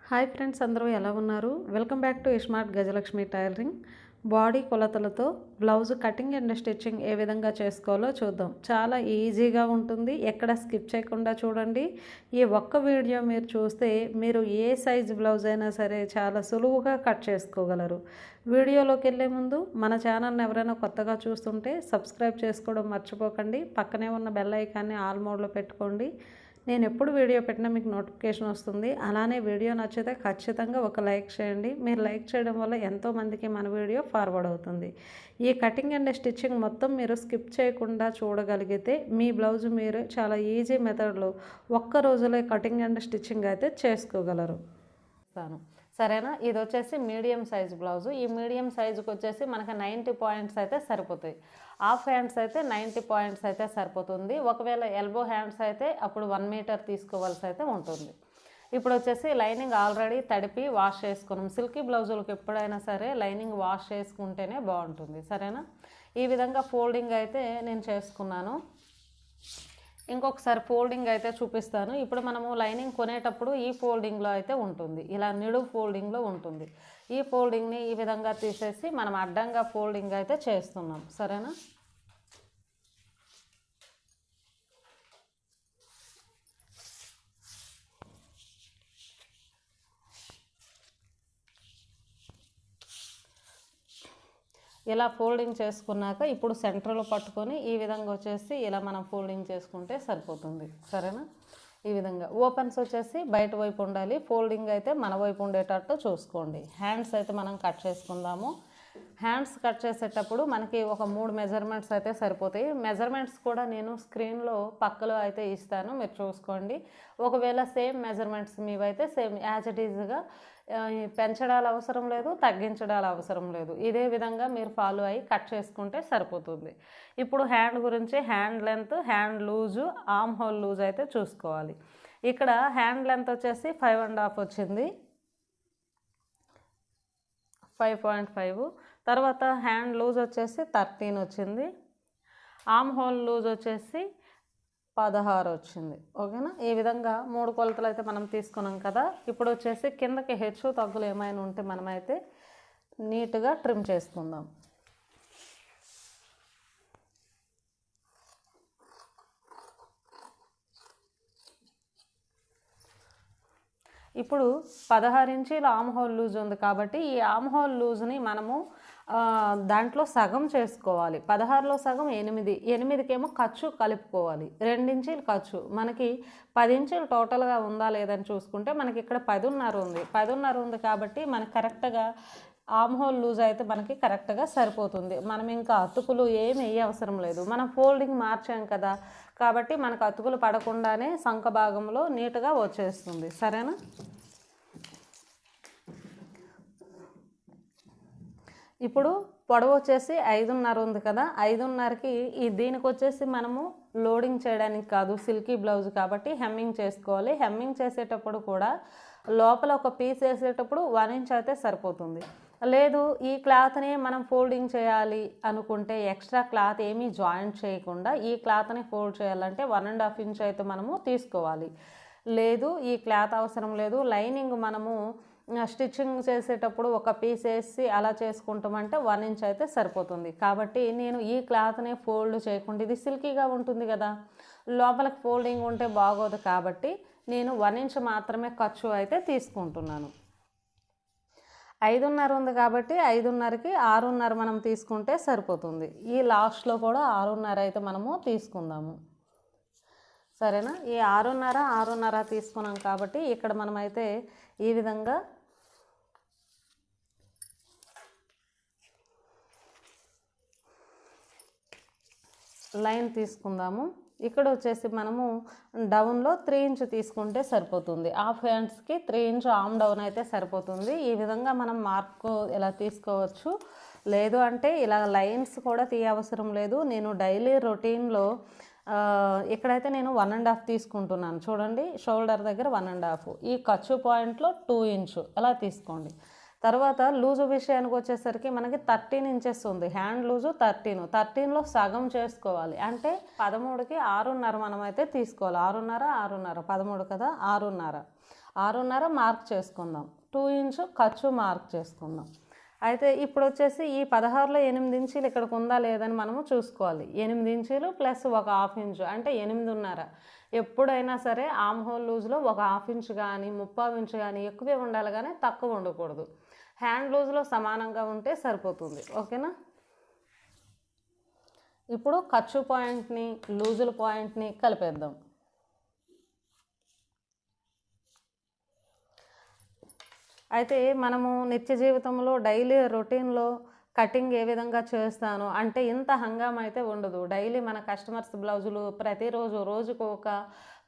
Hi friends, అందరూ ఎలా ఉన్నారు? Welcome back to smart Gajalakshmi tailoring. Body కొలతలతో బ్లౌజ్ కటింగ్ అండ్ స్టిచ్చింగ్ ఏ విధంగా చేసుకోవాలో చూద్దాం. చాలా ఈజీగా ఉంటుంది, ఎక్కడ స్కిప్ చేయకుండా చూడండి. ఈ ఒక్క వీడియో మీరు చూస్తే మీరు ఏ సైజ్ బ్లౌజ్ అయినా సరే చాలా సులువుగా కట్ చేసుకోగలరు. వీడియోలోకి వెళ్ళే ముందు మన ఛానల్ని ఎవరైనా కొత్తగా చూస్తుంటే సబ్స్క్రైబ్ చేసుకోవడం మర్చిపోకండి. పక్కనే ఉన్న బెల్ ఐకాన్ని ఆల్ మోడ్లో పెట్టుకోండి. నేను ఎప్పుడు వీడియో పెట్టినా మీకు నోటిఫికేషన్ వస్తుంది. అలానే వీడియో నచ్చితే ఖచ్చితంగా ఒక లైక్ చేయండి. మీరు లైక్ చేయడం వల్ల ఎంతోమందికి మన వీడియో ఫార్వర్డ్ అవుతుంది. ఈ కటింగ్ అండ్ స్టిచ్చింగ్ మొత్తం మీరు స్కిప్ చేయకుండా చూడగలిగితే మీ బ్లౌజ్ మీరు చాలా ఈజీ మెథడ్లో ఒక్క రోజులో కటింగ్ అండ్ స్టిచ్చింగ్ అయితే చేసుకోగలరు. సరేనా? ఇది వచ్చేసి మీడియం సైజ్ బ్లౌజు. ఈ మీడియం సైజుకి వచ్చేసి మనకి 90 పాయింట్స్ అయితే సరిపోతాయి. హాఫ్ హ్యాండ్స్ అయితే 90 పాయింట్స్ అయితే సరిపోతుంది. ఒకవేళ ఎల్బో హ్యాండ్స్ అయితే అప్పుడు 1 మీటర్ తీసుకోవాల్సి అయితే ఉంటుంది. ఇప్పుడు వచ్చేసి లైనింగ్ ఆల్రెడీ తడిపి వాష్ చేసుకున్నాం. సిల్కీ బ్లౌజులకు ఎప్పుడైనా సరే లైనింగ్ వాష్ చేసుకుంటేనే బాగుంటుంది. సరేనా? ఈ విధంగా ఫోల్డింగ్ అయితే నేను చేసుకున్నాను. ఇంకొకసారి ఫోల్డింగ్ అయితే చూపిస్తాను. ఇప్పుడు మనము లైనింగ్ కొనేటప్పుడు ఈ ఫోల్డింగ్లో అయితే ఉంటుంది, ఇలా నిడు ఫోల్డింగ్లో ఉంటుంది. ఈ ఫోల్డింగ్ని ఈ విధంగా తీసేసి మనం అడ్డంగా ఫోల్డింగ్ అయితే చేస్తున్నాం. సరేనా? ఇలా ఫోల్డింగ్ చేసుకున్నాక ఇప్పుడు సెంటర్లో పట్టుకొని ఈ విధంగా వచ్చేసి ఇలా మనం ఫోల్డింగ్ చేసుకుంటే సరిపోతుంది. సరేనా? ఈ విధంగా ఓపెన్స్ వచ్చేసి బయట వైపు ఉండాలి, ఫోల్డింగ్ అయితే మన వైపు ఉండేటట్టు చూసుకోండి. హ్యాండ్స్ అయితే మనం కట్ చేసుకుందాము. హ్యాండ్స్ కట్ చేసేటప్పుడు మనకి ఒక 3 మెజర్మెంట్స్ అయితే సరిపోతాయి. మెజర్మెంట్స్ కూడా నేను స్క్రీన్లో పక్కలో అయితే ఇస్తాను, మీరు చూసుకోండి. ఒకవేళ సేమ్ మెజర్మెంట్స్ మీవైతే సేమ్ యాజ్ ఇట్ ఈజ్గా పెంచడాలు అవసరం లేదు, తగ్గించడాలు అవసరం లేదు. ఇదే విధంగా మీరు ఫాలో అయ్యి కట్ చేసుకుంటే సరిపోతుంది. ఇప్పుడు హ్యాండ్ గురించి hand length, hand loose, arm hole loose అయితే చూసుకోవాలి. ఇక్కడ హ్యాండ్ లెంత్ వచ్చేసి 5.5 వచ్చింది, 5.5. తర్వాత హ్యాండ్ లూజ్ వచ్చేసి 13 వచ్చింది. ఆర్మ్ హోల్ లూజ్ వచ్చేసి 16 వచ్చింది. ఓకేనా? ఈ విధంగా 3 కొలతలు అయితే మనం తీసుకున్నాం కదా. ఇప్పుడు వచ్చేసి కిందకి హెచ్చు తగ్గులు ఏమైనా ఉంటే మనమైతే నీట్గా ట్రిమ్ చేసుకుందాం. ఇప్పుడు 16 ఇంచీల ఆర్మ్ హోల్ లూజ్ ఉంది కాబట్టి ఈ ఆర్మ్ హోల్ లూజ్ని మనము దాంట్లో సగం చేసుకోవాలి. 16లో సగం 8, 8కేమో ఖర్చు కలుపుకోవాలి. 2 ఇంచీలు ఖర్చు, మనకి 10 ఇంచీలు టోటల్గా ఉందా లేదని చూసుకుంటే మనకి ఇక్కడ 10.5 ఉంది. 10.5 ఉంది కాబట్టి మనకి కరెక్ట్గా ఆర్మ్ హోల్ లూజ్ అయితే మనకి కరెక్ట్గా సరిపోతుంది. మనం ఇంకా అతుకులు ఏమి వేయ అవసరం లేదు, మనం ఫోల్డింగ్ మార్చాం కదా కాబట్టి మనకు అతుకులు పడకుండానే సంఖ భాగంలో నీట్గా వచ్చేస్తుంది. సరేనా? ఇప్పుడు పొడవు వచ్చేసి 5.5 ఉంది కదా. 5.5కి దీనికి వచ్చేసి మనము లోడింగ్ చేయడానికి కాదు, సిల్కీ బ్లౌజ్ కాబట్టి హెమ్మింగ్ చేసుకోవాలి. హెమ్మింగ్ చేసేటప్పుడు కూడా లోపల ఒక పీస్ వేసేటప్పుడు 1 ఇంచ్ అయితే సరిపోతుంది. లేదు ఈ క్లాత్ని మనం ఫోల్డింగ్ చేయాలి అనుకుంటే ఎక్స్ట్రా క్లాత్ ఏమీ జాయింట్ చేయకుండా ఈ క్లాత్ని ఫోల్డ్ చేయాలంటే 1.5 ఇంచ్ అయితే మనము తీసుకోవాలి. లేదు ఈ క్లాత్ అవసరం లేదు, లైనింగ్ మనము స్టిచ్చింగ్ చేసేటప్పుడు ఒక పీస్ వేసి అలా చేసుకుంటామంటే 1 ఇంచ్ అయితే సరిపోతుంది. కాబట్టి నేను ఈ క్లాత్ని ఫోల్డ్ చేయకుండా, ఇది సిల్కీగా ఉంటుంది కదా, లోపలికి ఫోల్డింగ్ ఉంటే బాగోదు కాబట్టి నేను 1 ఇంచ్ మాత్రమే ఖర్చు అయితే తీసుకుంటున్నాను. 5.5 ఉంది కాబట్టి 5.5కి 6.5 మనం తీసుకుంటే సరిపోతుంది. ఈ లాస్ట్లో కూడా 6.5 అయితే మనము తీసుకుందాము. సరేనా? ఈ 6.5 తీసుకున్నాం కాబట్టి ఇక్కడ మనమైతే ఈ విధంగా లైన్ తీసుకుందాము. ఇక్కడ వచ్చేసి మనము డౌన్లో 3 ఇంచ్ తీసుకుంటే సరిపోతుంది. హాఫ్ హ్యాండ్స్కి 3 ఇంచ్ ఆర్మ్ డౌన్ అయితే సరిపోతుంది. ఈ విధంగా మనం మార్క్ ఇలా తీసుకోవచ్చు. లేదు అంటే ఇలా లైన్స్ కూడా తీయవసరం లేదు. నేను డైలీ రొటీన్లో ఇక్కడైతే నేను 1.5 తీసుకుంటున్నాను. చూడండి, షోల్డర్ దగ్గర 1.5, ఈ ఖర్చు పాయింట్లో 2 ఇంచ్ అలా తీసుకోండి. తర్వాత లూజు విషయానికి వచ్చేసరికి మనకి 13 ఇంచెస్ ఉంది. హ్యాండ్ లూజు 13లో సగం చేసుకోవాలి. అంటే 13కి 6.5 మనం అయితే తీసుకోవాలి. 6.5 13 కదా, 6.5 6.5 మార్క్ చేసుకుందాం. 2 ఇంచు ఖర్చు మార్క్ చేసుకుందాం. అయితే ఇప్పుడు వచ్చేసి ఈ 16లో 8 ఇంచీలు ఇక్కడికి ఉందా లేదని మనము చూసుకోవాలి. 8 ఇంచీలు ప్లస్ ఒక హాఫ్ ఇంచు అంటే 8.5. ఎప్పుడైనా సరే ఆమ్ హోల్ లూజ్లో ఒక హాఫ్ ఇంచు కానీ 3/4 ఇంచు కానీ ఎక్కువే ఉండాలి కానీ తక్కువ ఉండకూడదు. హ్యాండ్ లూజ్లో సమానంగా ఉంటే సరిపోతుంది. ఓకేనా? ఇప్పుడు ఖర్చు పాయింట్ని లూజుల పాయింట్ని కలిపేద్దాం. అయితే మనము నిత్య జీవితంలో డైలీ రొటీన్లో కటింగ్ ఏ విధంగా చేస్తాను అంటే ఇంత హంగామా అయితే ఉండదు. డైలీ మన కస్టమర్స్ బ్లౌజులు ప్రతిరోజు రోజుకు ఒక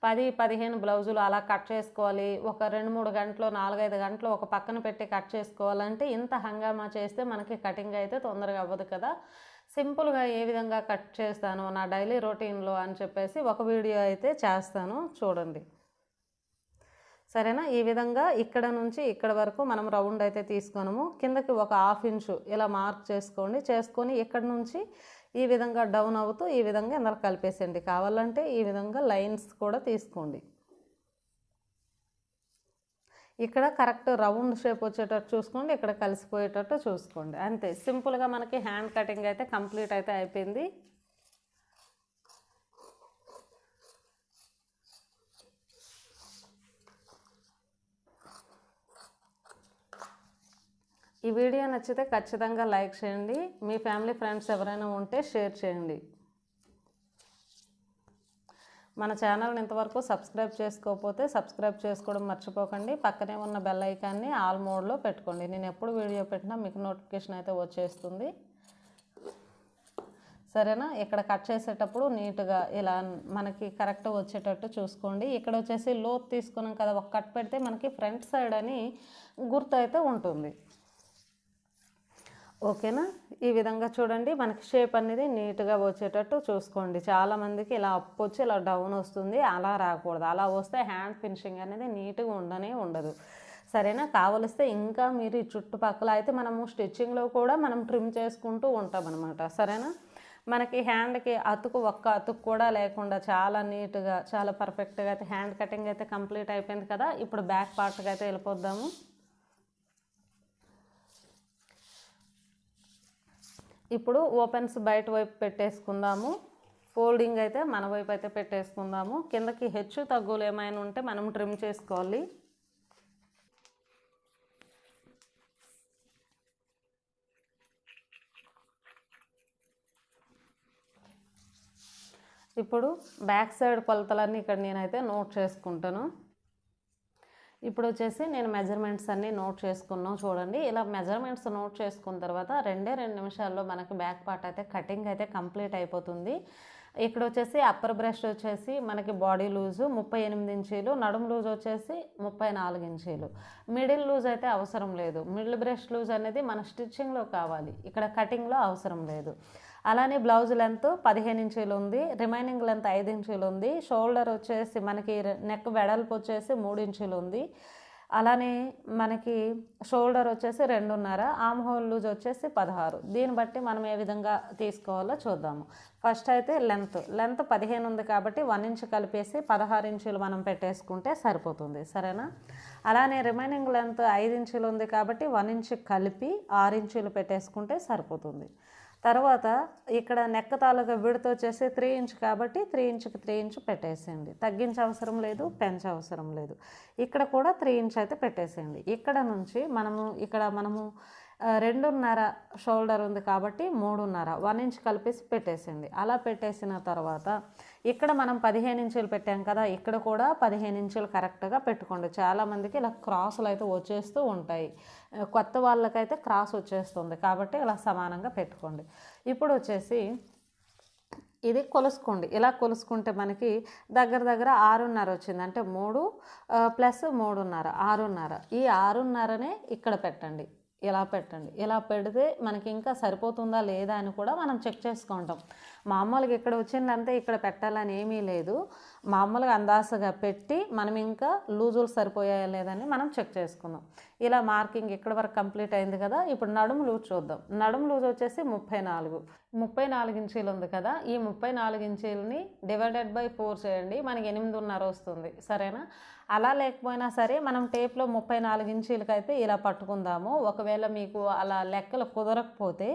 10-15 బ్లౌజులు అలా కట్ చేసుకోవాలి. ఒక 2-3 గంటలు 4-5 గంటలు ఒక పక్కన పెట్టి కట్ చేసుకోవాలంటే ఇంత హంగామా చేస్తే మనకి కటింగ్ అయితే తొందరగా అవ్వదు కదా. సింపుల్గా ఏ విధంగా కట్ చేస్తాను నా డైలీ రొటీన్లో అని చెప్పేసి ఒక వీడియో అయితే చేస్తాను, చూడండి. సరేనా? ఈ విధంగా ఇక్కడ నుంచి ఇక్కడ వరకు మనం రౌండ్ అయితే తీసుకున్నాము. కిందకి ఒక హాఫ్ ఇంచు ఇలా మార్క్ చేసుకొని ఇక్కడ నుంచి ఈ విధంగా డౌన్ అవుతూ ఈ విధంగా ఇందులో కలిపేసేయండి. కావాలంటే ఈ విధంగా లైన్స్ కూడా తీసుకోండి. ఇక్కడ కరెక్ట్ రౌండ్ షేప్ వచ్చేటట్టు చూసుకోండి, ఇక్కడ కలిసిపోయేటట్టు చూసుకోండి. అంతే, సింపుల్గా మనకి హ్యాండ్ కటింగ్ అయితే కంప్లీట్ అయితే అయిపోయింది. ఈ వీడియో నచ్చితే ఖచ్చితంగా లైక్ చేయండి. మీ ఫ్యామిలీ ఫ్రెండ్స్ ఎవరైనా ఉంటే షేర్ చేయండి. మన ఛానల్ని ఇంతవరకు సబ్స్క్రైబ్ చేసుకోకపోతే సబ్స్క్రైబ్ చేసుకోవడం మర్చిపోకండి. పక్కనే ఉన్న బెల్ ఐకాన్ని ఆల్ మోడ్లో పెట్టుకోండి. నేను ఎప్పుడు వీడియో పెట్టినా మీకు నోటిఫికేషన్ అయితే వచ్చేస్తుంది. సరేనా? ఇక్కడ కట్ చేసేటప్పుడు నీట్గా ఇలా మనకి కరెక్ట్ వచ్చేటట్టు చూసుకోండి. ఇక్కడ వచ్చేసి లోత్ తీసుకున్నాం కదా, ఒక కట్ పెడితే మనకి ఫ్రంట్ సైడ్ అని గుర్తు అయితే ఉంటుంది. ఓకేనా? ఈ విధంగా చూడండి, మనకి షేప్ అనేది నీట్గా వచ్చేటట్టు చూసుకోండి. చాలామందికి ఇలా అప్ వచ్చి ఇలా డౌన్ వస్తుంది, అలా రాకూడదు. అలా వస్తే హ్యాండ్ ఫినిషింగ్ అనేది నీట్గా ఉండదు. సరేనా? కావలిస్తే ఇంకా మీరు ఈ చుట్టుపక్కల అయితే మనము స్టిచ్చింగ్లో కూడా మనం ట్రిమ్ చేసుకుంటూ ఉంటాం అనమాట. సరేనా? మనకి హ్యాండ్కి ఒక్క అతుకు కూడా లేకుండా చాలా నీట్గా చాలా పర్ఫెక్ట్గా అయితే హ్యాండ్ కటింగ్ అయితే కంప్లీట్ అయిపోయింది కదా. ఇప్పుడు బ్యాక్ పార్ట్కి అయితే వెళ్ళిపోద్దాము. ఇప్పుడు ఓపెన్స్ బయట వైపు పెట్టేసుకుందాము. ఫోల్డింగ్ అయితే మన వైపు అయితే పెట్టేసుకుందాము. కిందకి హెచ్చు తగ్గులు ఏమైనా ఉంటే మనం ట్రిమ్ చేసుకోవాలి. ఇప్పుడు బ్యాక్ సైడ్ కొలతలన్నీ ఇక్కడ నేనైతే నోట్ చేసుకుంటాను. ఇప్పుడు వచ్చేసి నేను మెజర్మెంట్స్ అన్నీ నోట్ చేసుకున్నాను, చూడండి. ఇలా మెజర్మెంట్స్ నోట్ చేసుకున్న తర్వాత 2 నిమిషాల్లో మనకి బ్యాక్ పార్ట్ అయితే కటింగ్ అయితే కంప్లీట్ అయిపోతుంది. ఇక్కడ వచ్చేసి అప్పర్ బ్రెస్ట్ వచ్చేసి మనకి బాడీ లూజు 38 ఇంచీలు, నడుము లూజ్ వచ్చేసి 34 ఇంచీలు. మిడిల్ లూజ్ అయితే అవసరం లేదు. మిడిల్ బ్రెస్ట్ లూజ్ అనేది మన స్టిచ్చింగ్లో కావాలి, ఇక్కడ కటింగ్లో అవసరం లేదు. అలానే బ్లౌజ్ లెంత్ 15 ఇంచీలు ఉంది, రిమైనింగ్ లెంత్ 5 ఇంచీలు ఉంది. షోల్డర్ వచ్చేసి మనకి నెక్ వెడల్పు వచ్చేసి 3 ఇంచీలు ఉంది. అలానే మనకి షోల్డర్ వచ్చేసి 2.5, ఆమ్ హోల్ లూజ్ వచ్చేసి 16. దీన్ని బట్టి మనం ఏ విధంగా తీసుకోవాలో చూద్దాము. ఫస్ట్ అయితే లెంత్ 15 ఉంది కాబట్టి 1 ఇంచ్ కలిపేసి 16 ఇంచులు మనం పెట్టేసుకుంటే సరిపోతుంది. సరేనా? అలానే రిమైనింగ్ లెంత్ 5 ఇంచులు ఉంది కాబట్టి 1 ఇంచ్ కలిపి 6 ఇంచులు పెట్టేసుకుంటే సరిపోతుంది. తర్వాత ఇక్కడ నెక్ తాలూకా విడత వచ్చేసి 3 ఇంచ్ కాబట్టి 3 ఇంచుకి 3 ఇంచ్ పెట్టేసేయండి. తగ్గించే అవసరం లేదు, పెంచే అవసరం లేదు. ఇక్కడ కూడా 3 ఇంచ్ అయితే పెట్టేసేయండి. ఇక్కడ నుంచి మనము 2.5 షోల్డర్ ఉంది కాబట్టి 3.5, 1 ఇంచ్ కలిపేసి పెట్టేసేయండి. అలా పెట్టేసిన తర్వాత ఇక్కడ మనం 15 ఇంచులు పెట్టాం కదా, ఇక్కడ కూడా 15 ఇంచులు కరెక్ట్గా పెట్టుకోండి. చాలామందికి ఇలా క్రాసులు అయితే వచ్చేస్తూ ఉంటాయి, కొత్త వాళ్ళకైతే క్రాస్ వచ్చేస్తుంది కాబట్టి ఇలా సమానంగా పెట్టుకోండి. ఇప్పుడు వచ్చేసి ఇది కొలుసుకోండి. ఇలా కొలుసుకుంటే మనకి దగ్గర 6.5 వచ్చింది. అంటే 3 ప్లస్ 3.5 6.5. ఈ 6.5నే ఇక్కడ పెట్టండి, ఇలా పెట్టండి. ఇలా పెడితే మనకి ఇంకా సరిపోతుందా లేదా అని కూడా మనం చెక్ చేసుకుంటాం. మామూలుగా ఇక్కడ వచ్చిందంటే ఇక్కడ పెట్టాలని ఏమీ లేదు. మామూలుగా అందాసగా పెట్టి మనం ఇంకా లూజులు సరిపోయాయా లేదని మనం చెక్ చేసుకుందాం. ఇలా మార్కింగ్ ఇక్కడ వరకు కంప్లీట్ అయింది కదా. ఇప్పుడు నడుము లూజ్ చూద్దాం. నడుము లూజ్ వచ్చేసి 34 ఇంచీలు ఉంది కదా. ఈ 34 ఇంచీలని డివైడెడ్ బై 4 చేయండి, మనకి 8.5 వస్తుంది. సరేనా? అలా లేకపోయినా సరే మనం టేప్లో 34 ఇంచీలకి అయితే ఇలా పట్టుకుందాము. ఒకవేళ మీకు అలా లెక్కలు కుదరకపోతే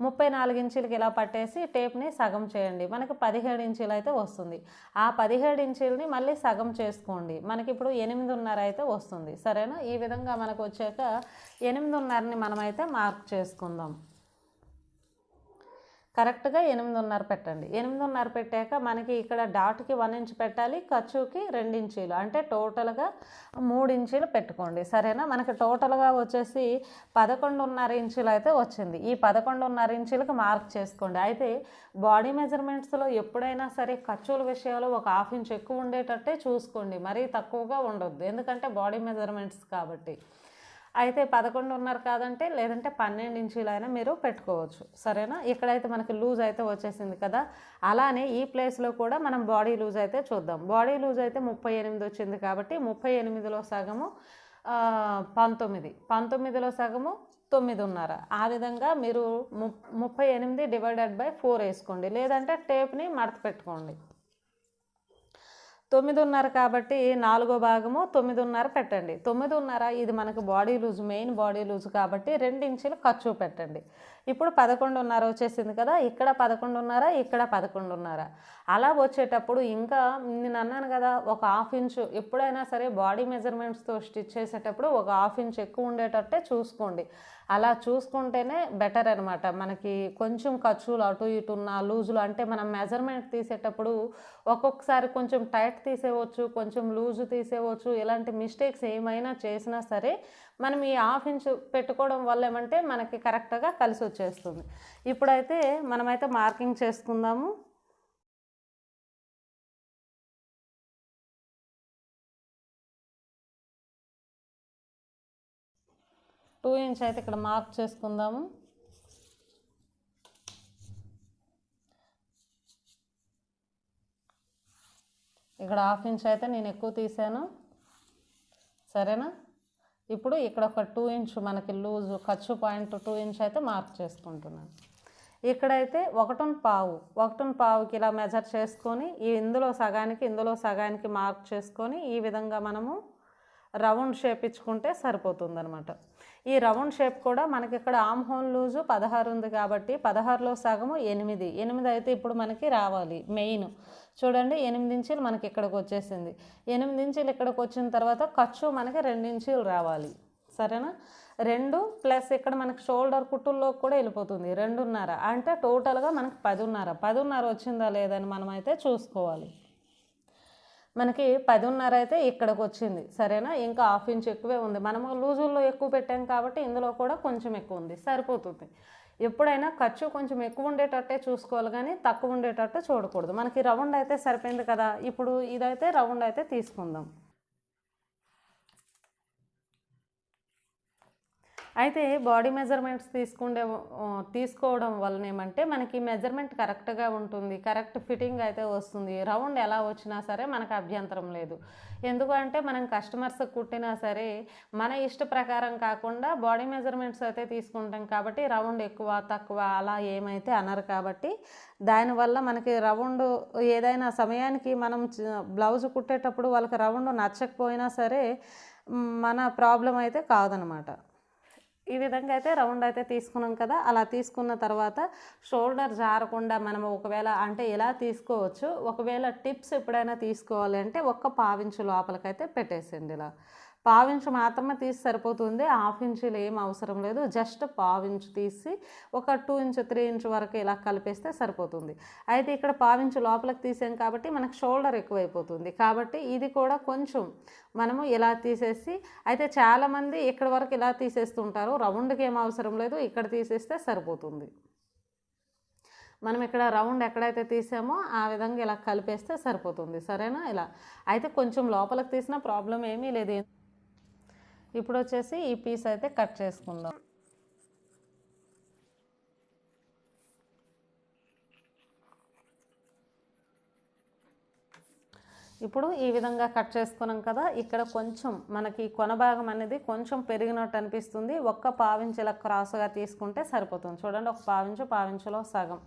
34 ఇంచీలకి ఇలా పట్టేసి టేప్ని సగం చేయండి, మనకి 17 ఇంచీలు అయితే వస్తుంది. ఆ 17 ఇంచీలని మళ్ళీ సగం చేసుకోండి, మనకి ఇప్పుడు 8.5 అయితే వస్తుంది. సరేనా? ఈ విధంగా మనకు వచ్చాక 8.5ని మనమైతే మార్క్ చేసుకుందాం. కరెక్ట్గా 8.5 పెట్టండి. 8.5 పెట్టాక మనకి ఇక్కడ డాట్కి 1 ఇంచ్ పెట్టాలి, ఖర్చుకి 2 ఇంచీలు, అంటే టోటల్గా 3 ఇంచీలు పెట్టుకోండి. సరేనా? మనకి టోటల్గా వచ్చేసి 11.5 ఇంచీలు అయితే వచ్చింది. ఈ 11.5 ఇంచీలకు మార్క్ చేసుకోండి. అయితే బాడీ మెజర్మెంట్స్లో ఎప్పుడైనా సరే ఖర్చుల విషయాలు ఒక 1/2 ఇంచ్ ఎక్కువ ఉండేటట్టే చూసుకోండి, మరీ తక్కువగా ఉండొద్దు, ఎందుకంటే బాడీ మెజర్మెంట్స్ కాబట్టి. అయితే 11.5 కాదంటే లేదంటే 12 ఇంచీలు అయినా మీరు పెట్టుకోవచ్చు. సరేనా? ఇక్కడైతే మనకి లూజ్ అయితే వచ్చేసింది కదా. అలానే ఈ ప్లేస్లో కూడా మనం బాడీ లూజ్ అయితే చూద్దాం. బాడీ లూజ్ అయితే 38 వచ్చింది కాబట్టి 38లో సగము 19, 19లో సగము 9.5. ఆ విధంగా మీరు 38 డివైడెడ్ బై 4 వేసుకోండి, లేదంటే టేప్ని మడత పెట్టుకోండి. 9.5 కాబట్టి 4వ భాగము 9.5 పెట్టండి. 9.5 ఇది మనకు body loose, main body loose కాబట్టి 2 ఇంచులు ఖర్చు పెట్టండి. ఇప్పుడు 11.5 వచ్చేసింది కదా. ఇక్కడ 11.5, ఇక్కడ 11.5. అలా వచ్చేటప్పుడు ఇంకా నేను అన్నాను కదా, ఒక 1/2 ఇంచు ఎప్పుడైనా సరే బాడీ మెజర్మెంట్స్తో స్టిచ్ చేసేటప్పుడు ఒక 1/2 ఇంచ్ ఎక్కువ ఉండేటట్టే చూసుకోండి. అలా చూసుకుంటేనే బెటర్ అనమాట. మనకి కొంచెం ఖర్చులు అటు ఇటు ఉన్న లూజులు, అంటే మనం మెజర్మెంట్ తీసేటప్పుడు ఒక్కొక్కసారి కొంచెం టైట్ తీసేవచ్చు, కొంచెం లూజు తీసేవచ్చు. ఇలాంటి మిస్టేక్స్ ఏమైనా చేసినా సరే మనం ఈ 1/2 ఇంచ్ పెట్టుకోవడం వల్ల ఏమంటే మనకి కరెక్ట్గా కలిసి వచ్చేస్తుంది. ఇప్పుడైతే మనమైతే మార్కింగ్ చేసుకుందాము. టూ ఇంచ్ అయితే ఇక్కడ మార్క్ చేసుకుందాము. ఇక్కడ 1/2 ఇంచ్ అయితే నేను ఎక్కువ తీసాను. సరేనా? ఇప్పుడు ఇక్కడ ఒక 2 ఇంచ్ మనకి లూజు ఖర్చు పాయింట్ 2 ఇంచ్ అయితే మార్క్ చేసుకుంటున్నాను. ఇక్కడైతే 1.5కి ఇలా మెజర్ చేసుకొని ఇందులో సగానికి మార్క్ చేసుకొని ఈ విధంగా మనము రౌండ్ షేప్ ఇచ్చుకుంటే సరిపోతుంది అనమాట. ఈ రౌండ్ షేప్ కూడా మనకి ఇక్కడ ఆమ్ హోల్ లూజు 16 ఉంది కాబట్టి 16లో సగము 8 అయితే ఇప్పుడు మనకి రావాలి. మెయిన్ చూడండి, 8 ఇంచీలు మనకి ఇక్కడికి వచ్చేసింది. 8 ఇంచీలు ఇక్కడికి వచ్చిన తర్వాత ఖర్చు మనకి 2 ఇంచీలు రావాలి. సరేనా? 2 ప్లస్ ఇక్కడ మనకి షోల్డర్ కుట్టుల్లో కూడా వెళ్ళిపోతుంది 2.5, అంటే టోటల్గా మనకి 10.5 వచ్చిందా లేదని మనం అయితే చూసుకోవాలి. మనకి 10.5 అయితే ఇక్కడికి వచ్చింది. సరేనా? ఇంకా 1/2 ఇంచ్ ఎక్కువే ఉంది. మనము లూజుల్లో ఎక్కువ పెట్టాం కాబట్టి ఇందులో కూడా కొంచెం ఎక్కువ ఉంది, సరిపోతుంది. ఎప్పుడైనా ఖర్చు కొంచెం ఎక్కువ ఉండేటట్టే చూసుకోవాలి, కానీ తక్కువ ఉండేటట్టు చూడకూడదు. మనకి రౌండ్ అయితే సరిపోయింది కదా. ఇప్పుడు ఇదైతే రౌండ్ అయితే తీసుకుందాం. అయితే బాడీ మెజర్మెంట్స్ తీసుకోవడం వలన ఏమంటే మనకి మెజర్మెంట్ కరెక్ట్గా ఉంటుంది, కరెక్ట్ ఫిట్టింగ్ అయితే వస్తుంది. రౌండ్ ఎలా వచ్చినా సరే మనకు అభ్యంతరం లేదు. ఎందుకంటే మనం కస్టమర్స్ కుట్టినా సరే మన ఇష్ట ప్రకారం కాకుండా బాడీ మెజర్మెంట్స్ అయితే తీసుకుంటాం కాబట్టి రౌండ్ ఎక్కువ తక్కువ అలా ఏమైతే అనరు. కాబట్టి దానివల్ల మనకి రౌండ్ ఏదైనా సమయానికి మనం బ్లౌజ్ కుట్టేటప్పుడు వాళ్ళకి రౌండ్ నచ్చకపోయినా సరే మన ప్రాబ్లం అయితే కాదనమాట. ఈ విధంగా అయితే రౌండ్ అయితే తీసుకున్నాం కదా. అలా తీసుకున్న తర్వాత షోల్డర్ జారకుండా మనం ఒకవేళ అంటే ఇలా తీసుకోవచ్చు. ఒకవేళ టిప్స్ ఎప్పుడైనా తీసుకోవాలి అంటే 1/4 ఇంచు లోపలికైతే పెట్టేసేయండి. ఇలా 1/4 ఇంచు మాత్రమే తీసి సరిపోతుంది. 1/2 ఇంచులు ఏం అవసరం లేదు. జస్ట్ 1/4 ఇంచు తీసి ఒక 2 ఇంచు 3 ఇంచు వరకు ఇలా కలిపేస్తే సరిపోతుంది. అయితే ఇక్కడ 1/4 ఇంచు లోపలికి తీసాం కాబట్టి మనకు షోల్డర్ ఎక్కువైపోతుంది. కాబట్టి ఇది కూడా కొంచెం మనము ఇలా తీసేసి, అయితే చాలామంది ఇక్కడ వరకు ఇలా తీసేస్తుంటారు. రౌండ్కి ఏం అవసరం లేదు, ఇక్కడ తీసేస్తే సరిపోతుంది. మనం ఇక్కడ రౌండ్ ఎక్కడైతే తీసామో ఆ విధంగా ఇలా కలిపేస్తే సరిపోతుంది. సరేనా? ఇలా అయితే కొంచెం లోపలికి తీసినా ప్రాబ్లం ఏమీ లేదు. ఇప్పుడు వచ్చేసి ఈ పీస్ అయితే కట్ చేసుకుందాం. ఇప్పుడు ఈ విధంగా కట్ చేసుకున్నాం కదా, ఇక్కడ కొంచెం మనకి కొన భాగం అనేది కొంచెం పెరిగినట్టు అనిపిస్తుంది. ఒక్క పావించి ఇలా క్రాస్గా తీసుకుంటే సరిపోతుంది. చూడండి, ఒక పావించులో సగం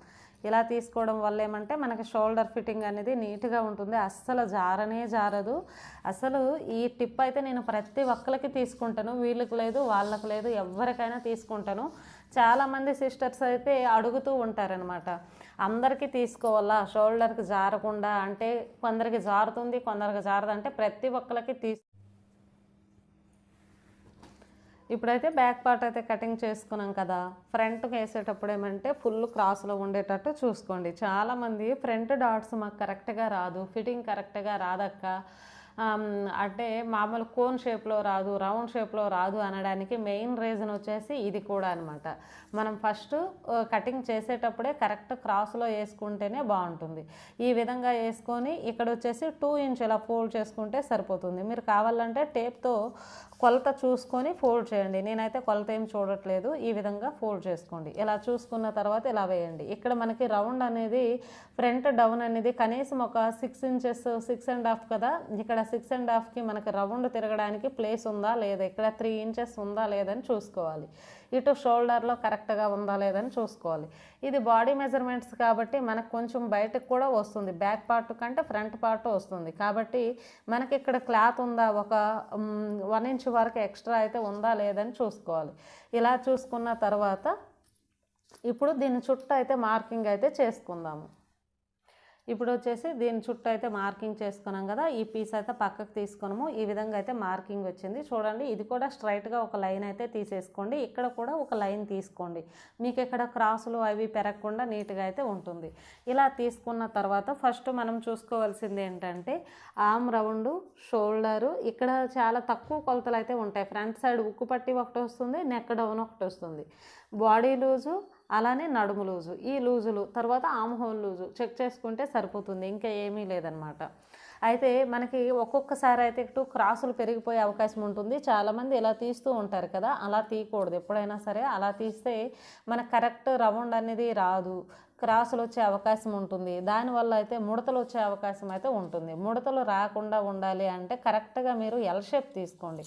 ఇలా తీసుకోవడం వల్ల ఏమంటే మనకి షోల్డర్ ఫిట్టింగ్ అనేది నీట్గా ఉంటుంది. అస్సలు జారనే జారదు. అసలు ఈ టిప్ అయితే నేను ప్రతి ఒక్కరికి తీసుకుంటాను, వీళ్ళకి లేదు వాళ్ళకి లేదు, ఎవరికైనా తీసుకుంటాను. చాలామంది సిస్టర్స్ అయితే అడుగుతూ ఉంటారనమాట, అందరికీ తీసుకోవాలా షోల్డర్కి జారకుండా అంటే, కొందరికి జారుతుంది కొందరికి జారదు అంటే ప్రతి ఒక్కరికి ఇప్పుడైతే బ్యాక్ పార్ట్ అయితే కటింగ్ చేసుకున్నాం కదా, ఫ్రంట్కి వేసేటప్పుడు ఏమంటే ఫుల్ క్రాస్లో ఉండేటట్టు చూసుకోండి. చాలామంది ఫ్రంట్ డాట్స్ మాకు కరెక్ట్గా రాదు, ఫిట్టింగ్ కరెక్ట్గా రాదక్క, అంటే మామూలు కోన్ షేప్లో రాదు, రౌండ్ షేప్లో రాదు అనడానికి మెయిన్ రీజన్ వచ్చేసి ఇది కూడా అనమాట. మనం ఫస్ట్ కటింగ్ చేసేటప్పుడే కరెక్ట్ క్రాస్లో వేసుకుంటేనే బాగుంటుంది. ఈ విధంగా వేసుకొని ఇక్కడ వచ్చేసి 2 ఇంచ్ ఇలా ఫోల్డ్ చేసుకుంటే సరిపోతుంది. మీరు కావాలంటే టేప్తో కొలత చూసుకొని ఫోల్డ్ చేయండి. నేనైతే కొలత ఏం చూడట్లేదు, ఈ విధంగా ఫోల్డ్ చేసుకోండి. ఇలా చూసుకున్న తర్వాత ఇలా వేయండి. ఇక్కడ మనకి రౌండ్ అనేది ఫ్రంట్ డౌన్ అనేది కనీసం ఒక 6 ఇంచెస్ 6.5 కదా, ఇక్కడ 6.5కి మనకి రౌండ్ తిరగడానికి ప్లేస్ ఉందా లేదా, ఇక్కడ 3 ఇంచెస్ ఉందా లేదని చూసుకోవాలి. ఇటు షోల్డర్లో కరెక్ట్గా ఉందా లేదని చూసుకోవాలి. ఇది బాడీ మెజర్మెంట్స్ కాబట్టి మనకు కొంచెం బయటకు కూడా వస్తుంది, బ్యాక్ పార్ట్ కంటే ఫ్రంట్ పార్ట్ వస్తుంది. కాబట్టి మనకి ఇక్కడ క్లాత్ ఉందా, ఒక 1 ఇంచ్ వరకు ఎక్స్ట్రా అయితే ఉందా లేదని చూసుకోవాలి. ఇలా చూసుకున్న తర్వాత ఇప్పుడు దీని చుట్టూ అయితే మార్కింగ్ అయితే చేసుకుందాము. ఇప్పుడు వచ్చేసి దీని చుట్టూ అయితే మార్కింగ్ చేసుకున్నాం కదా, ఈ పీస్ అయితే పక్కకు తీసుకున్నాము. ఈ విధంగా అయితే మార్కింగ్ వచ్చింది చూడండి. ఇది కూడా స్ట్రైట్గా ఒక లైన్ అయితే తీసేసుకోండి, ఇక్కడ కూడా ఒక లైన్ తీసుకోండి, మీకు ఇక్కడ క్రాసులు అవి పెరగకుండా నీట్గా అయితే ఉంటుంది. ఇలా తీసుకున్న తర్వాత ఫస్ట్ మనం చూసుకోవాల్సింది ఏంటంటే ఆర్మ్ రౌండ్, షోల్డరు, ఇక్కడ చాలా తక్కువ కొలతలు అయితే ఉంటాయి. ఫ్రంట్ సైడ్ ఉక్కు పట్టి ఒకటి వస్తుంది, నెక్ డౌన్ ఒకటి వస్తుంది, బాడీ లూజు అలానే నడుము లూజు, ఈ లూజులు తర్వాత ఆమ్ హోల్ లూజు చెక్ చేసుకుంటే సరిపోతుంది, ఇంకా ఏమీ లేదనమాట. అయితే మనకి ఒక్కొక్కసారి అయితే ఇటు క్రాసులు పెరిగిపోయే అవకాశం ఉంటుంది. చాలామంది ఇలా తీస్తూ ఉంటారు కదా, అలా తీయకూడదు. ఎప్పుడైనా సరే అలా తీస్తే మనకు కరెక్ట్ రౌండ్ అనేది రాదు, క్రాసులు వచ్చే అవకాశం ఉంటుంది. దానివల్ల అయితే ముడతలు వచ్చే అవకాశం అయితే ఉంటుంది. ముడతలు రాకుండా ఉండాలి అంటే కరెక్ట్గా మీరు ఎల్ షేప్ తీసుకోండి.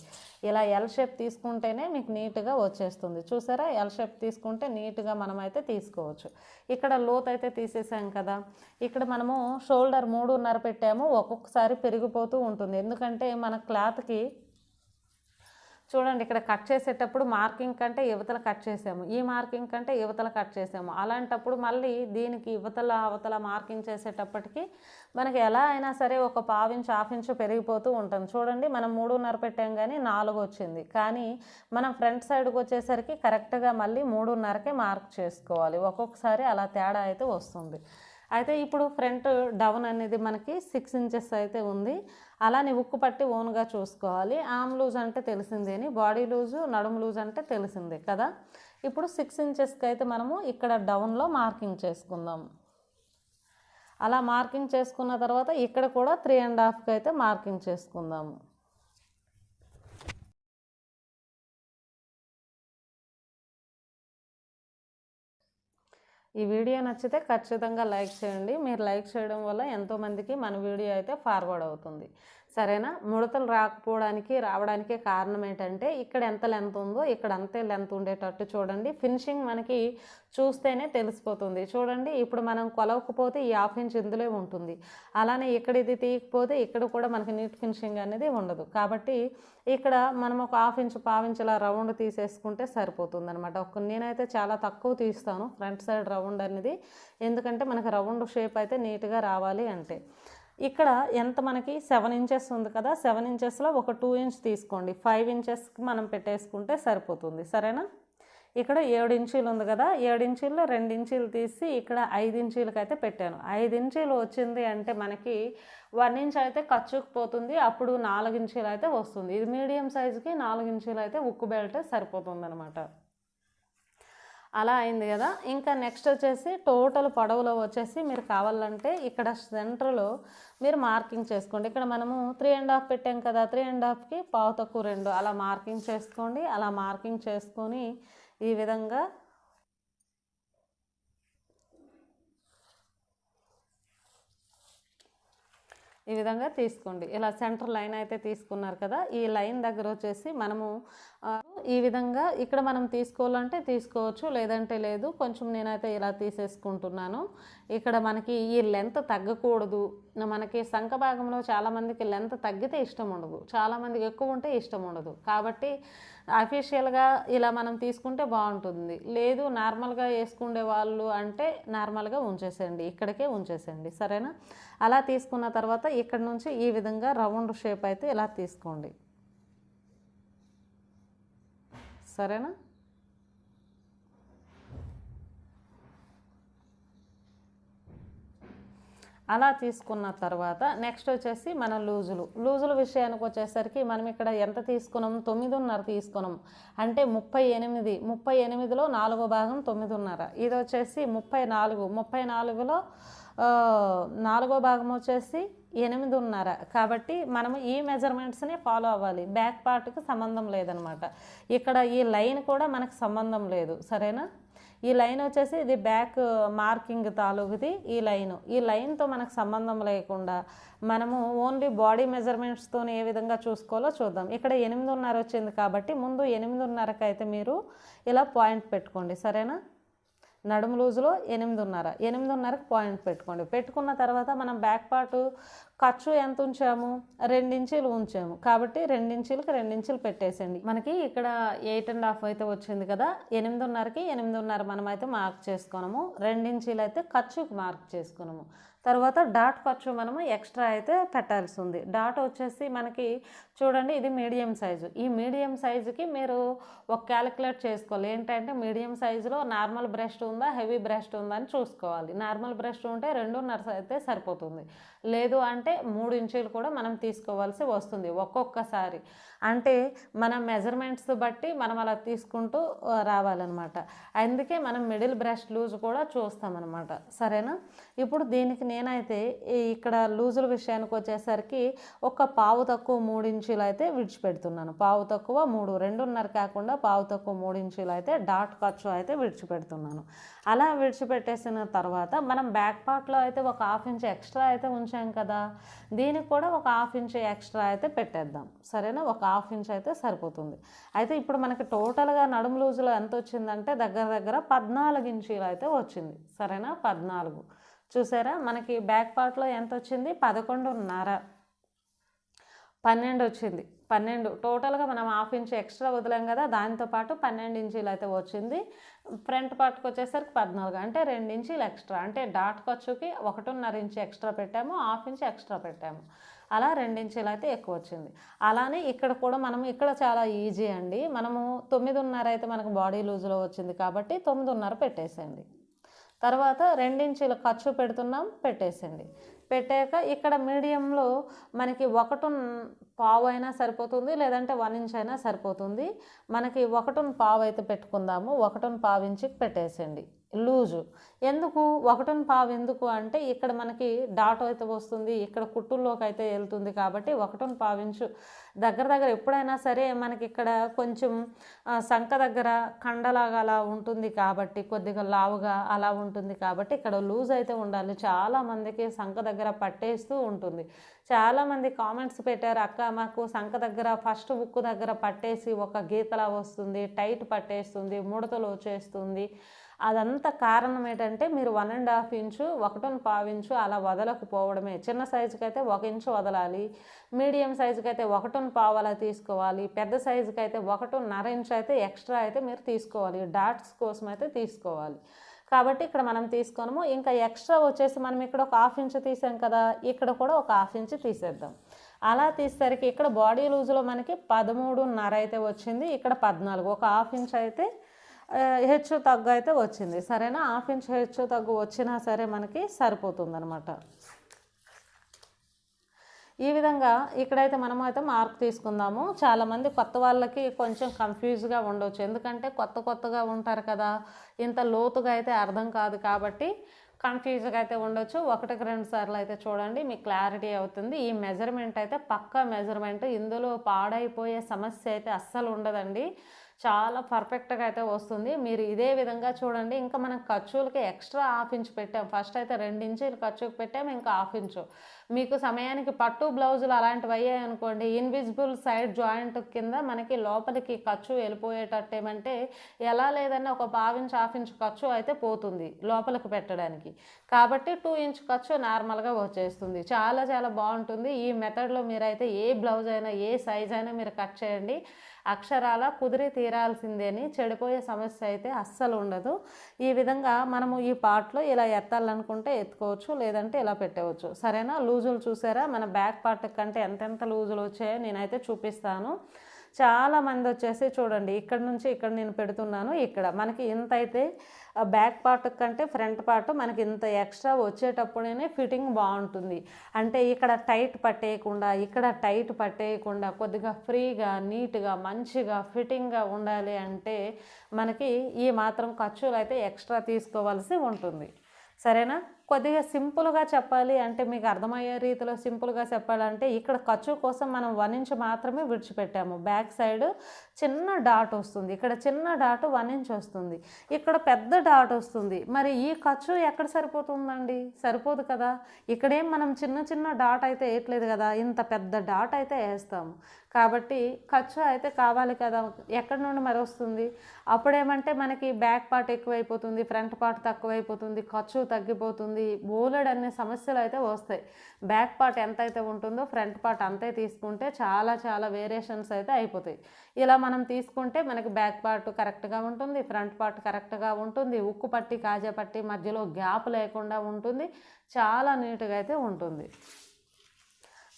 ఇలా ఎల్ షేప్ తీసుకుంటేనే మీకు నీట్గా వచ్చేస్తుంది. చూసారా, ఎల్ షేప్ తీసుకుంటే నీట్గా మనమైతే తీసుకోవచ్చు. ఇక్కడ లోత్ అయితే తీసేసాం కదా, ఇక్కడ మనము షోల్డర్ 3.5 పెట్టాము, ఒక్కొక్కసారి పెరిగిపోతూ ఉంటుంది. ఎందుకంటే మన క్లాత్కి చూడండి, ఇక్కడ కట్ చేసేటప్పుడు మార్కింగ్ కంటే యువతల కట్ చేసాము, ఈ మార్కింగ్ కంటే యువతల కట్ చేసాము. అలాంటప్పుడు మళ్ళీ దీనికి అవతల మార్కింగ్ చేసేటప్పటికి మనకి ఎలా అయినా సరే ఒక 1/2 ఇంచ్ 1/2 ఇంచ్ పెరిగిపోతూ ఉంటుంది. చూడండి, మనం 3.5 పెట్టాం కానీ 4 వచ్చింది, కానీ మనం ఫ్రంట్ సైడ్కి వచ్చేసరికి కరెక్ట్గా మళ్ళీ 3.5కే మార్క్ చేసుకోవాలి. ఒక్కొక్కసారి అలా తేడా అయితే వస్తుంది. అయితే ఇప్పుడు ఫ్రంట్ డౌన్ అనేది మనకి 6 ఇంచెస్ అయితే ఉంది. అలానే ఉక్కు పట్టి ఓన్గా చూసుకోవాలి. ఆమ్ లూజ్ అంటే తెలిసిందేని, బాడీ లూజు నడుము లూజ్ అంటే తెలిసిందే కదా. ఇప్పుడు 6 ఇంచెస్కి అయితే మనము ఇక్కడ డౌన్లో మార్కింగ్ చేసుకుందాం. అలా మార్కింగ్ చేసుకున్న తర్వాత ఇక్కడ కూడా 3.5కి అయితే మార్కింగ్ చేసుకుందాము. ఈ వీడియో నచ్చితే ఖచ్చితంగా లైక్ చేయండి. మీరు లైక్ చేయడం వల్ల ఎంతోమందికి మన వీడియో అయితే ఫార్వర్డ్ అవుతుంది, సరేనా. ముడతలు రావడానికి కారణం ఏంటంటే ఇక్కడ ఎంత లెంత్ ఉందో ఇక్కడ అంతే లెంత్ ఉండేటట్టు చూడండి. ఫినిషింగ్ మనకి చూస్తేనే తెలిసిపోతుంది. చూడండి, ఇప్పుడు మనం కొలవకపోతే ఈ 1/2 ఇంచ్ ఇందులో ఉంటుంది, అలానే ఇక్కడ ఇది తీయకపోతే ఇక్కడ కూడా మనకి నీట్ ఫినిషింగ్ అనేది ఉండదు. కాబట్టి ఇక్కడ మనం ఒక 1/2 ఇంచ్ 1/4 ఇంచ్ ఇలా రౌండ్ తీసేసుకుంటే సరిపోతుంది అనమాట. నేనైతే చాలా తక్కువ తీస్తాను ఫ్రంట్ సైడ్ రౌండ్ అనేది, ఎందుకంటే మనకి రౌండ్ షేప్ అయితే నీట్గా రావాలి అంటే. ఇక్కడ ఎంత మనకి 7 ఇంచెస్ ఉంది కదా, 7 ఇంచెస్లో ఒక 2 ఇంచ్ తీసుకోండి, 5 ఇంచెస్కి మనం పెట్టేసుకుంటే సరిపోతుంది, సరేనా. ఇక్కడ 7 ఇంచీలు ఉంది కదా, 7 ఇంచీల్లో 2 ఇంచీలు తీసి ఇక్కడ 5 ఇంచీలకి అయితే పెట్టాను. 5 ఇంచీలు వచ్చింది అంటే మనకి 1 ఇంచ్ అయితే ఖర్చుకుపోతుంది, అప్పుడు 4 ఇంచీలు అయితే వస్తుంది. ఇది మీడియం సైజుకి 4 ఇంచీలు అయితే ఉక్కు బెల్ట్ సరిపోతుంది అనమాట. అలా అయింది కదా. ఇంకా నెక్స్ట్ వచ్చేసి టోటల్ పొడవులో వచ్చేసి మీరు కావాలంటే ఇక్కడ సెంటర్లో మీరు మార్కింగ్ చేసుకోండి. ఇక్కడ మనము 3.5 పెట్టాం కదా, 3.5కి 2.5 అలా మార్కింగ్ చేసుకోండి. అలా మార్కింగ్ చేసుకొని ఈ విధంగా ఈ విధంగా తీసుకోండి. ఇలా సెంటర్ లైన్ అయితే తీసుకున్నారు కదా, ఈ లైన్ దగ్గర వచ్చేసి మనము ఈ విధంగా ఇక్కడ మనం తీసుకోవాలంటే తీసుకోవచ్చు, లేదంటే లేదు. కొంచెం నేనైతే ఇలా తీసేసుకుంటున్నాను. ఇక్కడ మనకి ఈ లెంత్ తగ్గకూడదు. మనకి సంఖ భాగంలో చాలామందికి లెంత్ తగ్గితే ఇష్టం ఉండదు, చాలామందికి ఎక్కువ ఉంటే ఇష్టం ఉండదు. కాబట్టి అఫీషియల్గా ఇలా మనం తీసుకుంటే బాగుంటుంది. లేదు నార్మల్గా వేసుకునే వాళ్ళు అంటే నార్మల్గా ఉంచేసేయండి, ఇక్కడికే ఉంచేసేయండి, సరేనా. అలా తీసుకున్న తర్వాత ఇక్కడ నుంచి ఈ విధంగా రౌండ్ షేప్ అయితే ఇలా తీసుకోండి, సరేనా. అలా తీసుకున్న తర్వాత నెక్స్ట్ వచ్చేసి మన లూజుల విషయానికి వచ్చేసరికి మనం ఇక్కడ ఎంత తీసుకున్నాం, 9.5 తీసుకున్నాం. అంటే 38, 38లో 4వ భాగం 9.5. ఇది వచ్చేసి 34, 34లో 4వ భాగం వచ్చేసి 8.5. కాబట్టి మనము ఈ మెజర్మెంట్స్ని ఫాలో అవ్వాలి. బ్యాక్ పార్ట్కి సంబంధం లేదనమాట. ఇక్కడ ఈ లైన్ కూడా మనకు సంబంధం లేదు, సరేనా. ఈ లైన్ వచ్చేసి ఇది బ్యాక్ మార్కింగ్ తాలూకుది. ఈ లైన్తో మనకు సంబంధం లేకుండా మనము ఓన్లీ బాడీ మెజర్మెంట్స్తో ఏ విధంగా చూసుకోవాలో చూద్దాం. ఇక్కడ 8.5 వచ్చింది కాబట్టి ముందు 8.5కి అయితే మీరు ఇలా పాయింట్ పెట్టుకోండి, సరేనా. నడుము లూజులో 8.5కి పాయింట్ పెట్టుకోండి. పెట్టుకున్న తర్వాత మనం బ్యాక్ పార్ట్ ఖర్చు ఎంత ఉంచాము, 2 ఇంచీలు ఉంచాము కాబట్టి 2 ఇంచీలకి 2 ఇంచీలు పెట్టేసండి. మనకి ఇక్కడ 8.5 అయితే వచ్చింది కదా, 8.5కి 8.5 మనం అయితే మార్క్ చేసుకున్నాము. 2 ఇంచీలు అయితే ఖర్చుకి మార్క్ చేసుకున్నాము. తర్వాత డాట్ ఖర్చు మనము ఎక్స్ట్రా అయితే పెట్టాల్సి ఉంది. డాట్ వచ్చేసి మనకి చూడండి, ఇది మీడియం సైజు. ఈ మీడియం సైజుకి మీరు ఒక క్యాలిక్యులేట్ చేసుకోవాలి. ఏంటంటే మీడియం సైజులో నార్మల్ బ్రెస్ట్ ఉందా, హెవీ బ్రెస్ట్ ఉందా అని చూసుకోవాలి. నార్మల్ బ్రెస్ట్ ఉంటే 2.5 అయితే సరిపోతుంది, లేదు అంటే 3 ఇంచీలు కూడా మనం తీసుకోవాల్సి వస్తుంది ఒక్కొక్కసారి. అంటే మన మెజర్మెంట్స్ బట్టి మనం అలా తీసుకుంటూ రావాలన్నమాట. అందుకే మనం మిడిల్ బ్రెస్ట్ లూజ్ కూడా చూస్తామన్నమాట, సరేనా. ఇప్పుడు దీనికి నేనైతే ఇక్కడ లూజుల విషయానికి వచ్చేసరికి ఒక పావు తక్కువ 3 ఇంచీలు అయితే విడిచిపెడుతున్నాను. పావు తక్కువ 3, 2.5 కాకుండా పావు తక్కువ 3 ఇంచీలు అయితే డాట్ ఖర్చు అయితే విడిచిపెడుతున్నాను. అలా విడిచిపెట్టేసిన తర్వాత మనం బ్యాక్ పార్ట్లో అయితే ఒక 1/2 ఇంచ్ ఎక్స్ట్రా అయితే ఉంచాం కదా, దీనికి కూడా ఒక 1/2 ఇంచ్ ఎక్స్ట్రా అయితే పెట్టేద్దాం, సరేనా. ఒక 1/2 ఇంచ్ అయితే సరిపోతుంది. అయితే ఇప్పుడు మనకి టోటల్గా నడుము లూజులో ఎంత వచ్చిందంటే దగ్గర 14 ఇంచీలు అయితే వచ్చింది, సరేనా. 14 చూసారా. మనకి బ్యాక్ పార్ట్లో ఎంత వచ్చింది, 11.5, 12 వచ్చింది. 12 టోటల్గా మనం 1/2 ఇంచ్ ఎక్స్ట్రా వదిలాం కదా, దాంతోపాటు 12 ఇంచీలు అయితే వచ్చింది. ఫ్రంట్ పార్ట్కి వచ్చేసరికి 14, అంటే 2 ఇంచీలు ఎక్స్ట్రా. అంటే డాట్ ఖర్చుకి 1.5 ఇంచ్ ఎక్స్ట్రా పెట్టాము, 1/2 ఇంచ్ ఎక్స్ట్రా పెట్టాము. అలా 2 ఇంచీలు అయితే ఎక్కువ వచ్చింది. అలానే ఇక్కడ కూడా మనం ఇక్కడ చాలా ఈజీ అండి. మనము 9.5 అయితే మనకు బాడీ లూజ్లో వచ్చింది కాబట్టి 9.5 పెట్టేసేయండి. తర్వాత 2 ఇంచీల ఖర్చు పెడుతున్నాం, పెట్టేసండి. పెట్టాక ఇక్కడ మీడియంలో మనకి 1.5 అయినా సరిపోతుంది, లేదంటే 1 ఇంచ్ అయినా సరిపోతుంది. మనకి 1.5 అయితే పెట్టుకుందాము. 1.5 ఇంచుకి పెట్టేసండి లూజు. ఎందుకు 1.5 ఎందుకు అంటే ఇక్కడ మనకి డాట్ అయితే వస్తుంది, ఇక్కడ కుట్టుల్లోకి అయితే వెళ్తుంది కాబట్టి 1.5 ఇంచు దగ్గర ఎప్పుడైనా సరే మనకి ఇక్కడ కొంచెం సంఖ దగ్గర కండలాగా అలా ఉంటుంది కాబట్టి, కొద్దిగా లావుగా అలా ఉంటుంది కాబట్టి ఇక్కడ లూజ్ అయితే ఉండాలి. చాలామందికి సంఖ దగ్గర పట్టేస్తూ ఉంటుంది. చాలామంది కామెంట్స్ పెట్టారు, అక్క మాకు సంఖ దగ్గర ఫస్ట్ బుక్ దగ్గర పట్టేసి ఒక గీతలా వస్తుంది, టైట్ పట్టేస్తుంది, ముడతలు వచ్చేస్తుంది. అదంతా కారణం ఏంటంటే మీరు 1.5 ఇంచు 1.5 ఇంచు అలా వదలకపోవడమే. చిన్న సైజుకి అయితే 1 ఇంచు వదలాలి, మీడియం సైజుకి అయితే 1.5 అలా తీసుకోవాలి, పెద్ద సైజుకి అయితే 1.5 ఇంచు అయితే ఎక్స్ట్రా అయితే మీరు తీసుకోవాలి, డాట్స్ కోసం అయితే తీసుకోవాలి. కాబట్టి ఇక్కడ మనం తీసుకున్నాము. ఇంకా ఎక్స్ట్రా వచ్చేసి మనం ఇక్కడ ఒక 1/2 ఇంచు తీసాం కదా, ఇక్కడ కూడా ఒక 1/2 ఇంచు తీసేద్దాం. అలా తీసేసరికి ఇక్కడ బాడీ లూజులో మనకి 13.5 అయితే వచ్చింది, ఇక్కడ 14, ఒక 1/2 ఇంచు అయితే హెచ్చు తగ్గు అయితే వచ్చింది, సరేనా. 1/2 ఇంచ్ హెచ్చు తగ్గు వచ్చినా సరే మనకి సరిపోతుంది అనమాట. ఈ విధంగా ఇక్కడైతే మనము అయితే మార్క్ తీసుకుందాము. చాలామంది కొత్త వాళ్ళకి కొంచెం కన్ఫ్యూజ్గా ఉండవచ్చు, ఎందుకంటే కొత్తగా ఉంటారు కదా, ఇంత లోతుగా అయితే అర్థం కాదు కాబట్టి కన్ఫ్యూజ్గా అయితే ఉండొచ్చు. 1-2 సార్లు అయితే చూడండి, మీకు క్లారిటీ అవుతుంది. ఈ మెజర్మెంట్ అయితే పక్కా మెజర్మెంట్, ఇందులో పాడైపోయే సమస్య అయితే అస్సలు ఉండదండి. చాలా పర్ఫెక్ట్గా అయితే వస్తుంది. మీరు ఇదే విధంగా చూడండి. ఇంకా మనం ఖర్చులకి ఎక్స్ట్రా హాఫ్ ఇంచ్ పెట్టాం. ఫస్ట్ అయితే 2 ఇంచులు ఖర్చుకు పెట్టాము, ఇంకా హాఫ్ ఇంచు. మీకు సమయానికి పట్టు బ్లౌజులు అలాంటివి అయ్యాయి అనుకోండి, ఇన్విజిబుల్ సైడ్ జాయింట్ కింద మనకి లోపలికి ఖర్చు వెళ్ళిపోయేటట్టు ఏమంటే ఎలా లేదన్నా ఒక పావించు హాఫ్ ఇంచ్ ఖర్చు అయితే పోతుంది లోపలికి పెట్టడానికి. కాబట్టి 2 ఇంచ్ ఖర్చు నార్మల్గా వచ్చేస్తుంది. చాలా చాలా బాగుంటుంది. ఈ మెథడ్లో మీరైతే ఏ బ్లౌజ్ అయినా ఏ సైజ్ అయినా మీరు కట్ చేయండి. అక్షరాల కుదిరి తీరాల్సిందేని, చెడిపోయే సమస్య అయితే అస్సలు ఉండదు. ఈ విధంగా మనము ఈ పార్ట్లో ఇలా ఎత్తాలనుకుంటే ఎత్తుకోవచ్చు, లేదంటే ఇలా పెట్టవచ్చు. సరేనా? లూజులు చూసారా? మన బ్యాక్ పార్ట్ కంటే ఎంతెంత లూజులు వచ్చాయో నేనైతే చూపిస్తాను. చాలామంది వచ్చేసి చూడండి, ఇక్కడ నుంచి ఇక్కడ నేను పెడుతున్నాను. ఇక్కడ మనకి ఇంత అయితే బ్యాక్ పార్ట్ కంటే ఫ్రంట్ పార్ట్ మనకి ఇంత ఎక్స్ట్రా వచ్చేటప్పుడే ఫిట్టింగ్ బాగుంటుంది. అంటే ఇక్కడ టైట్ పట్టేయకుండా, ఇక్కడ టైట్ పట్టేయకుండా కొద్దిగా ఫ్రీగా, నీట్గా, మంచిగా ఫిట్టింగ్గా ఉండాలి అంటే మనకి ఈ మాత్రం ఖర్చులు అయితే ఎక్స్ట్రా తీసుకోవాల్సి ఉంటుంది. సరేనా? కొద్దిగా సింపుల్గా చెప్పాలి అంటే, మీకు అర్థమయ్యే రీతిలో సింపుల్గా చెప్పాలంటే, ఇక్కడ ఖర్చు కోసం మనం 1 ఇంచ్ మాత్రమే విడిచిపెట్టాము. బ్యాక్ సైడ్ చిన్న డాట్ వస్తుంది, ఇక్కడ చిన్న డాట్ 1 ఇంచ్ వస్తుంది, ఇక్కడ పెద్ద డాట్ వస్తుంది. మరి ఈ ఖర్చు ఎక్కడ సరిపోతుందండి? సరిపోదు కదా. ఇక్కడేం మనం చిన్న చిన్న డాట్ అయితే వేయట్లేదు కదా, ఇంత పెద్ద డాట్ అయితే వేస్తాము. కాబట్టి ఖర్చు అయితే కావాలి కదా, ఎక్కడి నుండి మరి వస్తుంది? అప్పుడేమంటే మనకి బ్యాక్ పార్ట్ ఎక్కువైపోతుంది, ఫ్రంట్ పార్ట్ తక్కువైపోతుంది, ఖర్చు తగ్గిపోతుంది, బోలెడ్ అనే సమస్యలు అయితే వస్తాయి. బ్యాక్ పార్ట్ ఎంత అయితే ఉంటుందో ఫ్రంట్ పార్ట్ అంతే తీసుకుంటే చాలా చాలా వేరియేషన్స్ అయితే అయిపోతాయి. ఇలా మనం తీసుకుంటే మనకి బ్యాక్ పార్ట్ కరెక్ట్గా ఉంటుంది, ఫ్రంట్ పార్ట్ కరెక్ట్గా ఉంటుంది, ఉక్కు పట్టి కాజా పట్టి మధ్యలో గ్యాప్ లేకుండా ఉంటుంది, చాలా నీట్గా అయితే ఉంటుంది.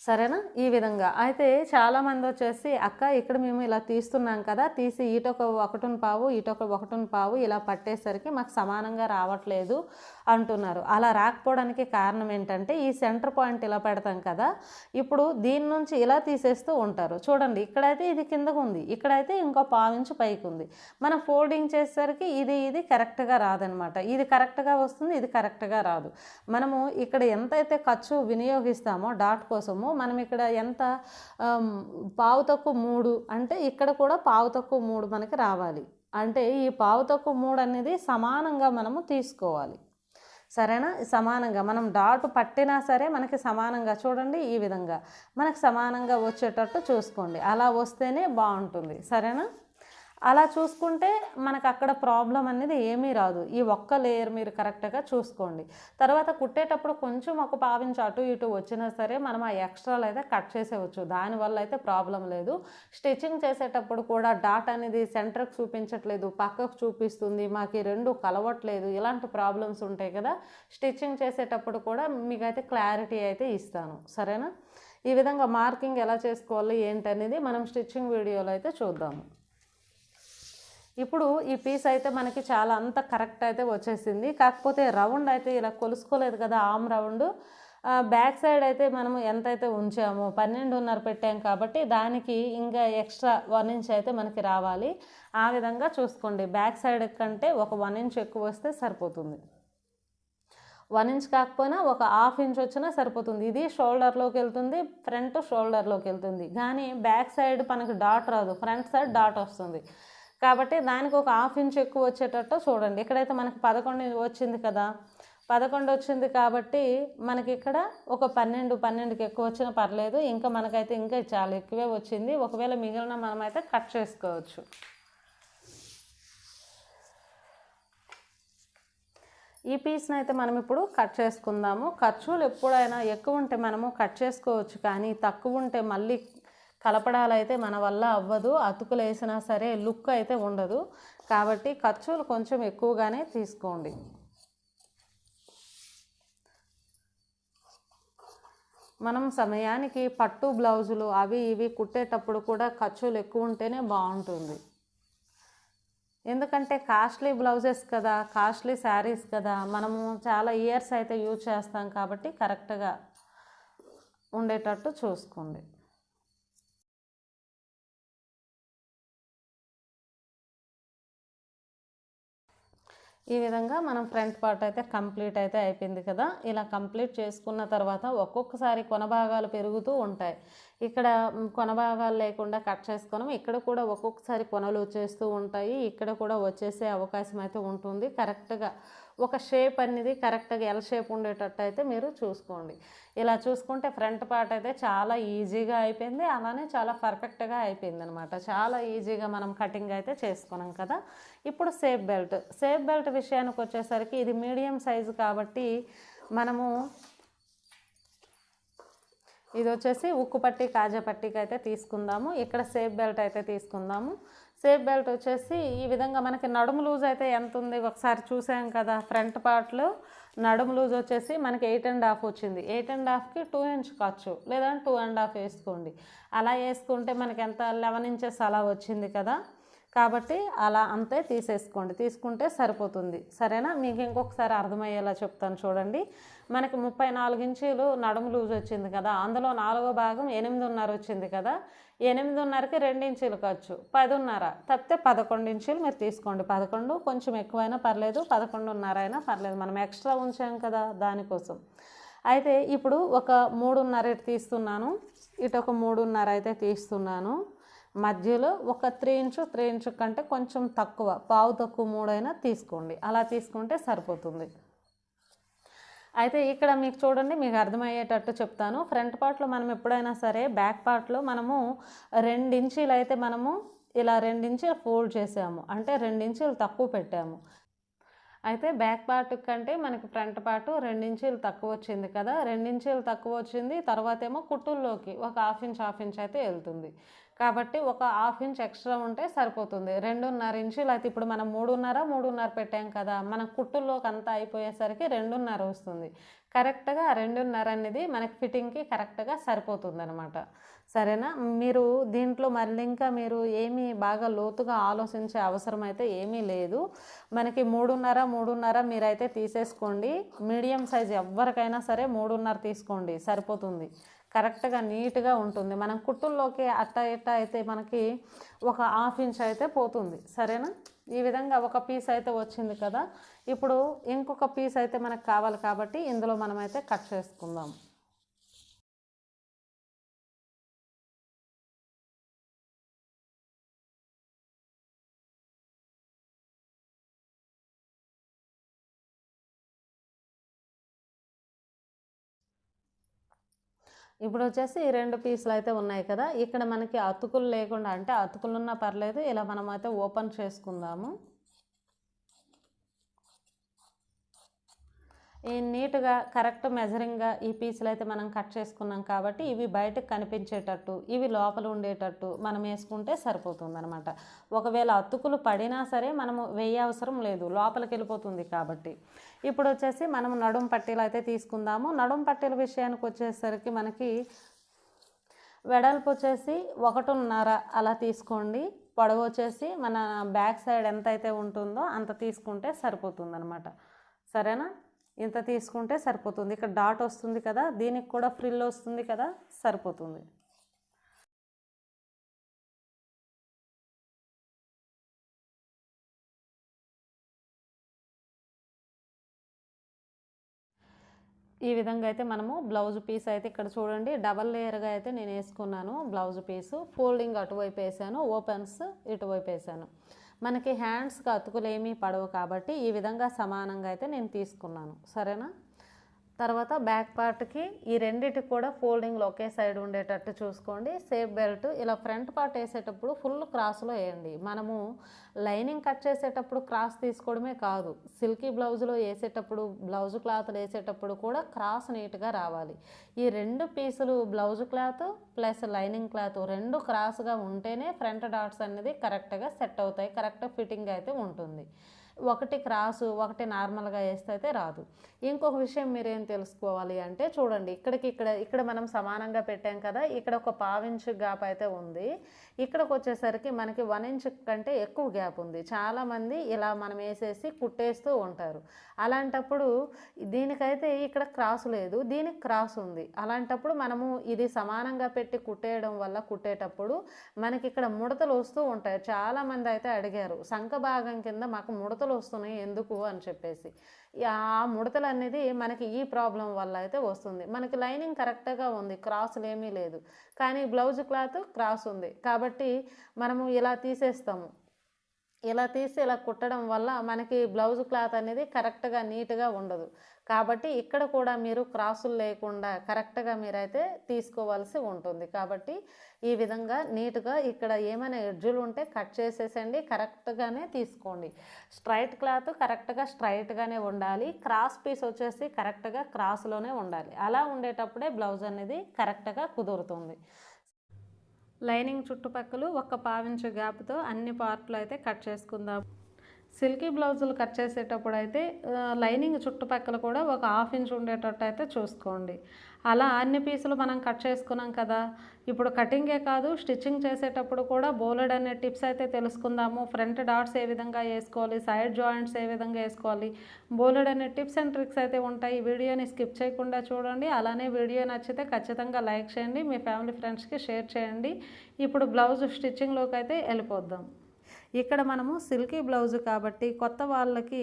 సరేనా? ఈ విధంగా అయితే చాలామంది వచ్చేసి అక్క ఇక్కడ మేము ఇలా తీస్తున్నాం కదా, తీసి ఇటొక 1.5 ఇటొక 1.5 ఇలా పట్టేసరికి మాకు సమానంగా రావట్లేదు అంటున్నారు. అలా రాకపోవడానికి కారణం ఏంటంటే ఈ సెంటర్ పాయింట్ ఇలా పెడతాం కదా, ఇప్పుడు దీని నుంచి ఇలా తీసేస్తూ ఉంటారు. చూడండి, ఇక్కడైతే ఇది కిందకు ఉంది, ఇక్కడైతే ఇంకో 1/4 ఇంచు పైకి ఉంది. మనం ఫోల్డింగ్ చేసేసరికి ఇది కరెక్ట్గా రాదనమాట. ఇది కరెక్ట్గా వస్తుంది, ఇది కరెక్ట్గా రాదు. మనము ఇక్కడ ఎంతైతే ఖర్చు వినియోగిస్తామో డాట్ కోసము, మనం ఇక్కడ ఎంత 3/4 అంటే ఇక్కడ కూడా 3/4 మనకి రావాలి. అంటే ఈ 3/4 అనేది సమానంగా మనము తీసుకోవాలి. సరేనా? సమానంగా మనం డాట్ పట్టినా సరే మనకి సమానంగా చూడండి, ఈ విధంగా మనకు సమానంగా వచ్చేటట్టు చూసుకోండి. అలా వస్తేనే బాగుంటుంది. సరేనా? అలా చూసుకుంటే మనకు అక్కడ ప్రాబ్లం అనేది ఏమీ రాదు. ఈ ఒక్క లేయర్ మీరు కరెక్ట్గా చూసుకోండి. తర్వాత కుట్టేటప్పుడు కొంచెం ఒక 1/4 ఇంచ్ అటు ఇటు వచ్చినా సరే మనం ఆ ఎక్స్ట్రాలు అయితే కట్ చేసేవచ్చు, దానివల్ల అయితే ప్రాబ్లం లేదు. స్టిచ్చింగ్ చేసేటప్పుడు కూడా డాట్ అనేది సెంటర్కి చూపించట్లేదు, పక్కకు చూపిస్తుంది, మాకు ఈ రెండు కలవట్లేదు, ఇలాంటి ప్రాబ్లమ్స్ ఉంటాయి కదా. స్టిచ్చింగ్ చేసేటప్పుడు కూడా మీకైతే క్లారిటీ అయితే ఇస్తాను. సరేనా? ఈ విధంగా మార్కింగ్ ఎలా చేసుకోవాలి ఏంటనేది మనం స్టిచ్చింగ్ వీడియోలో అయితే చూద్దాము. ఇప్పుడు ఈ పీస్ అయితే మనకి చాలా అంత కరెక్ట్ అయితే వచ్చేసింది. కాకపోతే రౌండ్ అయితే ఇలా కొలుసుకోలేదు కదా, ఆమ్ రౌండ్. బ్యాక్ సైడ్ అయితే మనము ఎంతైతే ఉంచామో 12.5 పెట్టాం కాబట్టి దానికి ఇంకా ఎక్స్ట్రా 1 ఇంచ్ అయితే మనకి రావాలి. ఆ విధంగా చూసుకోండి. బ్యాక్ సైడ్ కంటే ఒక 1 ఇంచ్ ఎక్కువ వస్తే సరిపోతుంది. 1 ఇంచ్ కాకపోయినా ఒక 1/2 ఇంచ్ వచ్చినా సరిపోతుంది. ఇది షోల్డర్లోకి వెళ్తుంది, ఫ్రంట్ షోల్డర్లోకి వెళ్తుంది. కానీ బ్యాక్ సైడ్ మనకి డాట్ రాదు, ఫ్రంట్ సైడ్ డాట్ వస్తుంది. కాబట్టి దానికి ఒక 1/2 ఇంచ్ ఎక్కువ వచ్చేటట్టు చూడండి. ఇక్కడైతే మనకి 11 వచ్చింది కదా, 11 వచ్చింది కాబట్టి మనకి ఇక్కడ ఒక 12కి ఎక్కువ వచ్చినా పర్లేదు. ఇంకా మనకైతే ఇంకా చాలా ఎక్కువే వచ్చింది. ఒకవేళ మిగిలిన మనమైతే కట్ చేసుకోవచ్చు. ఈ పీస్ని అయితే మనం ఇప్పుడు కట్ చేసుకుందాము. ఖర్చులు ఎప్పుడైనా ఎక్కువ ఉంటే మనము కట్ చేసుకోవచ్చు, కానీ తక్కువ ఉంటే మళ్ళీ కలపడాలు అయితే మన వల్ల అవ్వదు. అతుకులు వేసినా సరే లుక్ అయితే ఉండదు. కాబట్టి ఖర్చులు కొంచెం ఎక్కువగానే తీసుకోండి. మనం సమయానికి పట్టు బ్లౌజులు అవి ఇవి కుట్టేటప్పుడు కూడా ఖర్చులు ఎక్కువ ఉంటేనే బాగుంటుంది. ఎందుకంటే కాస్ట్లీ బ్లౌజెస్ కదా, కాస్ట్లీ శారీస్ కదా, మనము చాలా ఇయర్స్ అయితే యూజ్ చేస్తాం కాబట్టి కరెక్ట్గా ఉండేటట్టు చూసుకోండి. ఈ విధంగా మనం ఫ్రంట్ పార్ట్ అయితే కంప్లీట్ అయితే అయిపోయింది కదా. ఇలా కంప్లీట్ చేసుకున్న తర్వాత ఒక్కొక్కసారి కొన భాగాలు పెరుగుతూ ఉంటాయి. ఇక్కడ కొన భాగాలు లేకుండా కట్ చేసుకున్నాం. ఇక్కడ కూడా ఒక్కొక్కసారి కొనలు వచ్చేస్తూ ఉంటాయి, ఇక్కడ కూడా వచ్చేసే అవకాశం అయితే ఉంటుంది. కరెక్ట్గా ఒక షేప్ అనేది కరెక్ట్గా ఎల్ షేప్ ఉండేటట్టు అయితే మీరు చూసుకోండి. ఇలా చూసుకుంటే ఫ్రంట్ పార్ట్ అయితే చాలా ఈజీగా అయిపోయింది, అలానే చాలా పర్ఫెక్ట్గా అయిపోయింది అనమాట. చాలా ఈజీగా మనం కటింగ్ అయితే చేసుకున్నాం కదా. ఇప్పుడు సేఫ్ బెల్ట్ విషయానికి వచ్చేసరికి ఇది మీడియం సైజు కాబట్టి మనము ఇది వచ్చేసి ఉక్కు పట్టి కాజా పట్టీకి అయితే తీసుకుందాము. ఇక్కడ సేఫ్ బెల్ట్ అయితే తీసుకుందాము. సేఫ్ బెల్ట్ వచ్చేసి ఈ విధంగా మనకి నడుము లూజ్ అయితే ఎంత ఉంది ఒకసారి చూసాం కదా. ఫ్రంట్ పార్ట్లో నడుము లూజ్ వచ్చేసి మనకి 8.5 వచ్చింది. 8.5కి 2 ఇంచ్ ఖర్చు, లేదా 2.5 వేసుకోండి. అలా వేసుకుంటే మనకి ఎంత 11 ఇంచెస్ అలా వచ్చింది కదా. కాబట్టి అలా అంతే తీసేసుకోండి, తీసుకుంటే సరిపోతుంది. సరేనా? మీకు ఇంకొకసారి అర్థమయ్యేలా చెప్తాను చూడండి. మనకి 34 ఇంచీలు నడుము లూజ్ వచ్చింది కదా, అందులో 4వ భాగం 8.5 వచ్చింది కదా. 8.5కి 2 ఇంచీలు ఖర్చు, 10.5 తప్పితే 11 ఇంచీలు మీరు తీసుకోండి. 11 కొంచెం ఎక్కువైనా పర్లేదు, 11.5 అయినా పర్లేదు, మనం ఎక్స్ట్రా ఉంచాం కదా దానికోసం. అయితే ఇప్పుడు ఒక 3.5 ఇటు తీస్తున్నాను, ఇటు ఒక 3.5 అయితే తీస్తున్నాను. మధ్యలో ఒక 3 ఇంచు కంటే కొంచెం తక్కువ, పావు తక్కువ 3 అయినా తీసుకోండి. అలా తీసుకుంటే సరిపోతుంది. అయితే ఇక్కడ మీకు చూడండి, మీకు అర్థమయ్యేటట్టు చెప్తాను. ఫ్రంట్ పార్ట్లో మనం ఎప్పుడైనా సరే బ్యాక్ పార్ట్లో మనము 2 ఇంచీలు అయితే మనము ఇలా 2 ఇంచీలు ఫోల్డ్ చేసాము, అంటే 2 ఇంచీలు తక్కువ పెట్టాము. అయితే బ్యాక్ పార్ట్ కంటే మనకి ఫ్రంట్ పార్ట్ 2 ఇంచీలు తక్కువ వచ్చింది కదా. 2 ఇంచీలు తక్కువ వచ్చింది, తర్వాత ఏమో కుట్టుల్లోకి ఒక హాఫ్ ఇంచ్ అయితే వెళ్తుంది. కాబట్టి ఒక హాఫ్ ఇంచ్ ఎక్స్ట్రా ఉంటే సరిపోతుంది. 2.5 ఇంచీలు అయితే ఇప్పుడు మనం 3.5 పెట్టాం కదా, మన కుట్టుల్లోకి అంతా అయిపోయేసరికి 2.5 వస్తుంది. కరెక్ట్గా 2.5 అనేది మనకి ఫిట్టింగ్కి కరెక్ట్గా సరిపోతుంది అనమాట. సరేనా? మీరు దీంట్లో మళ్ళీ ఇంకా మీరు ఏమీ బాగా లోతుగా ఆలోచించే అవసరం అయితే ఏమీ లేదు. మనకి 3.5 మీరైతే తీసేసుకోండి. మీడియం సైజ్ ఎవరికైనా సరే 3.5 తీసుకోండి, సరిపోతుంది. కరెక్ట్గా నీట్గా ఉంటుంది. మనం కుట్టుల్లోకి అట్ట ఇట్ట అయితే మనకి ఒక హాఫ్ ఇంచ్ అయితే పోతుంది. సరేనా? ఈ విధంగా ఒక పీస్ అయితే వచ్చింది కదా. ఇప్పుడు ఇంకొక పీస్ అయితే మనకు కావాలి కాబట్టి ఇందులో మనమైతే కట్ చేసుకుందాం. ఇప్పుడు వచ్చేసి ఈ 2 పీసులు అయితే ఉన్నాయి కదా. ఇక్కడ మనకి అతుకులు లేకుండా, అంటే అతుకులున్నా పర్లేదు, ఇలా మనం అయితే ఓపెన్ చేసుకుందాము. ఈ నీట్గా కరెక్ట్ మెజరింగ్గా ఈ పీసులు అయితే మనం కట్ చేసుకున్నాం కాబట్టి ఇవి బయటకు కనిపించేటట్టు, ఇవి లోపల ఉండేటట్టు మనం వేసుకుంటే సరిపోతుంది అనమాట. ఒకవేళ అతుకులు పడినా సరే మనము వేయ అవసరం లేదు, లోపలికి వెళ్ళిపోతుంది కాబట్టి. ఇప్పుడు వచ్చేసి మనం నడుం పట్టీలు అయితే తీసుకుందాము. నడుం పట్టీల విషయానికి వచ్చేసరికి మనకి వెడల్పు వచ్చేసి 1.5 అలా తీసుకోండి. పొడవు వచ్చేసి మన బ్యాక్ సైడ్ ఎంత అయితే ఉంటుందో అంత తీసుకుంటే సరిపోతుంది అనమాట. సరేనా? ఇంత తీసుకుంటే సరిపోతుంది. ఇక్కడ డాట్ వస్తుంది కదా, దీనికి కూడా ఫ్రిల్ వస్తుంది కదా, సరిపోతుంది. ఈ విధంగా అయితే మనము బ్లౌజ్ పీస్ అయితే ఇక్కడ చూడండి డబల్ లేయర్గా అయితే నేను వేసుకున్నాను. బ్లౌజ్ పీసు ఫోల్డింగ్ అటువైపు వేసాను, ఓపెన్స్ ఇటువైపు వేసాను. మనకి హ్యాండ్స్కి అతుకులు ఏమీ పడవు కాబట్టి ఈ విధంగా సమానంగా అయితే నేను తీసుకున్నాను. సరేనా? తర్వాత బ్యాక్ పార్ట్కి ఈ రెండిటికి కూడా ఫోల్డింగ్లో ఒకే సైడ్ ఉండేటట్టు చూసుకోండి. సేఫ్ బెల్ట్ ఇలా ఫ్రంట్ పార్ట్ వేసేటప్పుడు ఫుల్ క్రాస్లో వేయండి. మనము లైనింగ్ కట్ చేసేటప్పుడు క్రాస్ తీసుకోవడమే కాదు, సిల్కీ బ్లౌజ్లో వేసేటప్పుడు, బ్లౌజ్ క్లాత్లు వేసేటప్పుడు కూడా క్రాస్ నీట్గా రావాలి. ఈ 2 పీసులు blouse cloth plus lining cloth 2 క్రాస్గా ఉంటేనే ఫ్రంట్ డాట్స్ అనేది కరెక్ట్గా సెట్ అవుతాయి, కరెక్ట్ ఫిట్టింగ్ అయితే ఉంటుంది. ఒకటి క్రాసు ఒకటి నార్మల్గా వేస్తే అయితే రాదు. ఇంకొక విషయం మీరేం తెలుసుకోవాలి అంటే చూడండి, ఇక్కడ మనం సమానంగా పెట్టాం కదా, ఇక్కడ ఒక పావించు గ్యాప్ అయితే ఉంది. ఇక్కడికి వచ్చేసరికి మనకి 1 ఇంచ్ కంటే ఎక్కువ గ్యాప్ ఉంది. చాలామంది ఇలా మనం వేసేసి కుట్టేస్తూ ఉంటారు. అలాంటప్పుడు దీనికైతే ఇక్కడ క్రాసు లేదు, దీనికి క్రాస్ ఉంది. అలాంటప్పుడు మనము ఇది సమానంగా పెట్టి కుట్టేయడం వల్ల కుట్టేటప్పుడు మనకి ఇక్కడ ముడతలు వస్తూ ఉంటాయి. చాలామంది అయితే అడిగారు, సంఖ భాగం కింద మాకు ముడతలు ముడతలు వస్తున్నాయి ఎందుకు అని చెప్పేసి. ఆ ముడతలు అనేది మనకి ఈ ప్రాబ్లం వల్ల అయితే వస్తుంది. మనకి లైనింగ్ కరెక్ట్గా ఉంది, క్రాసులు ఏమీ లేదు, కానీ బ్లౌజ్ క్లాత్ క్రాస్ ఉంది కాబట్టి మనము ఇలా తీసేస్తాము. ఇలా తీసి ఇలా కుట్టడం వల్ల మనకి బ్లౌజ్ క్లాత్ అనేది కరెక్ట్గా నీట్గా ఉండదు. కాబట్టి ఇక్కడ కూడా మీరు క్రాసులు లేకుండా కరెక్ట్గా మీరైతే తీసుకోవాల్సి ఉంటుంది. కాబట్టి ఈ విధంగా నీట్గా ఇక్కడ ఏమైనా ఎడ్జులు ఉంటే కట్ చేసేసండి, కరెక్ట్గానే తీసుకోండి. స్ట్రైట్ క్లాత్ కరెక్ట్గా స్ట్రైట్గానే ఉండాలి, క్రాస్ పీస్ వచ్చేసి కరెక్ట్గా క్రాస్లోనే ఉండాలి. అలా ఉండేటప్పుడే బ్లౌజ్ అనేది కరెక్ట్గా కుదురుతుంది. లైనింగ్ చుట్టుపక్కల ఒక పావించు గ్యాప్తో అన్ని పార్ట్లు అయితే కట్ చేసుకుందాం. సిల్కీ బ్లౌజులు కట్ చేసేటప్పుడు అయితే లైనింగ్ చుట్టుపక్కల కూడా ఒక 1/2 ఇంచ్ ఉండేటట్టు అయితే చూసుకోండి. అలా అన్ని పీసులు మనం కట్ చేసుకున్నాం కదా. ఇప్పుడు కటింగే కాదు, స్టిచ్చింగ్ చేసేటప్పుడు కూడా బోలెడ్ అనే టిప్స్ అయితే తెలుసుకుందాము. ఫ్రంట్ డాట్స్ ఏ విధంగా వేసుకోవాలి, సైడ్ జాయింట్స్ ఏ విధంగా వేసుకోవాలి, బోలెడ్ అనే టిప్స్ అండ్ ట్రిక్స్ అయితే ఉంటాయి. ఈ వీడియోని స్కిప్ చేయకుండా చూడండి. అలానే వీడియో నచ్చితే ఖచ్చితంగా లైక్ చేయండి, మీ ఫ్యామిలీ ఫ్రెండ్స్కి షేర్ చేయండి. ఇప్పుడు బ్లౌజ్ స్టిచ్చింగ్లోకి అయితే వెళ్ళిపోద్దాం. ఇక్కడ మనము సిల్కీ బ్లౌజు కాబట్టి కొత్త వాళ్ళకి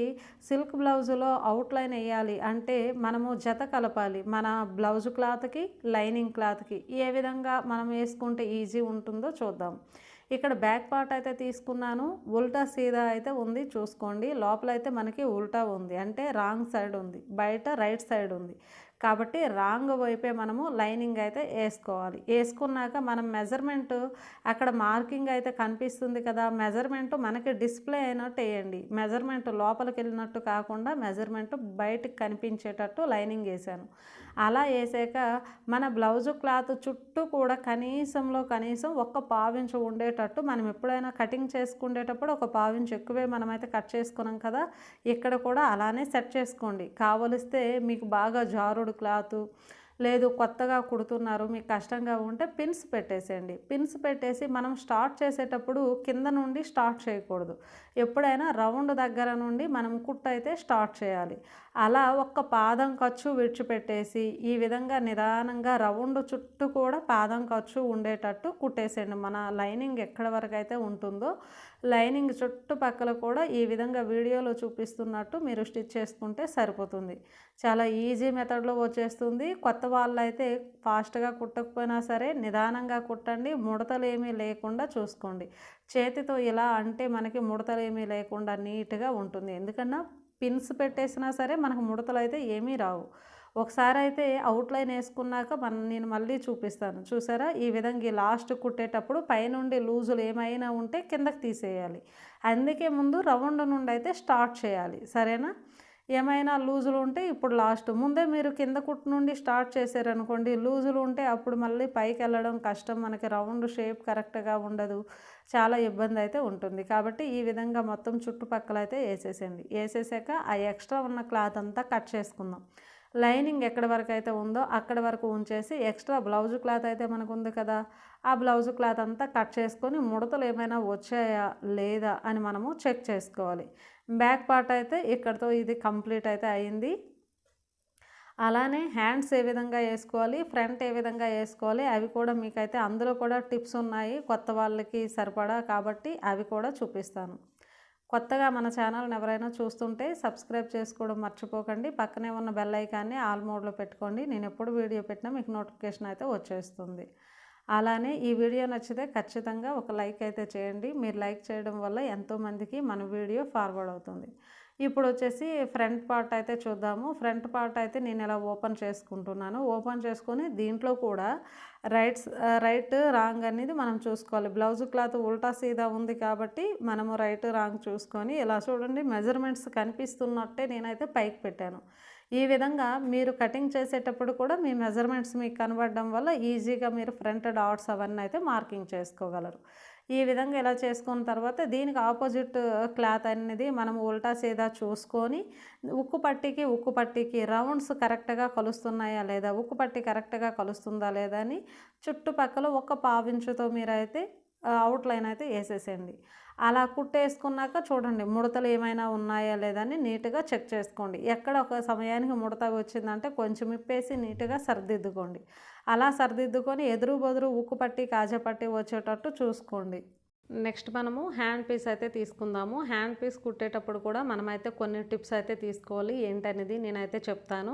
సిల్క్ బ్లౌజులో అవుట్లైన్ వేయాలి అంటే మనము జత కలపాలి. మన బ్లౌజ్ క్లాత్కి లైనింగ్ క్లాత్కి ఏ విధంగా మనం వేసుకుంటే ఈజీ ఉంటుందో చూద్దాం. ఇక్కడ బ్యాక్ పార్ట్ అయితే తీసుకున్నాను, ఉల్టా సీదా అయితే ఉంది చూసుకోండి. లోపలైతే మనకి ఉల్టా ఉంది అంటే రాంగ్ సైడ్ ఉంది, బయట రైట్ సైడ్ ఉంది. కాబట్టి రాంగ్ వైపే మనము లైనింగ్ అయితే వేసుకోవాలి. వేసుకున్నాక మనం మెజర్మెంట్ అక్కడ మార్కింగ్ అయితే కనిపిస్తుంది కదా, మెజర్మెంట్ మనకి డిస్ప్లే అయినట్టు వేయండి. మెజర్మెంట్ లోపలికి వెళ్ళినట్టు కాకుండా మెజర్మెంట్ బయటకు కనిపించేటట్టు లైనింగ్ వేసాను. అలా వేసాక మన బ్లౌజు క్లాత్ చుట్టూ కూడా కనీసం ఒక 1/4 ఇంచు ఉండేటట్టు మనం ఎప్పుడైనా కటింగ్ చేసుకునేటప్పుడు ఒక 1/4 ఇంచు ఎక్కువే మనమైతే కట్ చేసుకున్నాం కదా, ఇక్కడ కూడా అలానే సెట్ చేసుకోండి. కావలిస్తే మీకు బాగా జారుడు క్లాతు లేదు, కొత్తగా కుడుతున్నారు, మీకు కష్టంగా ఉంటే పిన్స్ పెట్టేసేయండి. పిన్స్ పెట్టేసి మనం స్టార్ట్ చేసేటప్పుడు కింద నుండి స్టార్ట్ చేయకూడదు, ఎప్పుడైనా రౌండ్ దగ్గర నుండి మనం కుట్టు అయితే స్టార్ట్ చేయాలి. అలా ఒక్క పాదం ఖర్చు విడిచిపెట్టేసి ఈ విధంగా నిదానంగా రౌండ్ చుట్టూ కూడా పాదం ఖర్చు ఉండేటట్టు కుట్టేసేయండి. మన లైనింగ్ ఎక్కడి వరకు అయితే ఉంటుందో లైనింగ్ చుట్టుపక్కల కూడా ఈ విధంగా వీడియోలో చూపిస్తున్నట్టు మీరు స్టిచ్ చేసుకుంటే సరిపోతుంది. చాలా ఈజీ మెథడ్లో వచ్చేస్తుంది. కొత్త వాళ్ళైతే ఫాస్ట్గా కుట్టకపోయినా సరే నిదానంగా కుట్టండి, ముడతలు ఏమీ లేకుండా చూసుకోండి. చేతితో ఇలా అంటే మనకి ముడతలు ఏమీ లేకుండా నీట్గా ఉంటుంది. ఎందుకన్నా పిన్స్ పెట్టేసినా సరే మనకు ముడతలు అయితే ఏమీ రావు. ఒకసారి అయితే అవుట్లైన్ వేసుకున్నాక నేను మళ్ళీ చూపిస్తాను. చూసారా, ఈ విధంగా ఈ లాస్ట్ కుట్టేటప్పుడు పైనుండి లూజులు ఏమైనా ఉంటే కిందకి తీసేయాలి. అందుకే ముందు రౌండ్ నుండి అయితే స్టార్ట్ చేయాలి, సరేనా. ఏమైనా లూజులు ఉంటే ఇప్పుడు లాస్ట్ ముందే మీరు కింద కుట్టు నుండి స్టార్ట్ చేశారనుకోండి, లూజులు ఉంటే అప్పుడు మళ్ళీ పైకి వెళ్ళడం కష్టం, మనకి రౌండ్ షేప్ కరెక్ట్గా ఉండదు, చాలా ఇబ్బంది అయితే ఉంటుంది. కాబట్టి ఈ విధంగా మొత్తం చుట్టుపక్కల అయితే వేసేసేయండి. వేసేసాక ఆ ఎక్స్ట్రా ఉన్న క్లాత్ అంతా కట్ చేసుకుందాం. లైనింగ్ ఎక్కడి వరకు అయితే ఉందో అక్కడి వరకు ఉంచేసి ఎక్స్ట్రా బ్లౌజ్ క్లాత్ అయితే మనకు ఉంది కదా, ఆ బ్లౌజ్ క్లాత్ అంతా కట్ చేసుకొని ముడతలు ఏమైనా వచ్చాయా లేదా అని మనము చెక్ చేసుకోవాలి. బ్యాక్ పార్ట్ అయితే ఇక్కడితో ఇది కంప్లీట్ అయితే అయింది. అలానే హ్యాండ్స్ ఏ విధంగా వేసుకోవాలి, ఫ్రంట్ ఏ విధంగా వేసుకోవాలి అవి కూడా మీకైతే అందులో కూడా టిప్స్ ఉన్నాయి కొత్త వాళ్ళకి సరిపడా, కాబట్టి అవి కూడా చూపిస్తాను. కొత్తగా మన ఛానల్ని ఎవరైనా చూస్తుంటే సబ్స్క్రైబ్ చేసుకోవడం మర్చిపోకండి. పక్కనే ఉన్న బెల్ ఐకాన్ని ఆల్ మోడ్లో పెట్టుకోండి. నేను ఎప్పుడు వీడియో పెట్టినా మీకు నోటిఫికేషన్ అయితే వచ్చేస్తుంది. అలానే ఈ వీడియో నచ్చితే ఖచ్చితంగా ఒక లైక్ అయితే చేయండి. మీరు లైక్ చేయడం వల్ల ఎంతోమందికి మన వీడియో ఫార్వర్డ్ అవుతుంది. ఇప్పుడు వచ్చేసి ఫ్రంట్ పార్ట్ అయితే చూద్దాము. ఫ్రంట్ పార్ట్ అయితే నేను ఇలా ఓపెన్ చేసుకుంటున్నాను. ఓపెన్ చేసుకొని దీంట్లో కూడా రైట్ రాంగ్ అనేది మనం చూసుకోవాలి. బ్లౌజ్ క్లాత్ ఉల్టా సీదా ఉంది కాబట్టి మనము రైట్ రాంగ్ చూసుకొని ఇలా చూడండి, మెజర్మెంట్స్ కనిపిస్తున్నట్టే నేనైతే పైకి పెట్టాను. ఈ విధంగా మీరు కటింగ్ చేసేటప్పుడు కూడా మీ మెజర్మెంట్స్ మీకు కనబడడం వల్ల ఈజీగా మీరు ఫ్రంట్ డాట్స్ అవన్నీ అయితే మార్కింగ్ చేసుకోగలరు. ఈ విధంగా ఇలా చేసుకున్న తర్వాత దీనికి ఆపోజిట్ క్లాత్ అనేది మనం ఉల్టా సీదా చూసుకొని ఉక్కు పట్టీకి రౌండ్స్ కరెక్ట్గా కలుస్తున్నాయా లేదా, ఉక్కు పట్టీ కరెక్ట్గా కలుస్తుందా లేదా అని చుట్టుపక్కల ఒక 1/4 ఇంచుతో మీరైతే అవుట్లైన్ అయితే వేసేసేయండి. అలా కుట్టేసుకున్నాక చూడండి ముడతలు ఏమైనా ఉన్నాయా లేదని నీట్గా చెక్ చేసుకోండి. ఎక్కడ ఒక సమయానికి ముడత వచ్చిందంటే కొంచెం ఇప్పేసి నీట్గా సరిదిద్దుకోండి. అలా సరిదిద్దుకొని ఎదురు బదురు ఉక్కు పట్టి కాజా పట్టి వచ్చేటట్టు చూసుకోండి. నెక్స్ట్ మనము హ్యాండ్ పీస్ అయితే తీసుకుందాము. హ్యాండ్ పీస్ కుట్టేటప్పుడు కూడా మనమైతే కొన్ని టిప్స్ అయితే తీసుకోవాలి. ఏంటనేది నేనైతే చెప్తాను.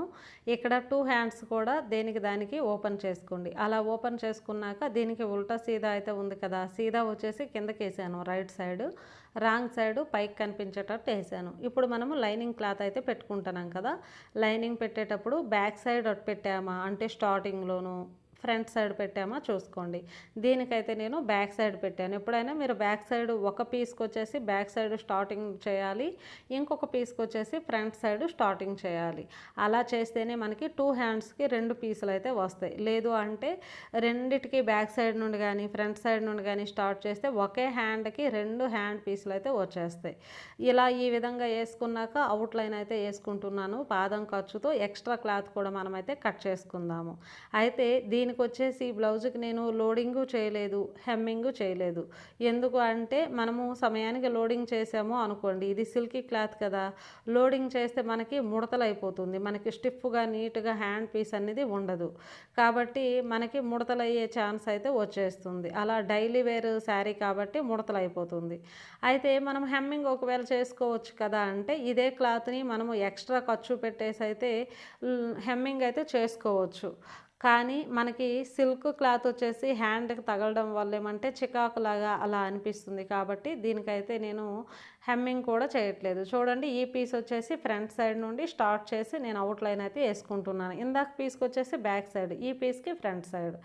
ఇక్కడ 2 హ్యాండ్స్ కూడా దేనికి దానికి ఓపెన్ చేసుకోండి. అలా ఓపెన్ చేసుకున్నాక దీనికి ఉల్టా సీదా అయితే ఉంది కదా, సీదా వచ్చేసి కిందకి వేసాను రైట్ సైడ్, రాంగ్ సైడ్ పైకి కనిపించేటట్టు వేసాను. ఇప్పుడు మనము లైనింగ్ క్లాత్ అయితే పెట్టుకుంటున్నాం కదా, లైనింగ్ పెట్టేటప్పుడు బ్యాక్ సైడ్ పెట్టామా అంటే స్టార్టింగ్లోను, ఫ్రంట్ సైడ్ పెట్టామా చూసుకోండి. దీనికైతే నేను బ్యాక్ సైడ్ పెట్టాను. ఎప్పుడైనా మీరు బ్యాక్ సైడ్ ఒక పీస్కి వచ్చేసి బ్యాక్ సైడ్ స్టార్టింగ్ చేయాలి, ఇంకొక పీస్కి వచ్చేసి ఫ్రంట్ సైడ్ స్టార్టింగ్ చేయాలి. అలా చేస్తేనే మనకి 2 హ్యాండ్స్కి 2 పీసులు అయితే వస్తాయి. లేదు అంటే రెండిటికి బ్యాక్ సైడ్ నుండి కానీ ఫ్రంట్ సైడ్ నుండి కానీ స్టార్ట్ చేస్తే ఒకే హ్యాండ్కి 2 హ్యాండ్ పీసులు అయితే వచ్చేస్తాయి. ఇలా ఈ విధంగా వేసుకున్నాక అవుట్లైన్ అయితే వేసుకుంటున్నాను. పాదం ఖర్చుతో ఎక్స్ట్రా క్లాత్ కూడా మనమైతే కట్ చేసుకుందాము. అయితే దీనికి వచ్చేసి బ్లౌజ్కి నేను లోడింగు చేయలేదు, హెమ్మింగు చేయలేదు. ఎందుకు అంటే మనము సమయానికి లోడింగ్ చేసాము అనుకోండి, ఇది సిల్కీ క్లాత్ కదా, లోడింగ్ చేస్తే మనకి ముడతలు అయిపోతుంది, మనకి స్టిఫ్గా నీట్గా హ్యాండ్ పీస్ అనేది ఉండదు. కాబట్టి మనకి ముడతలు అయ్యే ఛాన్స్ అయితే వచ్చేస్తుంది. అలా డైలీ వేర్ శారీ కాబట్టి ముడతలు అయిపోతుంది. అయితే మనం హెమ్మింగ్ ఒకవేళ చేసుకోవచ్చు కదా అంటే ఇదే క్లాత్ని మనము ఎక్స్ట్రా ఖర్చు పెట్టేసి అయితే హెమ్మింగ్ అయితే చేసుకోవచ్చు. కానీ మనకి సిల్క్ క్లాత్ వచ్చేసి హ్యాండ్కి తగలడం వల్ల ఏమంటే చికాకులాగా అలా అనిపిస్తుంది. కాబట్టి దీనికైతే నేను హెమ్మింగ్ కూడా చేయట్లేదు. చూడండి, ఈ పీస్ వచ్చేసి ఫ్రంట్ సైడ్ నుండి స్టార్ట్ చేసి నేను అవుట్లైన్ అయితే వేసుకుంటున్నాను. ఇందాక పీస్కి వచ్చేసి బ్యాక్ సైడ్, ఈ పీస్కి ఫ్రంట్ సైడ్.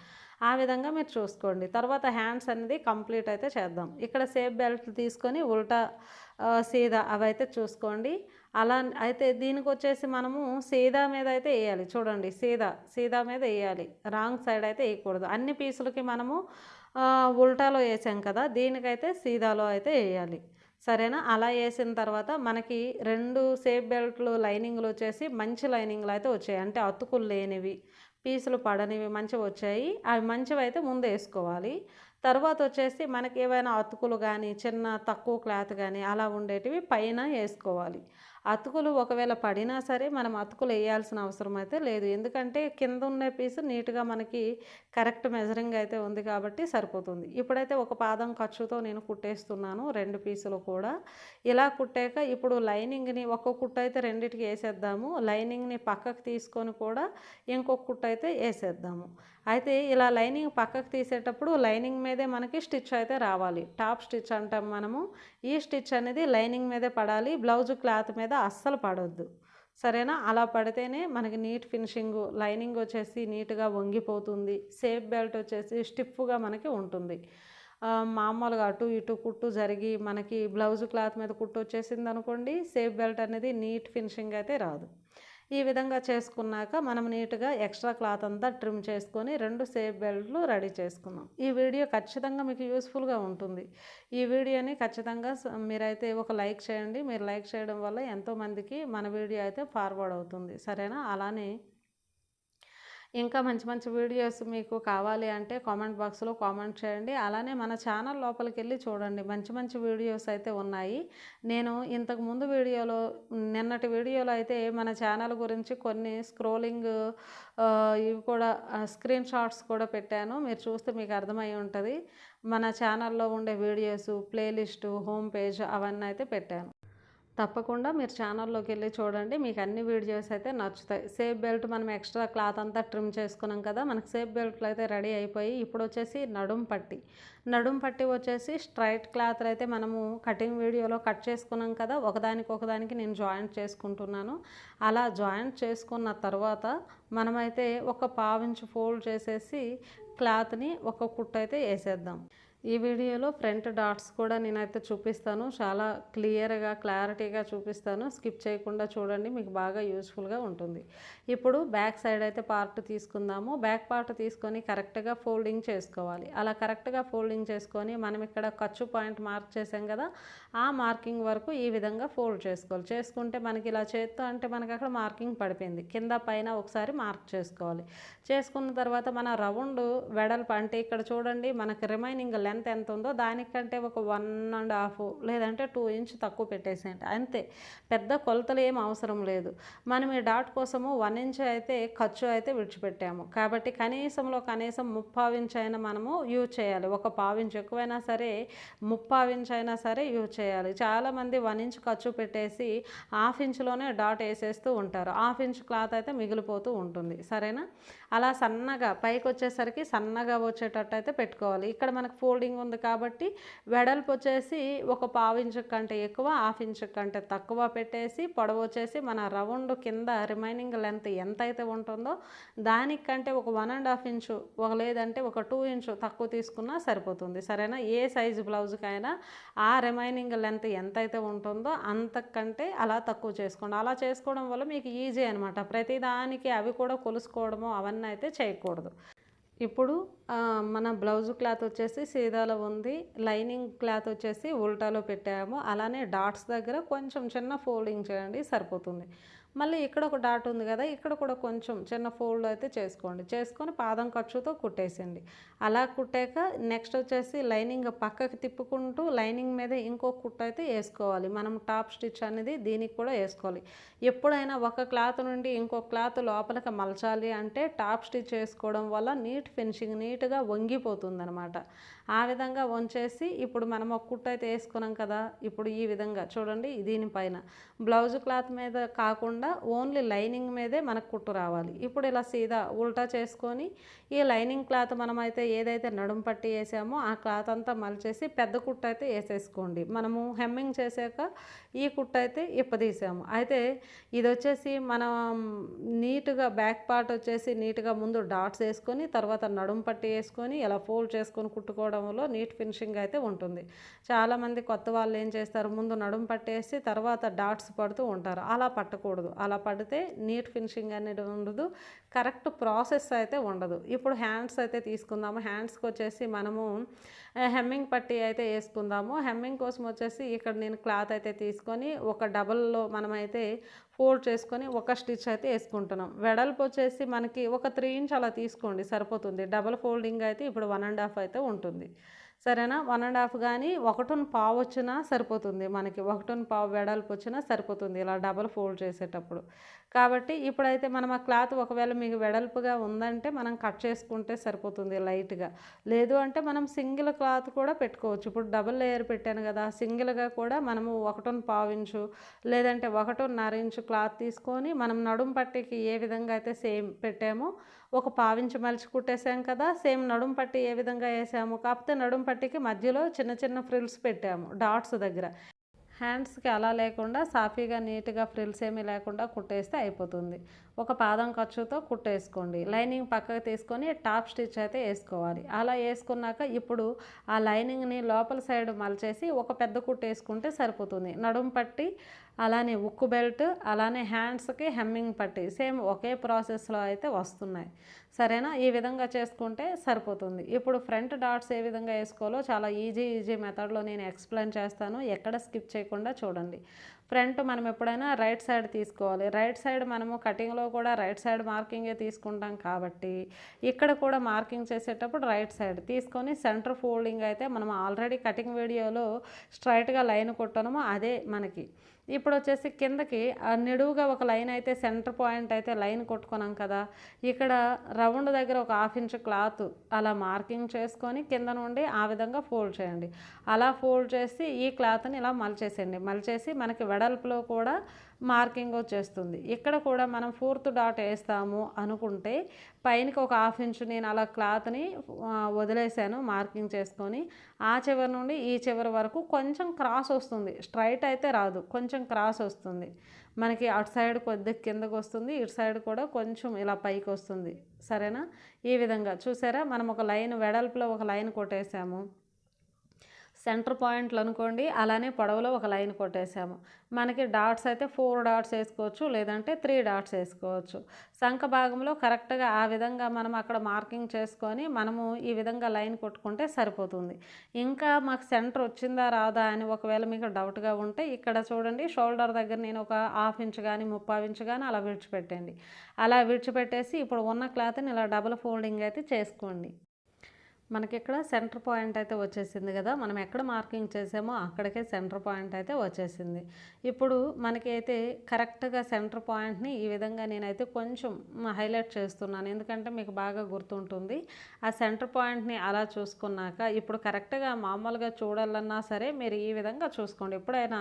ఆ విధంగా మీరు చూసుకోండి. తర్వాత హ్యాండ్స్ అనేది కంప్లీట్ అయితే చేద్దాం. ఇక్కడ సేఫ్ బెల్ట్ తీసుకొని ఉల్టా సీదా అవైతే చూసుకోండి. అలా అయితే దీనికి వచ్చేసి మనము సీదా మీద అయితే వేయాలి. చూడండి, సీదా మీద వేయాలి, రాంగ్ సైడ్ అయితే వేయకూడదు. అన్ని పీసులకి మనము ఉల్టాలో వేసాం కదా, దీనికైతే సీదాలో అయితే వేయాలి. సరేనా? అలా వేసిన తర్వాత మనకి 2 సేఫ్ బెల్ట్లు లైనింగ్లు వచ్చేసి మంచి లైనింగ్లు అయితే వచ్చాయి. అంటే అతుకులు లేనివి, పీసులు పడనివి మంచివి వచ్చాయి. అవి మంచివి అయితే ముందు వేసుకోవాలి. తర్వాత వచ్చేసి మనకి ఏవైనా అతుకులు కానీ చిన్న తక్కువ క్లాత్ కానీ అలా ఉండేటివి పైన వేసుకోవాలి. అతుకులు ఒకవేళ పడినా సరే మనం అతుకులు వేయాల్సిన అవసరం అయితే లేదు. ఎందుకంటే కింద ఉన్న పీసు నీట్గా మనకి కరెక్ట్ మెజరింగ్ అయితే ఉంది కాబట్టి సరిపోతుంది. ఇప్పుడైతే ఒక పాదం ఖర్చుతో నేను కుట్టేస్తున్నాను 2 పీసులు కూడా. ఇలా కుట్టాక ఇప్పుడు లైనింగ్ని ఒక కుట్టు అయితే రెండిటికి వేసేద్దాము. లైనింగ్ని పక్కకు తీసుకొని కూడా ఇంకొక కుట్టు అయితే వేసేద్దాము. అయితే ఇలా లైనింగ్ పక్కకు తీసేటప్పుడు లైనింగ్ మీదే మనకి స్టిచ్ అయితే రావాలి. టాప్ స్టిచ్ అంటాం మనము. ఈ స్టిచ్ అనేది లైనింగ్ మీదే పడాలి, బ్లౌజ్ క్లాత్ మీద అస్సలు పడొద్దు. సరేనా? అలా పడితేనే మనకి నీట్ ఫినిషింగ్, లైనింగ్ వచ్చేసి నీట్గా వంగిపోతుంది, సేఫ్ బెల్ట్ వచ్చేసి స్టిఫ్గా మనకి ఉంటుంది. మామూలుగా అటు ఇటు కుట్టు జరిగి మనకి బ్లౌజ్ క్లాత్ మీద కుట్టు వచ్చేసింది అనుకోండి, సేఫ్ బెల్ట్ అనేది నీట్ ఫినిషింగ్ అయితే రాదు. ఈ విధంగా చేసుకున్నాక మనం నీట్గా ఎక్స్ట్రా క్లాత్ అంతా ట్రిమ్ చేసుకొని 2 సేఫ్ బెల్ట్లు రెడీ చేసుకున్నాం. ఈ వీడియో ఖచ్చితంగా మీకు యూస్ఫుల్గా ఉంటుంది. ఈ వీడియోని ఖచ్చితంగా మీరైతే ఒక లైక్ చేయండి. మీరు లైక్ చేయడం వల్ల ఎంతోమందికి మన వీడియో అయితే ఫార్వర్డ్ అవుతుంది. సరేనా? అలానే ఇంకా మంచి మంచి వీడియోస్ మీకు కావాలి అంటే కామెంట్ బాక్స్లో కామెంట్ చేయండి. అలానే మన ఛానల్ లోపలికి వెళ్ళి చూడండి, మంచి మంచి వీడియోస్ అయితే ఉన్నాయి. నేను ఇంతకుముందు వీడియోలో, నిన్నటి వీడియోలో అయితే మన ఛానల్ గురించి కొన్ని స్క్రోలింగ్ ఇవి కూడా స్క్రీన్ షాట్స్ కూడా పెట్టాను. మీరు చూస్తే మీకు అర్థమై ఉంటుంది. మన ఛానల్లో ఉండే వీడియోస్, ప్లేలిస్టు, హోమ్ పేజ్ అవన్నీ అయితే పెట్టాను. తప్పకుండా మీరు ఛానల్లోకి వెళ్ళి చూడండి, మీకు అన్ని వీడియోస్ అయితే నచ్చుతాయి. సేఫ్ బెల్ట్ మనం ఎక్స్ట్రా క్లాత్ అంతా ట్రిమ్ చేసుకున్నాం కదా, మనకు సేఫ్ బెల్ట్లు అయితే రెడీ అయిపోయి ఇప్పుడు వచ్చేసి నడుం పట్టి వచ్చేసి స్ట్రైట్ క్లాత్ అయితే మనము కటింగ్ వీడియోలో కట్ చేసుకున్నాం కదా, ఒకదానికి నేను జాయింట్ చేసుకుంటున్నాను. అలా జాయింట్ చేసుకున్న తర్వాత మనమైతే ఒక పావించు ఫోల్డ్ చేసేసి క్లాత్ని ఒక కుట్టు అయితే వేసేద్దాం. ఈ వీడియోలో ఫ్రంట్ డాట్స్ కూడా నేనైతే చూపిస్తాను, చాలా క్లారిటీగా చూపిస్తాను. స్కిప్ చేయకుండా చూడండి, మీకు బాగా యూస్ఫుల్గా ఉంటుంది. ఇప్పుడు బ్యాక్ సైడ్ అయితే పార్ట్ తీసుకుందాము. బ్యాక్ పార్ట్ తీసుకొని కరెక్ట్గా ఫోల్డింగ్ చేసుకోవాలి. అలా కరెక్ట్గా ఫోల్డింగ్ చేసుకొని మనం ఇక్కడ ఖర్చు పాయింట్ మార్క్ చేసాం కదా, ఆ మార్కింగ్ వరకు ఈ విధంగా ఫోల్డ్ చేసుకోవాలి. చేసుకుంటే మనకి ఇలా చేత్తో అంటే మనకి అక్కడ మార్కింగ్ పడిపోయింది, కింద పైన ఒకసారి మార్క్ చేసుకోవాలి. చేసుకున్న తర్వాత మన రౌండ్ వెడల్పు అంటే ఇక్కడ చూడండి, మనకి రిమైనింగ్ లెంత్ ఎంత ఉందో దానికంటే ఒక 1.5 లేదంటే 2 ఇంచ్ తక్కువ పెట్టేసేయండి అంతే. పెద్ద కొలతలు ఏం అవసరం లేదు. మనం ఈ డాట్ కోసము 1 ఇంచ్ అయితే ఖర్చు అయితే విడిచిపెట్టాము కాబట్టి కనీసం 3/4 ఇంచ్ అయినా మనము యూజ్ చేయాలి. ఒక 1/4 ఇంచ్ ఎక్కువైనా సరే 3/4 ఇంచ్ అయినా సరే యూజ్ చేయాలి. చాలామంది 1 ఇంచ్ ఖర్చు పెట్టేసి 1/2 ఇంచ్లోనే డాట్ వేసేస్తూ ఉంటారు. 1/2 ఇంచ్ క్లాత్ అయితే మిగిలిపోతూ ఉంటుంది. సరేనా? అలా సన్నగా పైకి వచ్చేసరికి సన్నగా వచ్చేటట్టు అయితే పెట్టుకోవాలి. ఇక్కడ మనకు ఫోల్డింగ్ ఉంది కాబట్టి వెడల్పు వచ్చేసి ఒక 1/4 ఇంచ్ కంటే ఎక్కువ, 1/2 ఇంచ్ కంటే తక్కువ పెట్టేసి పొడవు వచ్చేసి మన రౌండ్ కింద రిమైనింగ్ లెంత్ ఎంత అయితే ఉంటుందో దానికంటే ఒక 1.5 ఇంచు లేదంటే ఒక 2 ఇంచు తక్కువ తీసుకున్నా సరిపోతుంది. సరేనా? ఏ సైజు బ్లౌజ్కైనా ఆ రిమైనింగ్ లెంత్ ఎంత అయితే ఉంటుందో అంతకంటే అలా తక్కువ చేసుకోండి. అలా చేసుకోవడం వల్ల మీకు ఈజీ అనమాట. ప్రతిదానికి అవి కూడా కొలుసుకోవడము అవన్నీ అయితే చేయకూడదు. ఇప్పుడు మన బ్లౌజ్ క్లాత్ వచ్చేసి సీదాలో ఉంది, లైనింగ్ క్లాత్ వచ్చేసి ఉల్టాలో పెట్టాము. అలానే డాట్స్ దగ్గర కొంచెం చిన్న ఫోల్డింగ్ చేయండి సరిపోతుంది. మళ్ళీ ఇక్కడ ఒక డాట్ ఉంది కదా, ఇక్కడ కూడా కొంచెం చిన్న ఫోల్డ్ అయితే చేసుకోండి. చేసుకొని పాదం ఖర్చుతో కుట్టేసేయండి. అలా కుట్టాక నెక్స్ట్ వచ్చేసి లైనింగ్ పక్కకి తిప్పుకుంటూ లైనింగ్ మీద ఇంకో కుట్టు అయితే వేసుకోవాలి. మనం టాప్ స్టిచ్ అనేది దీనికి కూడా వేసుకోవాలి. ఎప్పుడైనా ఒక క్లాత్ నుండి ఇంకో క్లాత్ లోపలికి మలచాలి అంటే టాప్ స్టిచ్ వేసుకోవడం వల్ల ఫినిషింగ్ నీట్గా వంగిపోతుంది అనమాట. ఆ విధంగా వంచేసి ఇప్పుడు మనం ఒక కుట్టు అయితే వేసుకున్నాం కదా, ఇప్పుడు ఈ విధంగా చూడండి. దీనిపైన బ్లౌజ్ క్లాత్ మీద కాకుండా ఓన్లీ లైనింగ్ మీదే మనకు కుట్టు రావాలి. ఇప్పుడు ఇలా సీదా ఉల్టా చేసుకొని ఈ లైనింగ్ క్లాత్ మనమైతే ఏదైతే నడుం పట్టి వేసామో ఆ క్లాత్ అంతా మలిచేసి పెద్ద కుట్టు అయితే వేసేసుకోండి. మనము హెమ్మింగ్ చేసాక ఈ కుట్టు అయితే ఇప్పదీసాము. అయితే ఇది వచ్చేసి మనం నీట్గా బ్యాక్ పార్ట్ వచ్చేసి నీట్గా ముందు డాట్స్ వేసుకొని తర్వాత నడుం పట్టి వేసుకొని ఇలా ఫోల్డ్ చేసుకొని కుట్టుకోవడంలో నీట్ ఫినిషింగ్ అయితే ఉంటుంది. చాలామంది కొత్త వాళ్ళు ఏం చేస్తారు, ముందు నడుం పట్టేసి తర్వాత డాట్స్ పడుతూ ఉంటారు. అలా పట్టకూడదు. అలా పడితే నీట్ ఫినిషింగ్ అనేది ఉండదు, కరెక్ట్ ప్రాసెస్ అయితే ఉండదు. ఇప్పుడు హ్యాండ్స్ అయితే తీసుకుందాము. హ్యాండ్స్కి వచ్చేసి మనము హెమ్మింగ్ పట్టీ అయితే వేసుకుందాము. హెమ్మింగ్ కోసం వచ్చేసి ఇక్కడ నేను క్లాత్ అయితే తీసుకొని ఒక డబల్లో మనమైతే ఫోల్డ్ చేసుకొని ఒక స్టిచ్ అయితే వేసుకుంటున్నాం. వెడల్పు వచ్చేసి మనకి ఒక 3 ఇంచ్ అలా తీసుకోండి సరిపోతుంది. డబల్ ఫోల్డింగ్ అయితే ఇప్పుడు 1.5 అయితే ఉంటుంది. సరేనా? 1.5 కానీ 1.25 వచ్చినా సరిపోతుంది. మనకి 1.25 వెడల్పు వచ్చినా సరిపోతుంది ఇలా డబల్ ఫోల్డ్ చేసేటప్పుడు. కాబట్టి ఇప్పుడైతే మనం ఆ క్లాత్ ఒకవేళ మీకు వెడల్పుగా ఉందంటే మనం కట్ చేసుకుంటే సరిపోతుంది లైట్గా. లేదు అంటే మనం సింగిల్ క్లాత్ కూడా పెట్టుకోవచ్చు. ఇప్పుడు డబుల్ లేయర్ పెట్టాను కదా, సింగిల్గా కూడా మనము 1.25 ఇంచు లేదంటే 1.5 ఇంచు క్లాత్ తీసుకొని మనం నడుం పట్టీకి ఏ విధంగా అయితే సేమ్ పెట్టామో ఒక 1/4 ఇంచు మలిచి కుట్టేసాం కదా, సేమ్ నడుం పట్టీ ఏ విధంగా వేసాము, కాకపోతే నడుం పట్టీకి మధ్యలో చిన్న చిన్న ఫ్రిల్స్ పెట్టాము డాట్స్ దగ్గర. హ్యాండ్స్కి అలా లేకుండా సాఫీగా నీట్గా ఫ్రిల్స్ ఏమీ లేకుండా కుట్టేస్తే అయిపోతుంది. ఒక పాదం ఖర్చుతో కుట్టేసుకోండి. లైనింగ్ పక్కకు తీసుకొని టాప్ స్టిచ్ అయితే వేసుకోవాలి. అలా వేసుకున్నాక ఇప్పుడు ఆ లైనింగ్ని లోపల సైడ్ మలిచేసి ఒక పెద్ద కుట్టు వేసుకుంటే సరిపోతుంది. నడుం పట్టి అలానే ఉక్కు బెల్ట్ అలానే హ్యాండ్స్కి హెమ్మింగ్ పట్టి సేమ్ ఒకే ప్రాసెస్లో అయితే వస్తున్నాయి. సరేనా? ఈ విధంగా చేసుకుంటే సరిపోతుంది. ఇప్పుడు ఫ్రంట్ డాట్స్ ఏ విధంగా వేసుకోవాలో చాలా ఈజీ మెథడ్లో నేను ఎక్స్ప్లెయిన్ చేస్తాను. ఎక్కడ స్కిప్ చేయకుండా చూడండి. ఫ్రంట్ మనం ఎప్పుడైనా రైట్ సైడ్ తీసుకోవాలి. రైట్ సైడ్ మనము కటింగ్లో కూడా రైట్ సైడ్ మార్కింగే తీసుకుంటాం కాబట్టి ఇక్కడ కూడా మార్కింగ్ చేసేటప్పుడు రైట్ సైడ్ తీసుకొని సెంటర్ ఫోల్డింగ్ అయితే మనం ఆల్రెడీ కటింగ్ వీడియోలో స్ట్రైట్గా లైన్ కొట్టనము అదే మనకి. ఇప్పుడు వచ్చేసి కిందకి నిడువుగా ఒక లైన్ అయితే సెంటర్ పాయింట్ అయితే లైన్ కొట్టుకున్నాం కదా, ఇక్కడ రౌండ్ దగ్గర ఒక 1/2 ఇంచ్ క్లాత్ అలా మార్కింగ్ చేసుకొని కింద నుండి ఆ విధంగా ఫోల్డ్ చేయండి. అలా ఫోల్డ్ చేసి ఈ క్లాత్ని ఇలా మలిచేసేయండి. మలిచేసి మనకి వెడల్పులో కూడా మార్కింగ్ వచ్చేస్తుంది. ఇక్కడ కూడా మనం 4th డాట్ వేస్తాము అనుకుంటే పైనకి ఒక 1/2 ఇంచు నేను అలా క్లాత్ని వదిలేసాను మార్కింగ్ చేసుకొని. ఆ చివరి నుండి ఈ చివరి వరకు కొంచెం క్రాస్ వస్తుంది, స్ట్రైట్ అయితే రాదు, కొంచెం క్రాస్ వస్తుంది మనకి. అటు సైడ్ కొద్దిగా కిందకు వస్తుంది, ఇటు సైడ్ కూడా కొంచెం ఇలా పైకి వస్తుంది. సరేనా? ఈ విధంగా చూసారా, మనం ఒక లైన్ వెడల్పులో ఒక లైన్ కొట్టేసాము, సెంటర్ పాయింట్లు అనుకోండి, అలానే పొడవులో ఒక లైన్ కొట్టేసాము. మనకి డాట్స్ అయితే 4 డాట్స్ వేసుకోవచ్చు, లేదంటే 3 డాట్స్ వేసుకోవచ్చు. సంఖ భాగంలో కరెక్ట్గా ఆ విధంగా మనం అక్కడ మార్కింగ్ చేసుకొని మనము ఈ విధంగా లైన్ కొట్టుకుంటే సరిపోతుంది. ఇంకా మాకు సెంటర్ వచ్చిందా రాదా అని ఒకవేళ మీకు డౌట్గా ఉంటే ఇక్కడ చూడండి, షోల్డర్ దగ్గర నేను ఒక 1/2 ఇంచ్ కానీ 3/4 ఇంచ్ కానీ అలా విడిచిపెట్టండి. అలా విడిచిపెట్టేసి ఇప్పుడు ఉన్న క్లాత్ని ఇలా డబుల్ ఫోల్డింగ్ అయితే చేసుకోండి. మనకి ఇక్కడ సెంటర్ పాయింట్ అయితే వచ్చేసింది కదా, మనం ఎక్కడ మార్కింగ్ చేసామో అక్కడికే సెంటర్ పాయింట్ అయితే వచ్చేసింది. ఇప్పుడు మనకి అయితే కరెక్ట్గా సెంటర్ పాయింట్ని ఈ విధంగా నేనైతే కొంచెం హైలైట్ చేస్తున్నాను, ఎందుకంటే మీకు బాగా గుర్తుంటుంది. ఆ సెంటర్ పాయింట్ని అలా చూసుకున్నాక ఇప్పుడు కరెక్ట్గా మామూలుగా చూడాలన్నా సరే మీరు ఈ విధంగా చూసుకోండి. ఎప్పుడైనా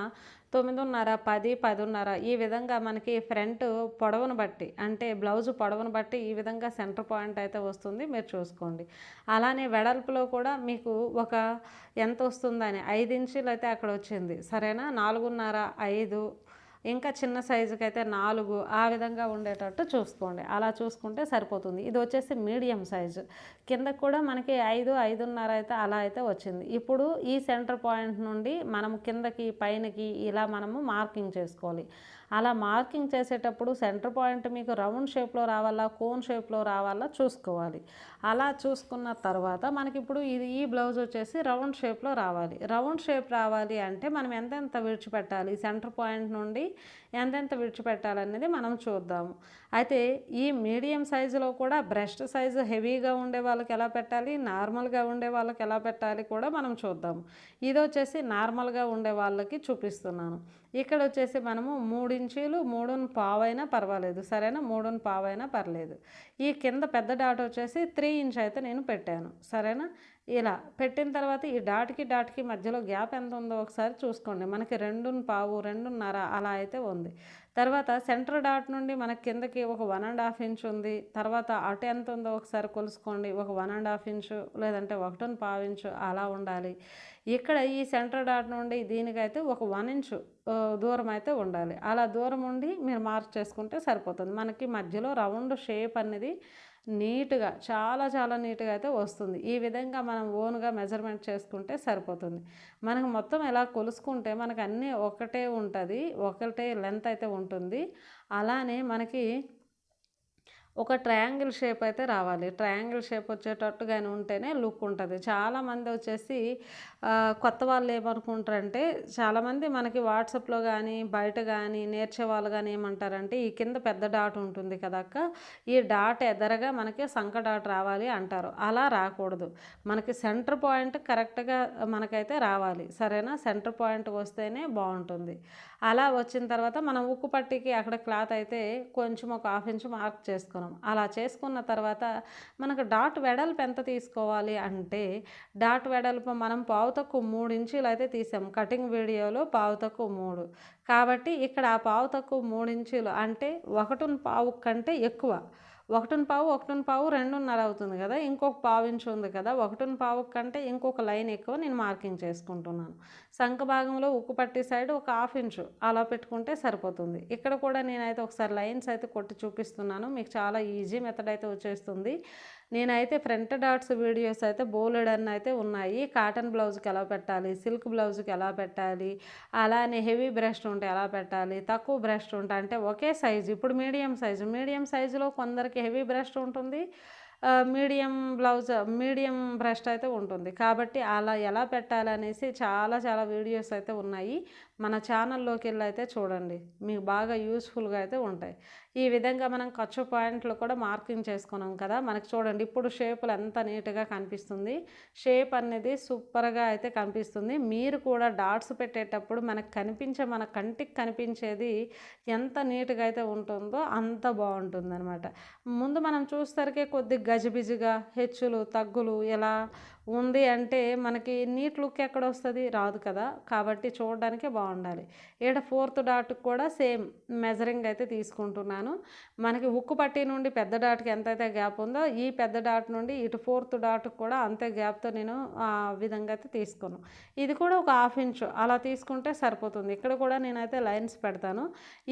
9:30, 10, 10:30 ఈ విధంగా మనకి ఫ్రంట్ పొడవును బట్టి, అంటే బ్లౌజ్ పొడవును బట్టి ఈ విధంగా సెంటర్ పాయింట్ అయితే వస్తుంది, మీరు చూసుకోండి. అలానే వెడల్పులో కూడా మీకు ఒక ఎంత వస్తుందని 5 ఇంచులు అయితే అక్కడ వచ్చింది, సరేనా. 4:30, 5, ఇంకా చిన్న సైజుకి అయితే 4 ఆ విధంగా ఉండేటట్టు చూసుకోండి. అలా చూసుకుంటే సరిపోతుంది. ఇది వచ్చేసి మీడియం సైజు, కింద కూడా మనకి 5, 5:30 అయితే అలా అయితే వచ్చింది. ఇప్పుడు ఈ సెంటర్ పాయింట్ నుండి మనం కిందకి పైనకి ఇలా మనము మార్కింగ్ చేసుకోవాలి. అలా మార్కింగ్ చేసేటప్పుడు సెంటర్ పాయింట్ మీకు రౌండ్ షేప్లో రావాలా, కోన్ షేప్లో రావాలా చూసుకోవాలి. అలా చూసుకున్న తర్వాత మనకి ఇప్పుడు ఈ బ్లౌజ్ వచ్చేసి రౌండ్ షేప్లో రావాలి. రౌండ్ షేప్ రావాలి అంటే మనం ఎంతెంత విడిచిపెట్టాలి, సెంటర్ పాయింట్ నుండి ఎంతెంత విడిచిపెట్టాలనేది మనం చూద్దాము. అయితే ఈ మీడియం సైజులో కూడా బ్రెస్ట్ సైజు హెవీగా ఉండే వాళ్ళకి ఎలా పెట్టాలి, నార్మల్గా ఉండే వాళ్ళకి ఎలా పెట్టాలి కూడా మనం చూద్దాము. ఇది వచ్చేసి నార్మల్గా ఉండే వాళ్ళకి చూపిస్తున్నాను. ఇక్కడ వచ్చేసి మనము 3 ఇంచీలు 3.25 అయినా పర్వాలేదు, సరేనా. 3.25 అయినా పర్లేదు. ఈ కింద పెద్ద డాట్ వచ్చేసి 3 ఇంచ్ అయితే నేను పెట్టాను, సరేనా. ఇలా పెట్టిన తర్వాత ఈ డాట్కి మధ్యలో గ్యాప్ ఎంత ఉందో ఒకసారి చూసుకోండి. మనకి 2.25, 2.5 అలా అయితే ఉంది. తర్వాత సెంటర్ డాట్ నుండి మనకి కిందకి ఒక 1.5 ఇంచ్ ఉంది. తర్వాత అటు ఎంత ఉందో ఒకసారి కొలుసుకోండి. ఒక 1.5 ఇంచు లేదంటే 1.25 ఇంచు అలా ఉండాలి. ఇక్కడ ఈ సెంటర్ డాట్ నుండి దీనికైతే ఒక 1 ఇంచు దూరం అయితే ఉండాలి. అలా దూరం ఉండి మీరు మార్క్ చేసుకుంటే సరిపోతుంది. మనకి మధ్యలో రౌండ్ షేప్ అనేది నీట్గా చాలా నీట్గా అయితే వస్తుంది. ఈ విధంగా మనం ఓన్గా మెజర్మెంట్ చేసుకుంటే సరిపోతుంది. మనకు మొత్తం ఎలా కొలుసుకుంటే మనకు అన్నీ ఒకటే ఉంటుంది, ఒకటే లెంత్ అయితే ఉంటుంది. అలానే మనకి ఒక ట్రయాంగిల్ షేప్ అయితే రావాలి. ట్రయాంగిల్ షేప్ వచ్చేటట్టుగానే ఉంటేనే లుక్ ఉంటుంది. చాలామంది వచ్చేసి కొత్త వాళ్ళు ఏమనుకుంటారంటే, చాలామంది మనకి వాట్సాప్లో కానీ బయట కానీ నేర్చే వాళ్ళు కానీ ఏమంటారంటే, ఈ కింద పెద్ద డాట్ ఉంటుంది కదక్క, ఈ డాట్ ఎదరగా మనకి సంక డాట్ రావాలి అంటారు. అలా రాకూడదు. మనకి సెంటర్ పాయింట్ కరెక్ట్గా మనకైతే రావాలి, సరేనా. సెంటర్ పాయింట్ వస్తేనే బాగుంటుంది. అలా వచ్చిన తర్వాత మనం ఉక్కు పట్టీకి అక్కడ క్లాత్ అయితే కొంచెం ఒక 1/2 ఇంచు మార్క్ చేసుకున్నాం. అలా చేసుకున్న తర్వాత మనకు డాట్ వెడల్పు ఎంత తీసుకోవాలి అంటే, డాట్ వెడల్పు మనం 3 ఇంచులు అయితే తీసాం. కటింగ్ వీడియోలో 3 కాబట్టి ఇక్కడ ఆ 3 ఇంచులు అంటే 1.25 కంటే ఎక్కువ. 1.25, 2.5 అవుతుంది కదా, ఇంకొక 1/2 ఇంచు ఉంది కదా, 1.25 కంటే ఇంకొక లైన్ ఎక్కువ నేను మార్కింగ్ చేసుకుంటున్నాను. సంఖ భాగంలో ఉక్కు పట్టి సైడ్ ఒక 1/2 ఇంచు అలా పెట్టుకుంటే సరిపోతుంది. ఇక్కడ కూడా నేనైతే ఒకసారి లైన్స్ అయితే కొట్టి చూపిస్తున్నాను, మీకు చాలా ఈజీ మెథడ్ అయితే వచ్చేస్తుంది. నేనైతే ఫ్రంట్ డాట్స్ వీడియోస్ అయితే బోలెడన్ని అయితే ఉన్నాయి. కాటన్ బ్లౌజ్కి ఎలా పెట్టాలి, సిల్క్ బ్లౌజ్కి ఎలా పెట్టాలి, అలానే హెవీ బ్రెస్ట్ ఉంటే ఎలా పెట్టాలి, తక్కువ బ్రెస్ట్ ఉంటే అంటే ఒకే సైజు. ఇప్పుడు మీడియం సైజులో కొందరికి హెవీ బ్రెస్ట్ ఉంటుంది, మీడియం బ్రెస్ట్ అయితే ఉంటుంది. కాబట్టి అలా ఎలా పెట్టాలనేసి చాలా వీడియోస్ అయితే ఉన్నాయి. మన ఛానల్లోకి వెళ్ళి అయితే చూడండి, మీకు బాగా యూస్ఫుల్గా అయితే ఉంటాయి. ఈ విధంగా మనం ఖర్చు పాయింట్లు కూడా మార్కింగ్ చేసుకున్నాం కదా, మనకి చూడండి ఇప్పుడు షేపులు ఎంత నీట్గా కనిపిస్తుంది. షేప్ అనేది సూపర్గా అయితే కనిపిస్తుంది. మీరు కూడా డాట్స్ పెట్టేటప్పుడు మన కంటికి కనిపించేది ఎంత నీట్గా అయితే ఉంటుందో అంత బాగుంటుంది అనమాట. ముందు మనం చూసేసరికి కొద్ది గజిబిజిగా హెచ్చులు తగ్గులు ఎలా ఉంది అంటే మనకి నీట్ లుక్ ఎక్కడ వస్తుంది, రాదు కదా. కాబట్టి చూడడానికే బాగుండాలి. ఇక్కడ 4th డాట్ కూడా సేమ్ మెజరింగ్ అయితే తీసుకుంటున్నాను. మనకి ఉక్కు పట్టి నుండి పెద్ద డాట్కి ఎంతైతే గ్యాప్ ఉందో ఈ పెద్ద డాట్ నుండి ఇటు 4th డాట్కి కూడా అంతే గ్యాప్తో నేను ఆ విధంగా అయితే తీసుకున్నాను. ఇది కూడా ఒక 1/2 ఇంచు అలా తీసుకుంటే సరిపోతుంది. ఇక్కడ కూడా నేనైతే లైన్స్ పెడతాను.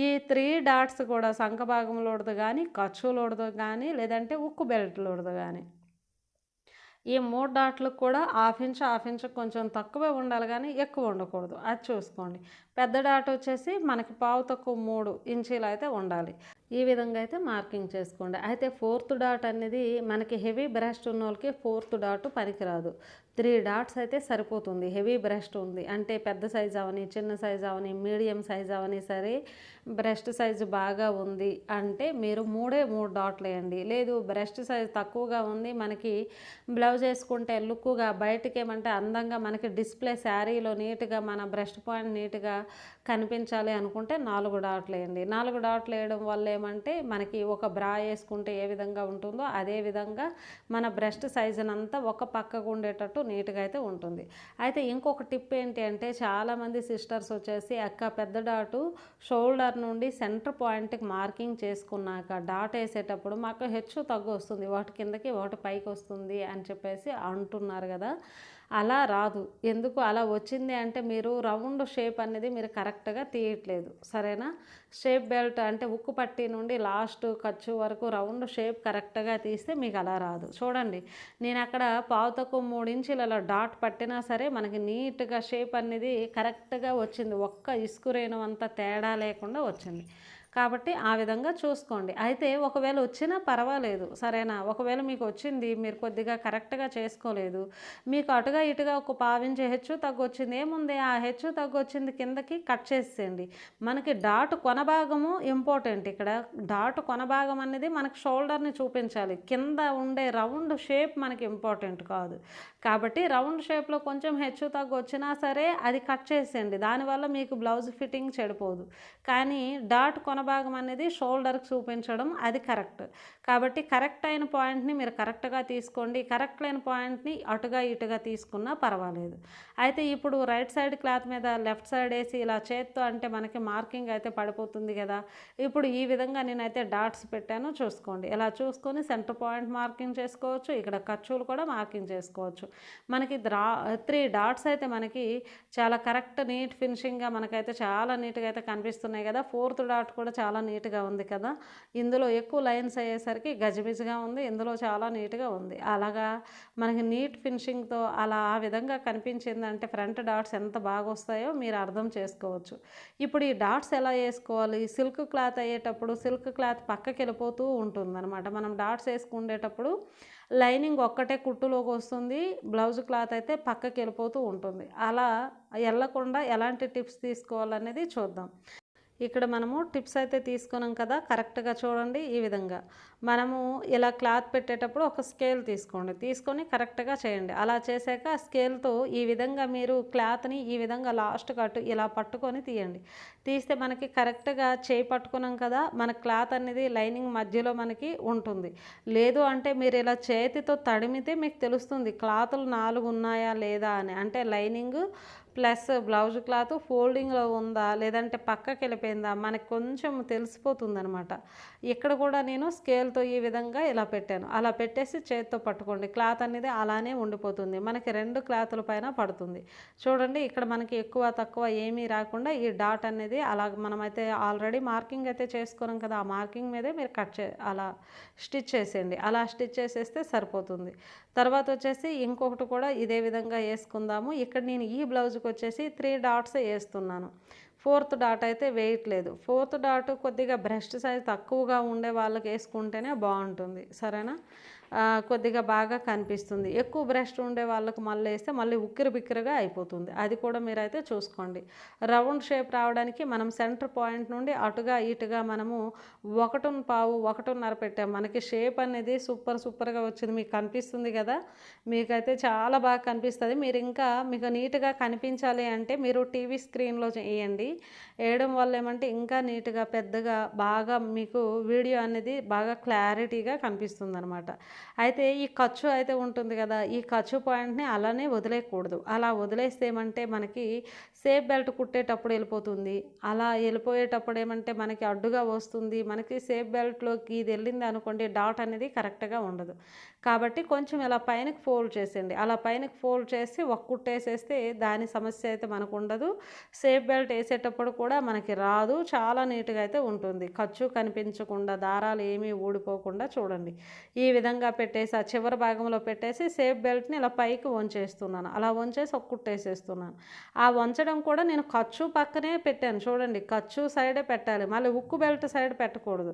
ఈ 3 డాట్స్ కూడా సంఖ భాగంలోది కానీ, ఖర్చులోది కానీ, లేదంటే ఉక్కు బెల్ట్లోది కానీ, ఈ 3 డాట్లకు కూడా 1/2 ఇంచు కొంచెం తక్కువే ఉండాలి కానీ ఎక్కువ ఉండకూడదు, అది చూసుకోండి. పెద్ద డాట్ వచ్చేసి మనకి 3 ఇంచీలు అయితే ఉండాలి. ఈ విధంగా అయితే మార్కింగ్ చేసుకోండి. అయితే ఫోర్త్ డాట్ అనేది మనకి హెవీ బ్రెస్ట్ ఉన్న వాళ్ళకి ఫోర్త్ డాట్ పనికిరాదు. 3 డాట్స్ అయితే సరిపోతుంది. హెవీ బ్రెస్ట్ ఉంది అంటే పెద్ద సైజ్ అవని, చిన్న సైజ్ అవని, మీడియం సైజ్ అవని సరే బ్రెస్ట్ సైజు బాగా ఉంది అంటే మీరు 3 డాట్లు వేయండి. లేదు బ్రెస్ట్ సైజ్ తక్కువగా ఉంది, మనకి బ్లౌజ్ వేసుకుంటే లుక్గా బయటకి ఏమంటే అందంగా మనకి డిస్ప్లే శారీలో నీట్గా మన బ్రెస్ట్ పాయింట్ నీట్గా కనిపించాలి అనుకుంటే 4 డాట్లు వేయండి. 4 డాట్లు వేయడం వల్ల ఏమంటే మనకి ఒక బ్రా వేసుకుంటే ఏ విధంగా ఉంటుందో అదే విధంగా మన బ్రెస్ట్ సైజునంతా ఒక పక్కకు ఉండేటట్టు నీట్గా అయితే ఉంటుంది. అయితే ఇంకొక టిప్ ఏంటి అంటే చాలామంది సిస్టర్స్ వచ్చేసి అక్క పెద్ద డాటు షోల్డర్ నుండి సెంటర్ పాయింట్కి మార్కింగ్ చేసుకున్నాక డాట్ వేసేటప్పుడు మాకు హెచ్చు తగ్గు వస్తుంది, ఒకటి కిందకి ఒకటి పైకి వస్తుంది అని చెప్పేసి అంటున్నారు కదా. అలా రాదు. ఎందుకు అలా వచ్చింది అంటే మీరు రౌండ్ షేప్ అనేది మీరు కరెక్ట్గా తీయట్లేదు, సరేనా. షేప్ బెల్ట్ అంటే ఉక్కు పట్టి నుండి లాస్ట్ ఖర్చు వరకు రౌండ్ షేప్ కరెక్ట్గా తీస్తే మీకు అలా రాదు. చూడండి నేను అక్కడ పావు తక్కువ 3 ఇంచులు అలా డాట్ పట్టినా సరే మనకి నీట్గా షేప్ అనేది కరెక్ట్గా వచ్చింది, ఒక్క ఇసుకురేణం అంత తేడా లేకుండా వచ్చింది. కాబట్టి ఆ విధంగా చూసుకోండి. అయితే ఒకవేళ వచ్చినా పర్వాలేదు, సరేనా. ఒకవేళ మీకు వచ్చింది మీరు కొద్దిగా కరెక్ట్గా చేసుకోలేదు, మీకు అటుగా ఇటుగా ఒక పావించి హెచ్చు తగ్గొచ్చింది, ఏముంది ఆ హెచ్చు తగ్గొచ్చింది కిందకి కట్ చేసేయండి. మనకి డాట్ కొనభాగము ఇంపార్టెంట్. ఇక్కడ డాట్ కొనభాగం అనేది మనకి షోల్డర్ని చూపించాలి, కింద ఉండే రౌండ్ షేప్ మనకి ఇంపార్టెంట్ కాదు. కాబట్టి రౌండ్ షేప్లో కొంచెం హెచ్చు తగ్గు వచ్చినా సరే అది కట్ చేసేయండి, దానివల్ల మీకు బ్లౌజ్ ఫిట్టింగ్ చెడిపోదు. కానీ డాట్ కొనభాగం అనేది షోల్డర్కి చూపించడం అది కరెక్ట్. కాబట్టి కరెక్ట్ అయిన పాయింట్ని మీరు కరెక్ట్గా తీసుకోండి, కరెక్ట్ అయిన పాయింట్ని అటుగా ఇటుగా తీసుకున్నా పర్వాలేదు. అయితే ఇప్పుడు రైట్ సైడ్ క్లాత్ మీద లెఫ్ట్ సైడ్ వేసి ఇలా చేత్తో అంటే మనకి మార్కింగ్ అయితే పడిపోతుంది కదా. ఇప్పుడు ఈ విధంగా నేనైతే డాట్స్ పెట్టాను, చూసుకోండి. ఇలా చూసుకొని సెంటర్ పాయింట్ మార్కింగ్ చేసుకోవచ్చు, ఇక్కడ ఖర్చులు కూడా మార్కింగ్ చేసుకోవచ్చు. మనకి 3 డాట్స్ అయితే మనకి చాలా కరెక్ట్ నీట్ ఫినిషింగ్గా మనకైతే చాలా నీట్గా అయితే కనిపిస్తున్నాయి కదా. ఫోర్త్ డాట్ కూడా చాలా నీట్గా ఉంది కదా. ఇందులో ఎక్కువ లైన్స్ అయ్యేసరికి గజిబిజిగా ఉంది, ఇందులో చాలా నీట్గా ఉంది. అలాగా మనకి నీట్ ఫినిషింగ్తో అలా ఆ విధంగా కనిపించిందంటే ఫ్రంట్ డాట్స్ ఎంత బాగా వస్తాయో మీరు అర్థం చేసుకోవచ్చు. ఇప్పుడు ఈ డాట్స్ ఎలా వేసుకోవాలి, సిల్క్ క్లాత్ అయ్యేటప్పుడు సిల్క్ క్లాత్ పక్కకి వెళ్ళిపోతూ ఉంటుందన్నమాట. మనం డాట్స్ వేసుకునేటప్పుడు లైనింగ్ ఒక్కటే కుట్టులోకి వస్తుంది, బ్లౌజ్ క్లాత్ అయితే పక్కకి వెళ్ళిపోతూ ఉంటుంది. అలా వెళ్ళకుండా ఎలాంటి టిప్స్ తీసుకోవాలనేది చూద్దాం. ఇక్కడ మనము టిప్స్ అయితే తీసుకున్నాం కదా, కరెక్ట్గా చూడండి. ఈ విధంగా మనము ఇలా క్లాత్ పెట్టేటప్పుడు ఒక స్కేల్ తీసుకోండి, తీసుకొని కరెక్ట్గా చేయండి. అలా చేశాక స్కేల్తో ఈ విధంగా మీరు క్లాత్ని ఈ విధంగా లాస్ట్ కట్ ఇలా పట్టుకొని తీయండి. తీస్తే మనకి కరెక్ట్గా చేయి పట్టుకున్నాం కదా, మన క్లాత్ అనేది లైనింగ్ మధ్యలో మనకి ఉంటుంది. లేదు అంటే మీరు ఇలా చేతితో తడిమితే మీకు తెలుస్తుంది క్లాతులు 4 ఉన్నాయా లేదా అని. అంటే లైనింగ్ ప్లస్ బ్లౌజ్ క్లాత్ ఫోల్డింగ్లో ఉందా లేదంటే పక్కకి వెళ్ళిపోయిందా మనకు కొంచెం తెలిసిపోతుంది అనమాట. ఇక్కడ కూడా నేను స్కేల్తో ఈ విధంగా ఇలా పెట్టాను, అలా పెట్టేసి చేతితో పట్టుకోండి, క్లాత్ అనేది అలానే ఉండిపోతుంది, మనకి 2 క్లాతుల పైన పడుతుంది. చూడండి ఇక్కడ మనకి ఎక్కువ తక్కువ ఏమీ రాకుండా ఈ డాట్ అనేది అలా మనమైతే ఆల్రెడీ మార్కింగ్ అయితే చేసుకున్నాం కదా, ఆ మార్కింగ్ మీదే మీరు అలా స్టిచ్ చేసేయండి. అలా స్టిచ్ చేసేస్తే సరిపోతుంది. తర్వాత వచ్చేసి ఇంకొకటి కూడా ఇదే విధంగా వేసుకుందాము. ఇక్కడ నేను ఈ బ్లౌజ్కి వచ్చేసి 3 డాట్స్ వేస్తున్నాను, ఫోర్త్ డాట్ అయితే వేయట్లేదు. ఫోర్త్ డాట్ కొద్దిగా బ్రెస్ట్ సైజ్ తక్కువగా ఉండే వాళ్ళకి వేసుకుంటేనే బాగుంటుంది, సరేనా. కొద్దిగా బాగా కనిపిస్తుంది. ఎక్కువ బ్రెస్ట్ ఉండే వాళ్ళకు మళ్ళీ వేస్తే మళ్ళీ ఉక్కిరి బిక్కిరిగా అయిపోతుంది, అది కూడా మీరైతే చూసుకోండి. రౌండ్ షేప్ రావడానికి మనం సెంటర్ పాయింట్ నుండి అటుగా ఇటుగా మనము 1.25 1.5 పెట్టాం, మనకి షేప్ అనేది సూపర్గా వచ్చింది. మీకు కనిపిస్తుంది కదా, మీకైతే చాలా బాగా కనిపిస్తుంది. మీరు ఇంకా మీకు నీట్గా కనిపించాలి అంటే మీరు టీవీ స్క్రీన్లో వేయండి, వేయడం వల్ల ఏమంటే ఇంకా నీట్గా పెద్దగా బాగా మీకు వీడియో అనేది బాగా క్లారిటీగా కనిపిస్తుంది అనమాట. అయితే ఈ ఖర్చు అయితే ఉంటుంది కదా, ఈ ఖర్చు పాయింట్ని అలానే వదిలేయకూడదు. అలా వదిలేస్తే ఏమంటే మనకి సేఫ్ బెల్ట్ కుట్టేటప్పుడు వెళ్ళిపోతుంది, అలా వెళ్ళిపోయేటప్పుడు ఏమంటే మనకి అడ్డుగా వస్తుంది. మనకి సేఫ్ బెల్ట్లోకి ఇది వెళ్ళింది అనుకోండి, డాట్ అనేది కరెక్ట్గా ఉండదు. కాబట్టి కొంచెం ఇలా పైనకి ఫోల్డ్ చేసేయండి, అలా పైనకి ఫోల్డ్ చేసి ఒక కుట్టేసేస్తే దాని సమస్య అయితే మనకు ఉండదు. సేఫ్ బెల్ట్ వేసేటప్పుడు కూడా మనకి రాదు, చాలా నీట్గా అయితే ఉంటుంది. ఖర్చు కనిపించకుండా దారాలు ఏమీ ఊడిపోకుండా చూడండి. ఈ విధంగా పెట్టేసి ఆ చివరి భాగంలో పెట్టేసి సేఫ్ బెల్ట్ని ఇలా పైకి వంచేస్తున్నాను, అలా వంచేసి ఒక కుట్టేసేస్తున్నాను. ఆ వంచడం కనిపించడం కూడా నేను ఖర్చు పక్కనే పెట్టాను చూడండి, ఖర్చు సైడే పెట్టాలి, మళ్ళీ ఉక్కు బెల్ట్ సైడ్ పెట్టకూడదు.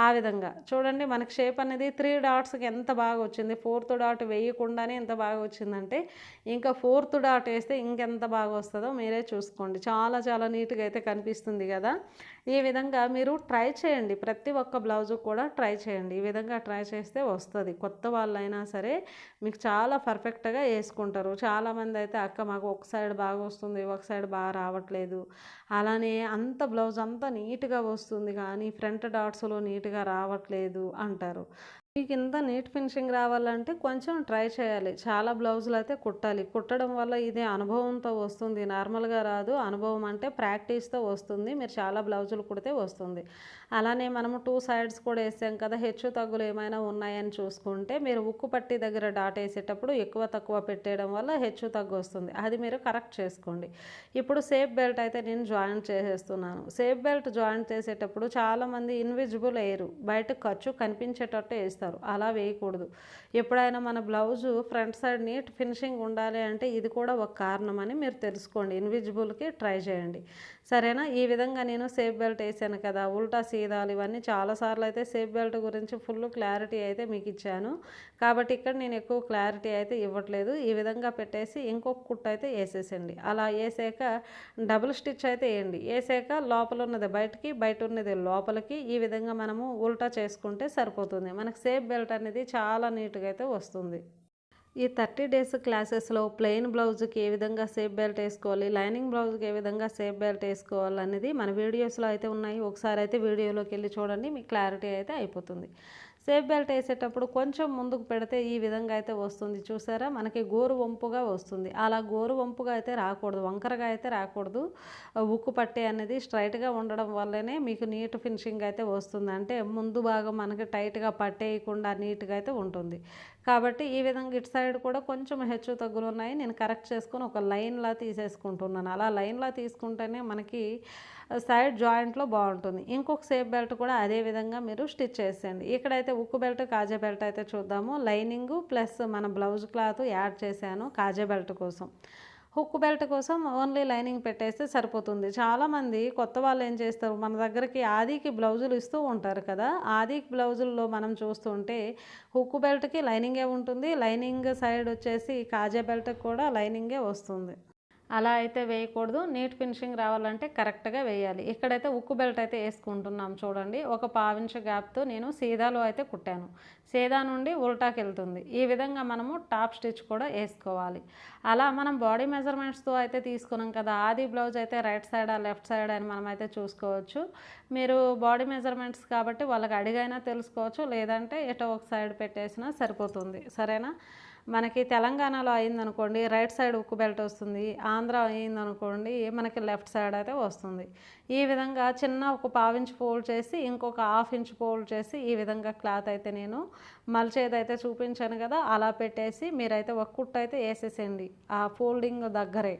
ఆ విధంగా చూడండి మనకి షేప్ అనేది 3 డాట్స్కి ఎంత బాగా వచ్చింది. 4th డాట్ వేయకుండానే ఎంత బాగా వచ్చిందంటే ఇంకా 4th డాట్ వేస్తే ఇంకెంత బాగా వస్తుందో మీరే చూసుకోండి. చాలా చాలా నీట్గా అయితే కనిపిస్తుంది కదా. ఈ విధంగా మీరు ట్రై చేయండి, ప్రతి ఒక్క బ్లౌజు కూడా ట్రై చేయండి. ఈ విధంగా ట్రై చేస్తే వస్తుంది. కొత్త వాళ్ళైనా సరే మీకు చాలా పర్ఫెక్ట్గా వేసుకుంటారు. చాలామంది అయితే అక్క మాకు ఒక సైడ్ బాగా వస్తుంది, ఒక సైడ్ బాగా రావట్లేదు, అలానే అంత బ్లౌజ్ అంతా నీట్గా వస్తుంది కానీ ఫ్రంట్ డాట్స్లో నీట్గా రావట్లేదు అంటారు. మీకు ఇంత నీట్ ఫినిషింగ్ రావాలంటే కొంచెం ట్రై చేయాలి. చాలా బ్లౌజులు అయితే కుట్టాలి. కుట్టడం వల్ల ఇది అనుభవంతో వస్తుంది, నార్మల్గా రాదు. అనుభవం అంటే ప్రాక్టీస్తో వస్తుంది. మీరు చాలా బ్లౌజులు కుడితే వస్తుంది. అలానే మనము 2 సైడ్స్ కూడా వేసాం కదా, హెచ్చు తగ్గులు ఏమైనా ఉన్నాయని చూసుకుంటే మీరు ఉక్కు పట్టి దగ్గర డాట్ వేసేటప్పుడు ఎక్కువ తక్కువ పెట్టేయడం వల్ల హెచ్చు తగ్గు వస్తుంది. అది మీరు కరెక్ట్ చేసుకోండి. ఇప్పుడు సేఫ్ బెల్ట్ అయితే నేను జాయింట్ చేసేస్తున్నాను. సేఫ్ బెల్ట్ జాయింట్ చేసేటప్పుడు చాలామంది ఇన్విజిబుల్ వేయరు, బయట ఖర్చు కనిపించేటట్టు వేస్తారు. అలా వేయకూడదు. ఎప్పుడైనా మన blouse front side neat finishing ఉండాలి అంటే ఇది కూడా ఒక కారణం అని మీరు తెలుసుకోండి. ఇన్విజిబుల్కి ట్రై చేయండి, సరేనా. ఈ విధంగా నేను సేఫ్ బెల్ట్ వేసాను కదా, ఉల్టా సీదాలు ఇవన్నీ చాలాసార్లు అయితే సేఫ్ బెల్ట్ గురించి ఫుల్ క్లారిటీ అయితే మీకు ఇచ్చాను కాబట్టి ఇక్కడ నేను ఎక్కువ క్లారిటీ అయితే ఇవ్వట్లేదు. ఈ విధంగా పెట్టేసి ఇంకొక కుట్టు అయితే వేసేసండి. అలా వేసాక డబుల్ స్టిచ్ అయితే వేయండి. వేసాక లోపల ఉన్నది బయటికి, బయట ఉన్నది లోపలికి, ఈ విధంగా మనము ఉల్టా చేసుకుంటే సరిపోతుంది. మనకు సేఫ్ బెల్ట్ అనేది చాలా నీట్గా అయితే వస్తుంది. ఈ 30 డేస్ క్లాసెస్లో ప్లెయిన్ బ్లౌజ్కి ఏ విధంగా సేఫ్ బెల్ట్ వేసుకోవాలి, లైనింగ్ బ్లౌజ్కి ఏ విధంగా సేఫ్ బెల్ట్ వేసుకోవాలి అనేది మన వీడియోస్లో అయితే ఉన్నాయి. ఒకసారి అయితే వీడియోలోకి వెళ్ళి చూడండి, మీకు క్లారిటీ అయితే అయిపోతుంది. సేఫ్ బెల్ట్ వేసేటప్పుడు కొంచెం ముందుకు పెడితే ఈ విధంగా అయితే వస్తుంది. చూసారా, మనకి గోరు వంపుగా వస్తుంది. అలా గోరు వంపుగా అయితే రాకూడదు, వంకరగా అయితే రాకూడదు. ఉక్కు పట్టే అనేది స్ట్రైట్గా ఉండడం వల్లనే మీకు నీట్ ఫినిషింగ్ అయితే వస్తుంది. అంటే ముందు భాగం మనకి టైట్గా పట్టేయకుండా నీట్గా అయితే ఉంటుంది. కాబట్టి ఈ విధంగా ఇటు సైడ్ కూడా కొంచెం హెచ్చు తగ్గులు ఉన్నాయి, నేను కరెక్ట్ చేసుకొని ఒక లైన్లా తీసేసుకుంటున్నాను. అలా లైన్లా తీసుకుంటేనే మనకి సైడ్ జాయింట్లో బాగుంటుంది. ఇంకొక సేఫ్ బెల్ట్ కూడా అదే విధంగా మీరు స్టిచ్ చేసేయండి. ఇక్కడైతే ఉక్కు బెల్ట్ కాజా బెల్ట్ అయితే చూద్దాము. లైనింగు ప్లస్ మన బ్లౌజ్ క్లాత్ యాడ్ చేశాను కాజా బెల్ట్ కోసం. హుక్ బెల్ట్ కోసం ఓన్లీ లైనింగ్ పెట్టేస్తే సరిపోతుంది. చాలామంది కొత్త వాళ్ళు ఏం చేస్తారు, మన దగ్గరికి ఆదికి బ్లౌజులు ఇస్తూ ఉంటారు కదా, ఆదికి బ్లౌజుల్లో మనం చూస్తుంటే హుక్ బెల్ట్కి లైనింగే ఉంటుంది, లైనింగ్ సైడ్ వచ్చేసి కాజా బెల్ట్కి కూడా లైనింగే వస్తుంది. అలా అయితే వేయకూడదు. నీట్ ఫినిషింగ్ రావాలంటే కరెక్ట్గా వేయాలి. ఇక్కడైతే ఉక్కు బెల్ట్ అయితే వేసుకుంటున్నాం చూడండి. ఒక 1/2 ఇంచ్ గ్యాప్తో నేను సీదాలో అయితే కుట్టాను. సీదా నుండి ఉల్టాకి వెళ్తుంది. ఈ విధంగా మనము టాప్ స్టిచ్ కూడా వేసుకోవాలి. అలా మనం బాడీ మెజర్మెంట్స్తో అయితే తీసుకున్నాం కదా, ఆది బ్లౌజ్ అయితే రైట్ సైడా లెఫ్ట్ సైడ్ అని మనం అయితే చూసుకోవచ్చు. మీరు బాడీ మెజర్మెంట్స్ కాబట్టి వాళ్ళకి అడిగైనా తెలుసుకోవచ్చు, లేదంటే ఎటో ఒక సైడ్ పెట్టేసినా సరిపోతుంది, సరేనా. మనకి తెలంగాణలో అయిందనుకోండి రైట్ సైడ్ ఉక్కు బెల్ట్ వస్తుంది, ఆంధ్ర అయిందనుకోండి మనకి లెఫ్ట్ సైడ్ అయితే వస్తుంది. ఈ విధంగా చిన్న ఒక 1/2 ఇంచ్ ఫోల్డ్ చేసి ఇంకొక 1/2 ఇంచ్ ఫోల్డ్ చేసి ఈ విధంగా క్లాత్ అయితే నేను మలిచేదైతే చూపించాను కదా, అలా పెట్టేసి మీరైతే ఒక కుట్టు అయితే వేసేసేయండి ఆ ఫోల్డింగ్ దగ్గరే.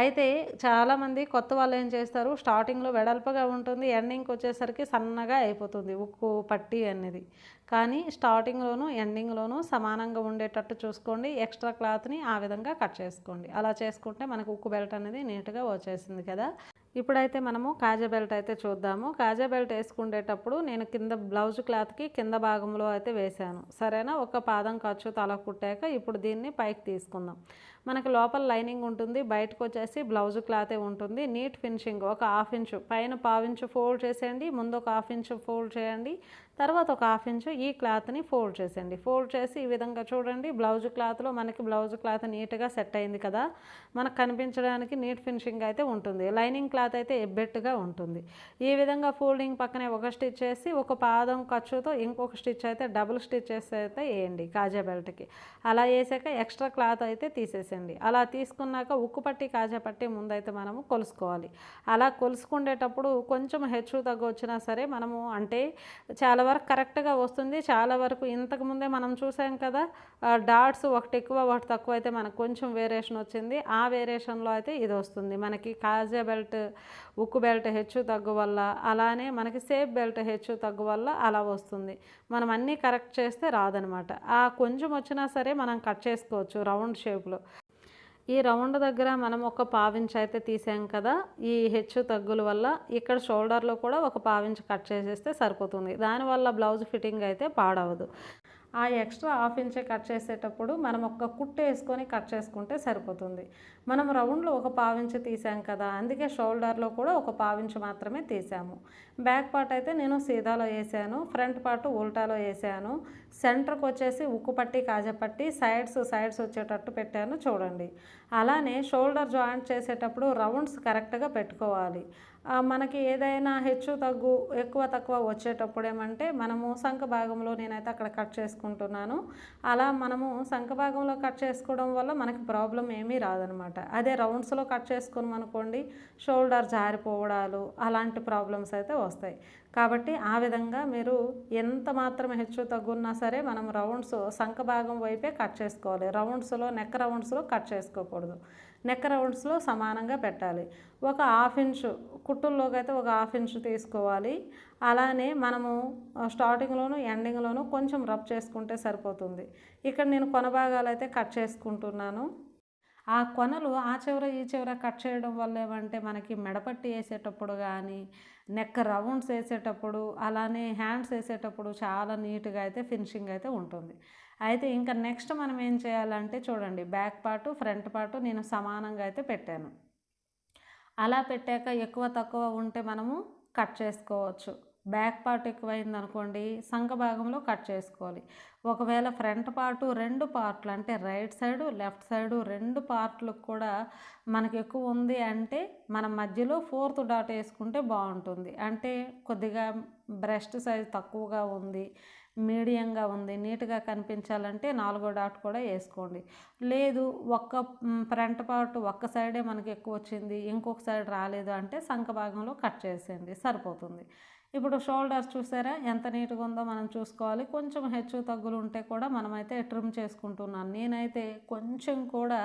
అయితే చాలామంది కొత్త వాళ్ళు ఏం చేస్తారు, స్టార్టింగ్లో వెడల్పుగా ఉంటుంది, ఎండింగ్కి వచ్చేసరికి సన్నగా అయిపోతుంది ఉక్కు పట్టి అనేది. కానీ స్టార్టింగ్లోనూ ఎండింగ్లోనూ సమానంగా ఉండేటట్టు చూసుకోండి. ఎక్స్ట్రా క్లాత్ని ఆ విధంగా కట్ చేసుకోండి. అలా చేసుకుంటే మనకు ఉక్కు బెల్ట్ అనేది నీట్గా వచ్చేసింది కదా. ఇప్పుడైతే మనము కాజా బెల్ట్ అయితే చూద్దాము. కాజా బెల్ట్ వేసుకునేటప్పుడు నేను కింద బ్లౌజ్ క్లాత్కి కింద భాగంలో అయితే వేశాను, సరేనా. ఒక పాదం ఖర్చు తల కుట్టాక ఇప్పుడు దీన్ని పైకి తీసుకుందాం. మనకి లోపల లైనింగ్ ఉంటుంది, బయటకు వచ్చేసి బ్లౌజ్ క్లాతే ఉంటుంది. నీట్ ఫినిషింగ్ ఒక 1/2 ఇంచు పైన 1/2 ఇంచు ఫోల్డ్ చేసేయండి, ముందు ఒక 1/2 ఇంచు ఫోల్డ్ చేయండి, తర్వాత ఒక 1/2 ఇంచు ఈ క్లాత్ని ఫోల్డ్ చేసేయండి. ఫోల్డ్ చేసి ఈ విధంగా చూడండి, బ్లౌజ్ క్లాత్లో మనకి బ్లౌజ్ క్లాత్ నీట్గా సెట్ అయింది కదా, మనకు కనిపించడానికి నీట్ ఫినిషింగ్ అయితే ఉంటుంది. లైనింగ్ క్లాత్ అయితే ఎబ్బెట్టుగా ఉంటుంది. ఈ విధంగా ఫోల్డింగ్ పక్కనే ఒక స్టిచ్ చేసి ఒక పాదం ఖర్చుతో ఇంకొక స్టిచ్ అయితే డబుల్ స్టిచెస్ అయితే వేయండి కాజా బెల్ట్కి. అలా వేసాక ఎక్స్ట్రా క్లాత్ అయితే తీసేసి అలా తీసుకున్నాక ఉక్కు పట్టి కాజా పట్టి ముందైతే మనము కొలుసుకోవాలి. అలా కొలుసుకునేటప్పుడు కొంచెం హెచ్చు తగ్గు వచ్చినా సరే మనము అంటే చాలా వరకు కరెక్ట్గా వస్తుంది. చాలా వరకు ఇంతకుముందే మనం చూసాం కదా, డాట్స్ ఒకటి ఎక్కువ ఒకటి తక్కువ అయితే మనకు కొంచెం వేరియేషన్ వచ్చింది. ఆ వేరియేషన్లో అయితే ఇది వస్తుంది మనకి కాజా బెల్ట్ ఉక్కు బెల్ట్ హెచ్చు తగ్గు వల్ల, అలానే మనకి సేఫ్ బెల్ట్ హెచ్చు తగ్గు వల్ల అలా వస్తుంది. మనం అన్నీ కరెక్ట్ చేస్తే రాదనమాట. ఆ కొంచెం వచ్చినా సరే మనం కట్ చేసుకోవచ్చు రౌండ్ షేప్లో. ఈ రౌండ్ దగ్గర మనం ఒక పావించ్ అయితే తీసాం కదా, ఈ హెచ్చు తగ్గుల వల్ల ఇక్కడ షోల్డర్లో కూడా ఒక పావించ్ కట్ చేసేస్తే సరిపోతుంది. దానివల్ల బ్లౌజ్ ఫిట్టింగ్ అయితే పాడవదు. ఆ ఎక్స్ట్రా హాఫ్ ఇంచే కట్ చేసేటప్పుడు మనం ఒక కుట్టు వేసుకొని కట్ చేసుకుంటే సరిపోతుంది. మనం రౌండ్లో ఒక పావించు తీసాం కదా, అందుకే షోల్డర్లో కూడా ఒక పావించు మాత్రమే తీసాము. బ్యాక్ పార్ట్ అయితే నేను సీదాలో వేసాను, ఫ్రంట్ పార్ట్ ఉల్టాలో వేసాను. సెంటర్కి వచ్చేసి ఉక్కు పట్టి కాజపట్టి సైడ్స్ వచ్చేటట్టు పెట్టాను చూడండి. అలానే షోల్డర్ జాయింట్ చేసేటప్పుడు రౌండ్స్ కరెక్ట్గా పెట్టుకోవాలి. మనకి ఏదైనా హెచ్చు తగ్గు ఎక్కువ తక్కువ వచ్చేటప్పుడు ఏమంటే మనము సంఖ భాగంలో నేనైతే అక్కడ కట్ చేసుకుంటున్నాను. అలా మనము సంఖ భాగంలో కట్ చేసుకోవడం వల్ల మనకి ప్రాబ్లం ఏమీ రాదనమాట. అదే రౌండ్స్లో కట్ చేసుకున్నాం అనుకోండి, షోల్డర్ జారిపోవడాలు అలాంటి ప్రాబ్లమ్స్ అయితే వస్తాయి. కాబట్టి ఆ విధంగా మీరు ఎంత మాత్రం హెచ్చు తగ్గున్నా సరే మనం రౌండ్స్ సంఖ భాగం వైపే కట్ చేసుకోవాలి. రౌండ్స్లో నెక్ రౌండ్స్లో కట్ చేసుకోకూడదు. నెక్ రౌండ్స్లో సమానంగా పెట్టాలి. ఒక హాఫ్ ఇంచు కుట్టుల్లోకి అయితే ఒక హాఫ్ ఇంచు తీసుకోవాలి. అలానే మనము స్టార్టింగ్లోను ఎండింగ్లోను కొంచెం రబ్ చేసుకుంటే సరిపోతుంది. ఇక్కడ నేను కొన భాగాలు అయితే కట్ చేసుకుంటున్నాను. ఆ కొనలు ఆ చివర ఈ చివర కట్ చేయడం వల్ల ఏమంటే మనకి మెడపట్టి వేసేటప్పుడు కానీ, నెక్ రౌండ్స్ వేసేటప్పుడు, అలానే హ్యాండ్స్ వేసేటప్పుడు చాలా నీట్గా అయితే ఫినిషింగ్ అయితే ఉంటుంది. అయితే ఇంకా నెక్స్ట్ మనం ఏం చేయాలంటే చూడండి, బ్యాక్ పార్టు ఫ్రంట్ పార్టు నేను సమానంగా అయితే పెట్టాను. అలా పెట్టాక ఎక్కువ తక్కువ ఉంటే మనము కట్ చేసుకోవచ్చు. బ్యాక్ పార్ట్ ఎక్కువైంది అనుకోండి, సంఖ భాగంలో కట్ చేసుకోవాలి. ఒకవేళ ఫ్రంట్ పార్టు 2 పార్ట్లు అంటే రైట్ సైడు లెఫ్ట్ సైడు 2 పార్ట్లకు కూడా మనకి ఎక్కువ ఉంది అంటే మనం మధ్యలో 4th డాట్ వేసుకుంటే బాగుంటుంది. అంటే కొద్దిగా బ్రెస్ట్ సైజ్ తక్కువగా ఉంది, మీడియంగా ఉంది, నీట్గా కనిపించాలంటే 4వ డాట్ కూడా వేసుకోండి. లేదు ఫ్రంట్ పార్ట్ ఒక్క సైడే మనకి ఎక్కువ వచ్చింది, ఇంకొక సైడ్ రాలేదు అంటే సంఖ భాగంలో కట్ చేసేయండి, సరిపోతుంది. ఇప్పుడు షోల్డర్స్ చూసారా ఎంత నీట్గా ఉందో మనం చూసుకోవాలి. కొంచెం హెచ్చు తగ్గులు ఉంటే కూడా మనమైతే ట్రిమ్ చేసుకుంటున్నాను. నేనైతే కొంచెం కూడా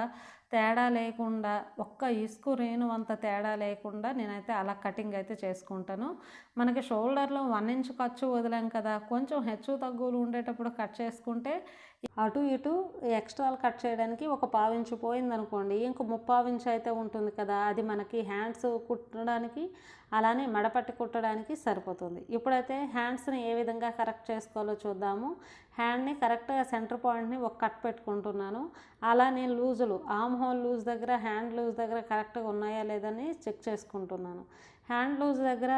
తేడా లేకుండా, ఒక్క ఇసుకు రేణు అంత తేడా లేకుండా నేనైతే అలా కటింగ్ అయితే చేసుకుంటాను. మనకి షోల్డర్లో 1 ఇంచ్ ఖర్చు వదిలాం కదా, కొంచెం హెచ్చు తగ్గులు ఉండేటప్పుడు కట్ చేసుకుంటే అటు ఇటు ఎక్స్ట్రాలు కట్ చేయడానికి ఒక పావించు పోయిందనుకోండి, ఇంకో 3/4 ఇంచు అయితే ఉంటుంది కదా, అది మనకి హ్యాండ్స్ కుట్టడానికి అలానే మెడపట్టి కుట్టడానికి సరిపోతుంది. ఇప్పుడైతే హ్యాండ్స్ని ఏ విధంగా కరెక్ట్ చేసుకోవాలో చూద్దాము. హ్యాండ్ని కరెక్ట్గా సెంటర్ పాయింట్ని ఒక కట్ పెట్టుకుంటున్నాను. అలానే లూజులు ఆర్మ్ హోల్ లూజ్ దగ్గర హ్యాండ్ లూజ్ దగ్గర కరెక్ట్గా ఉన్నాయా లేదని చెక్ చేసుకుంటున్నాను. హ్యాండ్ లూజ్ దగ్గర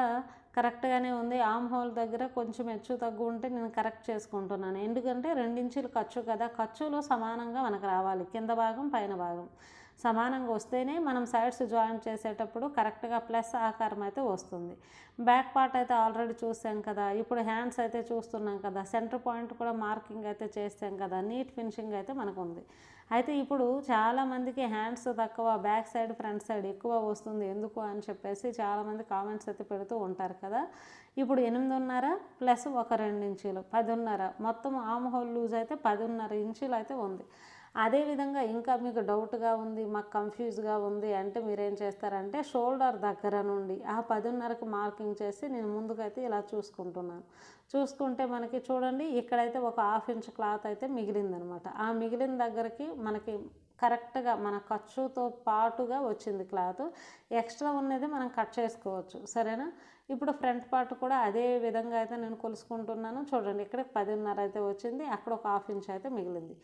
కరెక్ట్గానే ఉంది, ఆర్మ్ హోల్ దగ్గర కొంచెం హెచ్చు తగ్గు ఉంటే నేను కరెక్ట్ చేసుకుంటున్నాను. ఎందుకంటే 2 ఇంచులు ఖర్చు కదా, ఖర్చులో సమానంగా మనకు రావాలి. కింద భాగం పైన భాగం సమానంగా వస్తేనే మనం సైడ్స్ జాయింట్ చేసేటప్పుడు కరెక్ట్గా ప్లస్ ఆకారం అయితే వస్తుంది. బ్యాక్ పార్ట్ అయితే ఆల్రెడీ చూసాం కదా, ఇప్పుడు హ్యాండ్స్ అయితే చూస్తున్నాం కదా, సెంటర్ పాయింట్ కూడా మార్కింగ్ అయితే చేస్తాం కదా, నీట్ ఫినిషింగ్ అయితే మనకు ఉంది. అయితే ఇప్పుడు చాలామందికి హ్యాండ్స్ తక్కువ, బ్యాక్ సైడ్ ఫ్రంట్ సైడ్ ఎక్కువ వస్తుంది ఎందుకు అని చెప్పేసి చాలామంది కామెంట్స్ అయితే పెడుతూ ఉంటారు కదా. ఇప్పుడు 8.5 ప్లస్ ఒక 2 ఇంచులు 10.5, మొత్తం ఆర్మ్ హోల్ లూజ్ అయితే 10.5 ఇంచులు అయితే ఉంది. అదేవిధంగా ఇంకా మీకు డౌట్గా ఉంది, మాకు కన్ఫ్యూజ్గా ఉంది అంటే మీరేం చేస్తారంటే షోల్డర్ దగ్గర నుండి ఆ 10.5కి మార్కింగ్ చేసి నేను ముందుకైతే ఇలా చూసుకుంటున్నాను. చూసుకుంటే మనకి చూడండి ఇక్కడైతే ఒక 1/2 ఇంచ్ క్లాత్ అయితే మిగిలిందనమాట. ఆ మిగిలిన దగ్గరికి మనకి కరెక్ట్గా మన ఖర్చుతో పాటుగా వచ్చింది క్లాత్. ఎక్స్ట్రా ఉన్నది మనం కట్ చేసుకోవచ్చు, సరేనా. ఇప్పుడు ఫ్రంట్ పార్ట్ కూడా అదే విధంగా అయితే నేను కొలుసుకుంటున్నాను. చూడండి ఇక్కడ 10.5 అయితే వచ్చింది, అక్కడ ఒక 1/2 ఇంచ్ అయితే మిగిలింది.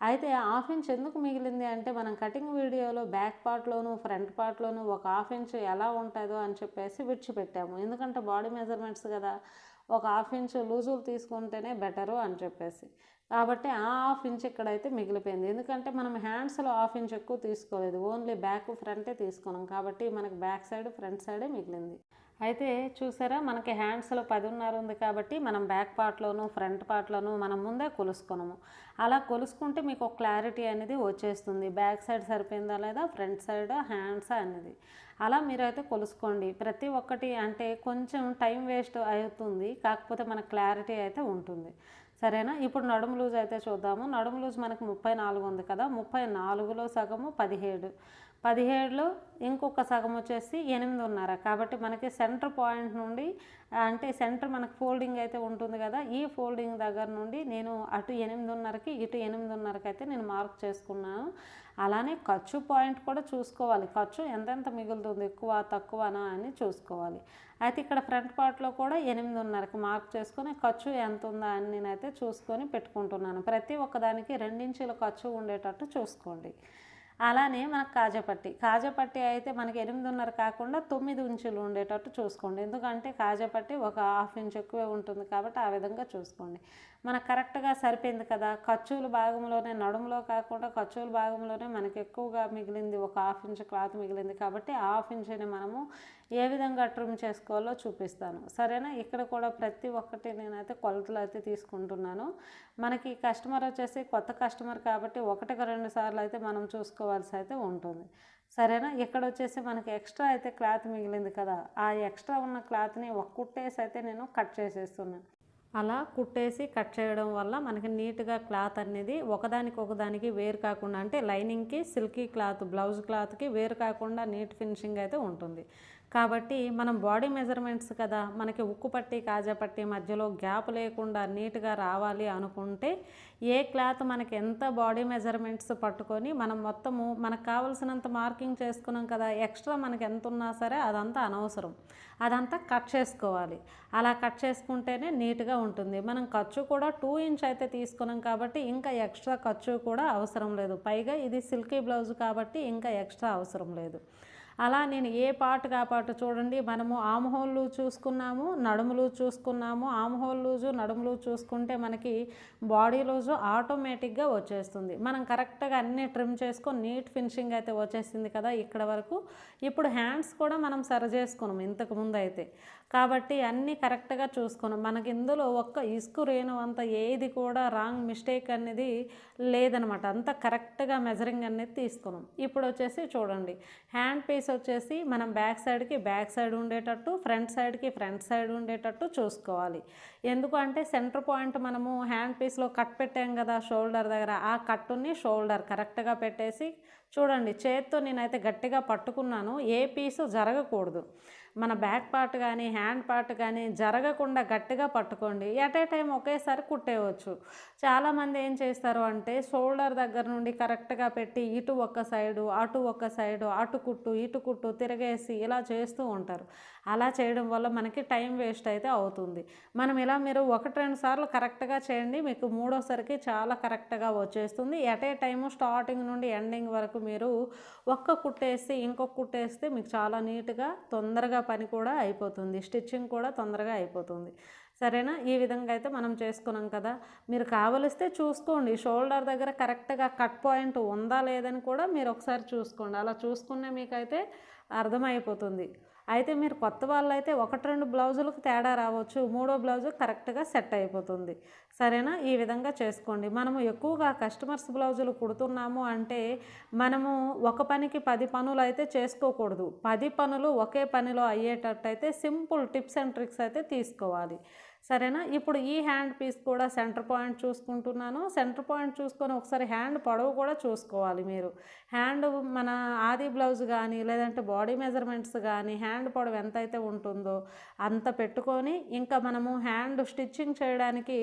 అయితే 1/2 ఇంచ్ ఎందుకు మిగిలింది అంటే మనం కటింగ్ వీడియోలో బ్యాక్ పార్ట్లోను ఫ్రంట్ పార్ట్లోను ఒక 1/2 ఇంచ్ ఎలా ఉంటుందో అని చెప్పేసి విడిచిపెట్టాము. ఎందుకంటే బాడీ మెజర్మెంట్స్ కదా, ఒక 1/2 ఇంచ్ లూజులు తీసుకుంటేనే బెటరు అని చెప్పేసి. కాబట్టి ఆ 1/2 ఇంచ్ ఇక్కడైతే మిగిలిపోయింది. ఎందుకంటే మనం హ్యాండ్స్లో 1/2 ఇంచ్ ఎక్కువ తీసుకోలేదు, ఓన్లీ బ్యాక్ ఫ్రంటే తీసుకున్నాం కాబట్టి మనకి బ్యాక్ సైడ్ ఫ్రంట్ సైడే మిగిలింది. అయితే చూసారా మనకి హ్యాండ్స్లో 10.5 ఉంది కాబట్టి మనం బ్యాక్ పార్ట్లోను ఫ్రంట్ పార్ట్లోను మనం ముందే కొలుసుకున్నాము. అలా కొలుసుకుంటే మీకు ఒక క్లారిటీ అనేది వచ్చేస్తుంది, బ్యాక్ సైడ్ సరిపోయిందా లేదా, ఫ్రంట్ సైడ్ హ్యాండ్స్ అనేది. అలా మీరైతే కొలుసుకోండి. ప్రతి ఒక్కటి అంటే కొంచెం టైం వేస్ట్ అవుతుంది, కాకపోతే మన క్లారిటీ అయితే ఉంటుంది, సరేనా. ఇప్పుడు నడుము లూజ్ అయితే చూద్దాము. నడుము లూజ్ మనకు 34 ఉంది కదా, 34లో సగము 17. 17లో ఇంకొక సగం వచ్చేసి 8.5. కాబట్టి మనకి సెంటర్ పాయింట్ నుండి అంటే సెంటర్ మనకు ఫోల్డింగ్ అయితే ఉంటుంది కదా, ఈ ఫోల్డింగ్ దగ్గర నుండి నేను అటు 8.5కి ఇటు 8.5కి అయితే నేను మార్క్ చేసుకున్నాను. అలానే ఖర్చు పాయింట్ కూడా చూసుకోవాలి, ఖర్చు ఎంతెంత మిగులుతుంది, ఎక్కువ తక్కువనా అని చూసుకోవాలి. అయితే ఇక్కడ ఫ్రంట్ పార్ట్లో కూడా 8.5కి మార్క్ చేసుకొని ఖర్చు ఎంత ఉందా అని నేనైతే చూసుకొని పెట్టుకుంటున్నాను. ప్రతి ఒక్కదానికి 2 ఇంచుల ఖర్చు ఉండేటట్టు చూసుకోండి. అలానే మనకు కాజాపట్టి అయితే మనకి 8.5 కాకుండా 9 ఇంచులు ఉండేటట్టు చూసుకోండి. ఎందుకంటే కాజాపట్టి ఒక 1/2 ఇంచ్ ఎక్కువే ఉంటుంది కాబట్టి ఆ విధంగా చూసుకోండి. మనకు కరెక్ట్గా సరిపోయింది కదా. ఖర్చుల భాగంలోనే, నడుములో కాకుండా ఖర్చుల భాగంలోనే మనకి ఎక్కువగా మిగిలింది, ఒక 1/2 ఇంచ్ క్లాత్ మిగిలింది కాబట్టి ఆ 1/2 ఇంచుని మనము ఏ విధంగా ట్రిమ్ చేసుకోవాలో చూపిస్తాను, సరేనా. ఇక్కడ కూడా ప్రతి ఒక్కటి నేనైతే కొలతలు అయితే తీసుకుంటున్నాను. మనకి కస్టమర్ వచ్చేసి కొత్త కస్టమర్ కాబట్టి 1-2 సార్లు అయితే మనం చూసుకోవాల్సి అయితే ఉంటుంది, సరేనా. ఇక్కడ వచ్చేసి మనకి ఎక్స్ట్రా అయితే క్లాత్ మిగిలింది కదా, ఆ ఎక్స్ట్రా ఉన్న క్లాత్ని ఒక కుట్టేసి అయితే నేను కట్ చేసేస్తున్నాను. అలా కుట్టేసి కట్ చేయడం వల్ల మనకి నీట్గా క్లాత్ అనేది ఒకదానికి వేరు కాకుండా, అంటే లైనింగ్కి సిల్కీ క్లాత్ బ్లౌజ్ క్లాత్కి వేరు కాకుండా నీట్ ఫినిషింగ్ అయితే ఉంటుంది. కాబట్టి మనం బాడీ మెజర్మెంట్స్ కదా, మనకి ఉక్కు పట్టి కాజా పట్టి మధ్యలో గ్యాప్ లేకుండా నీట్గా రావాలి అనుకుంటే ఏ క్లాత్ మనకి ఎంత బాడీ మెజర్మెంట్స్ పట్టుకొని మనం మొత్తము మనకు కావాల్సినంత మార్కింగ్ చేసుకున్నాం కదా, ఎక్స్ట్రా మనకి ఎంత ఉన్నా సరే అదంతా అనవసరం, అదంతా కట్ చేసుకోవాలి. అలా కట్ చేసుకుంటేనే నీట్గా ఉంటుంది. మనం ఖర్చు కూడా 2 ఇంచ్ అయితే తీసుకున్నాం కాబట్టి ఇంకా ఎక్స్ట్రా ఖర్చు కూడా అవసరం లేదు. పైగా ఇది సిల్కీ బ్లౌజ్ కాబట్టి ఇంకా ఎక్స్ట్రా అవసరం లేదు. అలా నేను ఏ పార్ట్ కా పార్ట్ చూడండి, మనము ఆమ్ హోల్ లూజ్ చూసుకున్నాము, నడుము లూజ్ చూసుకున్నాము. ఆమ్ హోల్ లూజు నడుము లూజ్ చూసుకుంటే మనకి బాడీ లూజు ఆటోమేటిక్గా వచ్చేస్తుంది. మనం కరెక్ట్గా అన్నీ ట్రిమ్ చేసుకొని నీట్ ఫినిషింగ్ అయితే వచ్చేసింది కదా ఇక్కడ వరకు. ఇప్పుడు హ్యాండ్స్ కూడా మనం సరి చేసుకున్నాం ఇంతకు ముందు అయితే, కాబట్టి అన్నీ కరెక్ట్గా చూసుకున్నాం. మనకి ఇందులో ఒక్క ఇసుకు రేణు అంత ఏది కూడా రాంగ్ మిస్టేక్ అనేది లేదనమాట, అంత కరెక్ట్గా మెజరింగ్ అనేది తీసుకున్నాం. ఇప్పుడు వచ్చేసి చూడండి, హ్యాండ్ పీస్ వచ్చేసి మనం బ్యాక్ సైడ్ ఉండేటట్టు, ఫ్రంట్ సైడ్ ఉండేటట్టు చూసుకోవాలి. ఎందుకు అంటే సెంటర్ పాయింట్ మనము హ్యాండ్ పీస్లో కట్ పెట్టాం కదా షోల్డర్ దగ్గర, ఆ కట్టుని షోల్డర్ కరెక్ట్గా పెట్టేసి చూడండి, చేత్తో నేనైతే గట్టిగా పట్టుకున్నాను. ఏ పీసు జరగకూడదు, మన బ్యాక్ పార్ట్ కానీ హ్యాండ్ పార్ట్ కానీ జరగకుండా గట్టిగా పట్టుకోండి. ఎట్ ఏ టైం ఒకేసారి కుట్టేయవచ్చు. చాలామంది ఏం చేస్తారు అంటే షోల్డర్ దగ్గర నుండి కరెక్ట్గా పెట్టి ఇటు ఒక సైడు అటు ఒక సైడు, అటు కుట్టు ఇటు కుట్టు తిరగేసి ఇలా చేస్తూ ఉంటారు. అలా చేయడం వల్ల మనకి టైం వేస్ట్ అయితే అవుతుంది. మనం ఇలా మీరు 1-2 సార్లు కరెక్ట్గా చేయండి, మీకు మూడోసరికి చాలా కరెక్ట్గా వచ్చేస్తుంది. ఎట్ ఏ టైము స్టార్టింగ్ నుండి ఎండింగ్ వరకు మీరు ఒక్క కుట్టేసి ఇంకొక కుట్టేస్తే మీకు చాలా నీట్గా తొందరగా పని కూడా అయిపోతుంది, స్టిచ్చింగ్ కూడా తొందరగా అయిపోతుంది, సరేనా. ఈ విధంగా అయితే మనం చేసుకున్నాం కదా. మీరు కావలిస్తే చూసుకోండి, షోల్డర్ దగ్గర కరెక్ట్గా కట్ పాయింట్ ఉందా లేదని కూడా మీరు ఒకసారి చూసుకోండి. అలా చూసుకునే మీకైతే అర్థమైపోతుంది. అయితే మీరు కొత్త వాళ్ళైతే 1-2 బ్లౌజులకు తేడా రావచ్చు, మూడో బ్లౌజు కరెక్ట్గా సెట్ అయిపోతుంది, సరేనా. ఈ విధంగా చేసుకోండి. మనము ఎక్కువగా కస్టమర్స్ బ్లౌజులు కుడుతున్నాము అంటే మనము ఒక పనికి 10 పనులు అయితే చేసుకోకూడదు. 10 పనులు ఒకే పనిలో అయ్యేటట్టు అయితే సింపుల్ టిప్స్ అండ్ ట్రిక్స్ అయితే తీసుకోవాలి, సరేనా. ఇప్పుడు ఈ హ్యాండ్ పీస్ కూడా సెంటర్ పాయింట్ చూసుకుంటున్నాను. సెంటర్ పాయింట్ చూసుకొని ఒకసారి హ్యాండ్ పొడవు కూడా చూసుకోవాలి మీరు. హ్యాండ్ మన ఆది బ్లౌజ్ కానీ లేదంటే బాడీ మెజర్మెంట్స్ కానీ హ్యాండ్ పొడవు ఎంతైతే ఉంటుందో అంత పెట్టుకొని, ఇంకా మనము హ్యాండ్ స్టిచ్చింగ్ చేయడానికి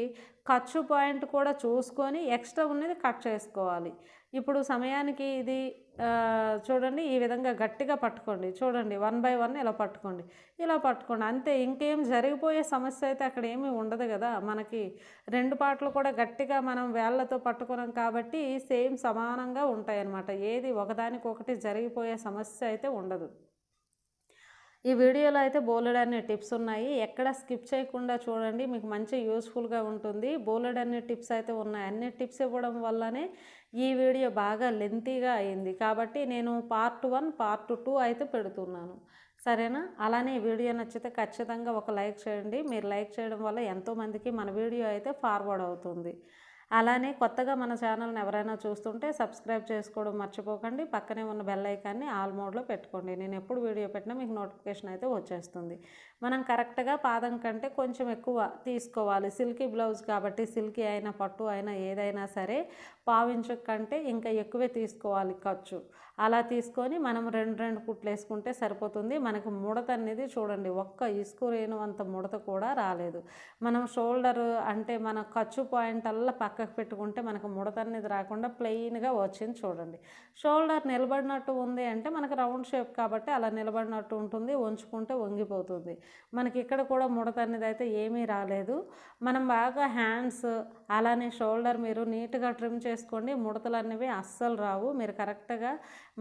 ఖర్చు పాయింట్ కూడా చూసుకొని ఎక్స్ట్రా ఉన్నది కట్ చేసుకోవాలి. ఇప్పుడు సమయానికి ఇది చూడండి, ఈ విధంగా గట్టిగా పట్టుకోండి. చూడండి 1 by 1 ఇలా పట్టుకోండి అంతే. ఇంకేం జరిగిపోయే సమస్య అయితే అక్కడ ఏమీ ఉండదు కదా. మనకి 2 పార్ట్లు కూడా గట్టిగా మనం వేళ్ళతో పట్టుకున్నాం కాబట్టి సేమ్ సమానంగా ఉంటాయి అన్నమాట. ఏది ఒకదానికొకటి జరిగిపోయే సమస్య అయితే ఉండదు. ఈ వీడియోలో అయితే బోలెడన్ని టిప్స్ ఉన్నాయి, ఎక్కడ స్కిప్ చేయకుండా చూడండి, మీకు మంచి యూస్ఫుల్గా ఉంటుంది. బోలెడన్ని టిప్స్ అయితే ఉన్నాయి. అన్ని టిప్స్ ఇవ్వడం వల్లనే ఈ వీడియో బాగా లెంతీగా అయింది కాబట్టి నేను పార్ట్ 1 పార్ట్ 2 అయితే పెడుతున్నాను, సరేనా. అలానే ఈ వీడియో నచ్చితే ఖచ్చితంగా ఒక లైక్ చేయండి. మీరు లైక్ చేయడం వల్ల ఎంతోమందికి మన వీడియో అయితే ఫార్వర్డ్ అవుతుంది. అలానే కొత్తగా మన ఛానల్ని ఎవరైనా చూస్తుంటే సబ్స్క్రైబ్ చేసుకోవడం మర్చిపోకండి. పక్కనే ఉన్న బెల్ ఐకాన్ని ఆల్ మోడ్లో పెట్టుకోండి. నేను ఎప్పుడు వీడియో పెట్టినా మీకు నోటిఫికేషన్ అయితే వచ్చేస్తుంది. మనం కరెక్ట్గా పాదం కంటే కొంచెం ఎక్కువ తీసుకోవాలి. సిల్కీ బ్లౌజ్ కాబట్టి సిల్కీ అయినా పట్టు అయినా ఏదైనా సరే పావించు కంటే ఇంకా ఎక్కువే తీసుకోవాలి ఖర్చు. అలా తీసుకొని మనం 2 కుట్లు వేసుకుంటే సరిపోతుంది. మనకు ముడత అనేది చూడండి, ఒక్క ఇసుక రేణు అంత ముడత కూడా రాలేదు. మనం షోల్డర్ అంటే మన ఖర్చు పాయింట్ అల్లా పక్కకు పెట్టుకుంటే మనకు ముడత అనేది రాకుండా ప్లెయిన్గా వచ్చింది చూడండి. షోల్డర్ నిలబడినట్టు ఉంది అంటే మనకు రౌండ్ షేప్ కాబట్టి అలా నిలబడినట్టు ఉంటుంది, వంచుకుంటే వంగిపోతుంది. మనకి ఇక్కడ కూడా ముడత అనేది అయితే ఏమీ రాలేదు. మనం బాగా హ్యాండ్స్ అలానే షోల్డర్ మీరు నీట్గా ట్రిమ్ చేసుకోండి, ముడతలు అనేవి అస్సలు రావు. మీరు కరెక్ట్గా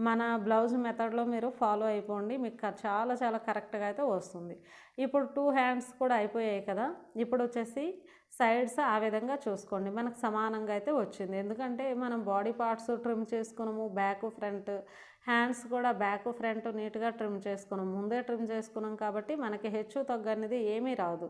మన బ్లౌజ్ మెథడ్లో మీరు ఫాలో అయిపోండి, మీకు చాలా చాలా కరెక్ట్గా అయితే వస్తుంది. ఇప్పుడు 2 హ్యాండ్స్ కూడా అయిపోయాయి కదా. ఇప్పుడు వచ్చేసి సైడ్స్ ఆ విధంగా చూసుకోండి, మనకు సమానంగా అయితే వచ్చింది. ఎందుకంటే మనం బాడీ పార్ట్స్ ట్రిమ్ చేసుకున్నాము, బ్యాక్ ఫ్రంట్ హ్యాండ్స్ కూడా బ్యాక్ ఫ్రంట్ నీట్గా ట్రిమ్ చేసుకున్నాము, ముందే ట్రిమ్ చేసుకున్నాం కాబట్టి మనకి హెచ్చు తగ్గు అనేది ఏమీ రాదు.